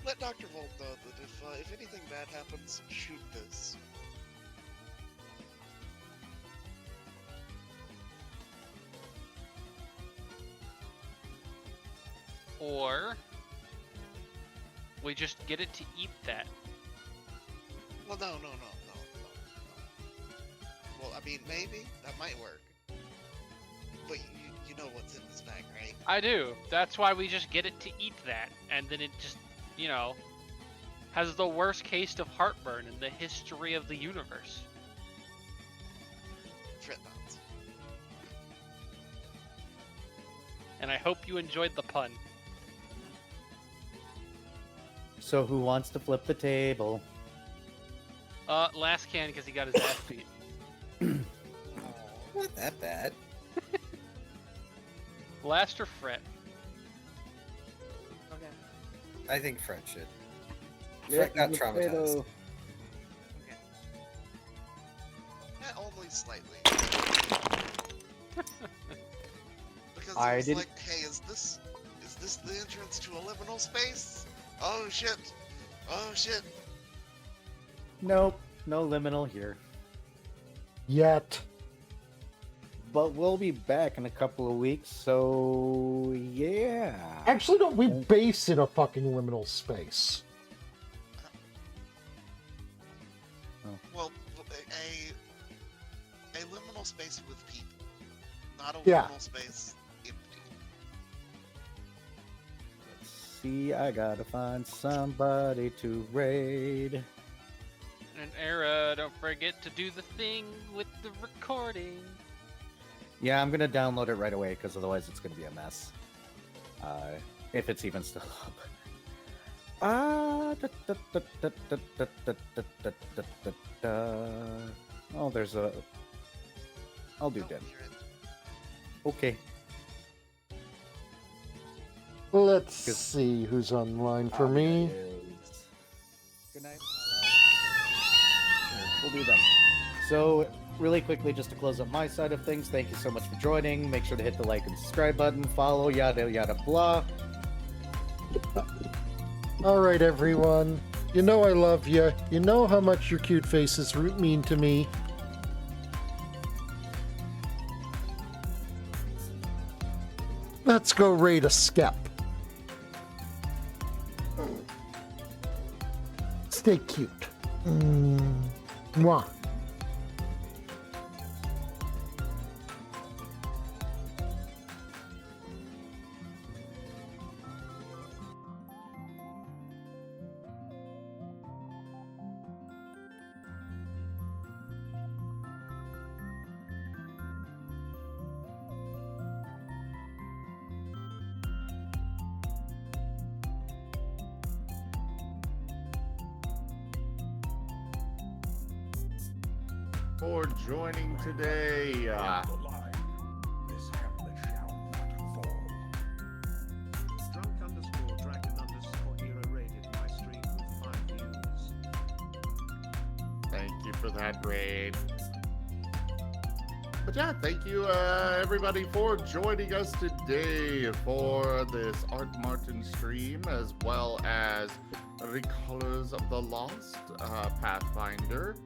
Let Dr. Volt know that if anything bad happens, shoot this. Or we just get it to eat that. Well, no. Well, I mean, maybe that might work, but you know what's in this bag, right? I do. That's why we just get it to eat that, and then it just, has the worst case of heartburn in the history of the universe. Fred nods. And I hope you enjoyed the pun. So who wants to flip the table? Last can because he got his ass beat. Not that bad. Last or Fret? I think Fred should. Yeah, Fred got the traumatized. potato. Yeah, only slightly. Because I it was didn't- like, hey, is this the entrance to a liminal space? Oh shit! Oh shit! Nope, no liminal here. Yet. But we'll be back in a couple of weeks, so yeah. Actually, no, we base in a fucking liminal space. space with people, not a Yeah. liminal space empty. Let's see, I gotta find somebody to raid. And Era, don't forget to do the thing with the recording. Yeah, I'm gonna download it right away because otherwise it's gonna be a mess. If it's even still up. Oh, there's a. I'll do Oh, dead. you're in. Okay. Let's Good. see who's online for me. Good night. We'll do that. So, really quickly, just to close up my side of things, thank you so much for joining. Make sure to hit the like and subscribe button, follow, yada yada blah. All right, everyone. You know I love you. You know how much your cute faces mean to me. Let's go raid a skep. Stay cute. Mwah. For joining today. This hamlet shall not fall. Drunk_dragon_hero rated my stream with 5 views. Thank you for that raid. But yeah, thank you everybody for joining us today for this Art Martin stream, as well as Recolors of the Lost, Pathfinder.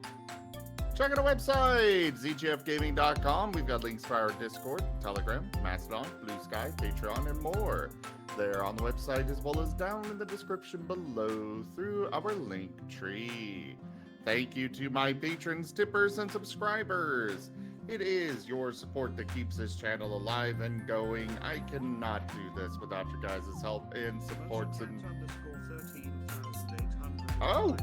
Check out our website, zgfgaming.com. We've got links for our Discord, Telegram, Mastodon, Blue Sky, Patreon, and more. They're on the website as well as down in the description below through our link tree. Thank you to my patrons, tippers, and subscribers. It is your support that keeps this channel alive and going. I cannot do this without your guys' help and supports. And Oh!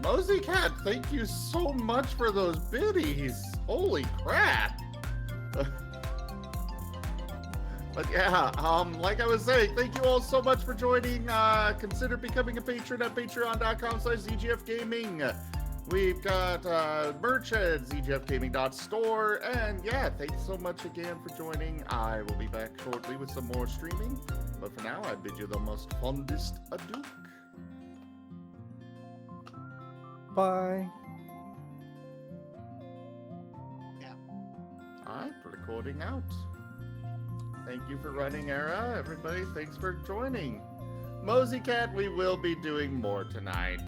Mosey Cat, thank you so much for those biddies. Holy crap. But yeah, like I was saying, thank you all so much for joining. Consider becoming a patron at patreon.com/zgfgaming. We've got merch at zgfgaming.store. And yeah, thanks so much again for joining. I will be back shortly with some more streaming. But for now, I bid you the most fondest adieu. Bye. Alright, recording out. Thank you for running Era. Everybody, thanks for joining. Mosey Cat, we will be doing more tonight.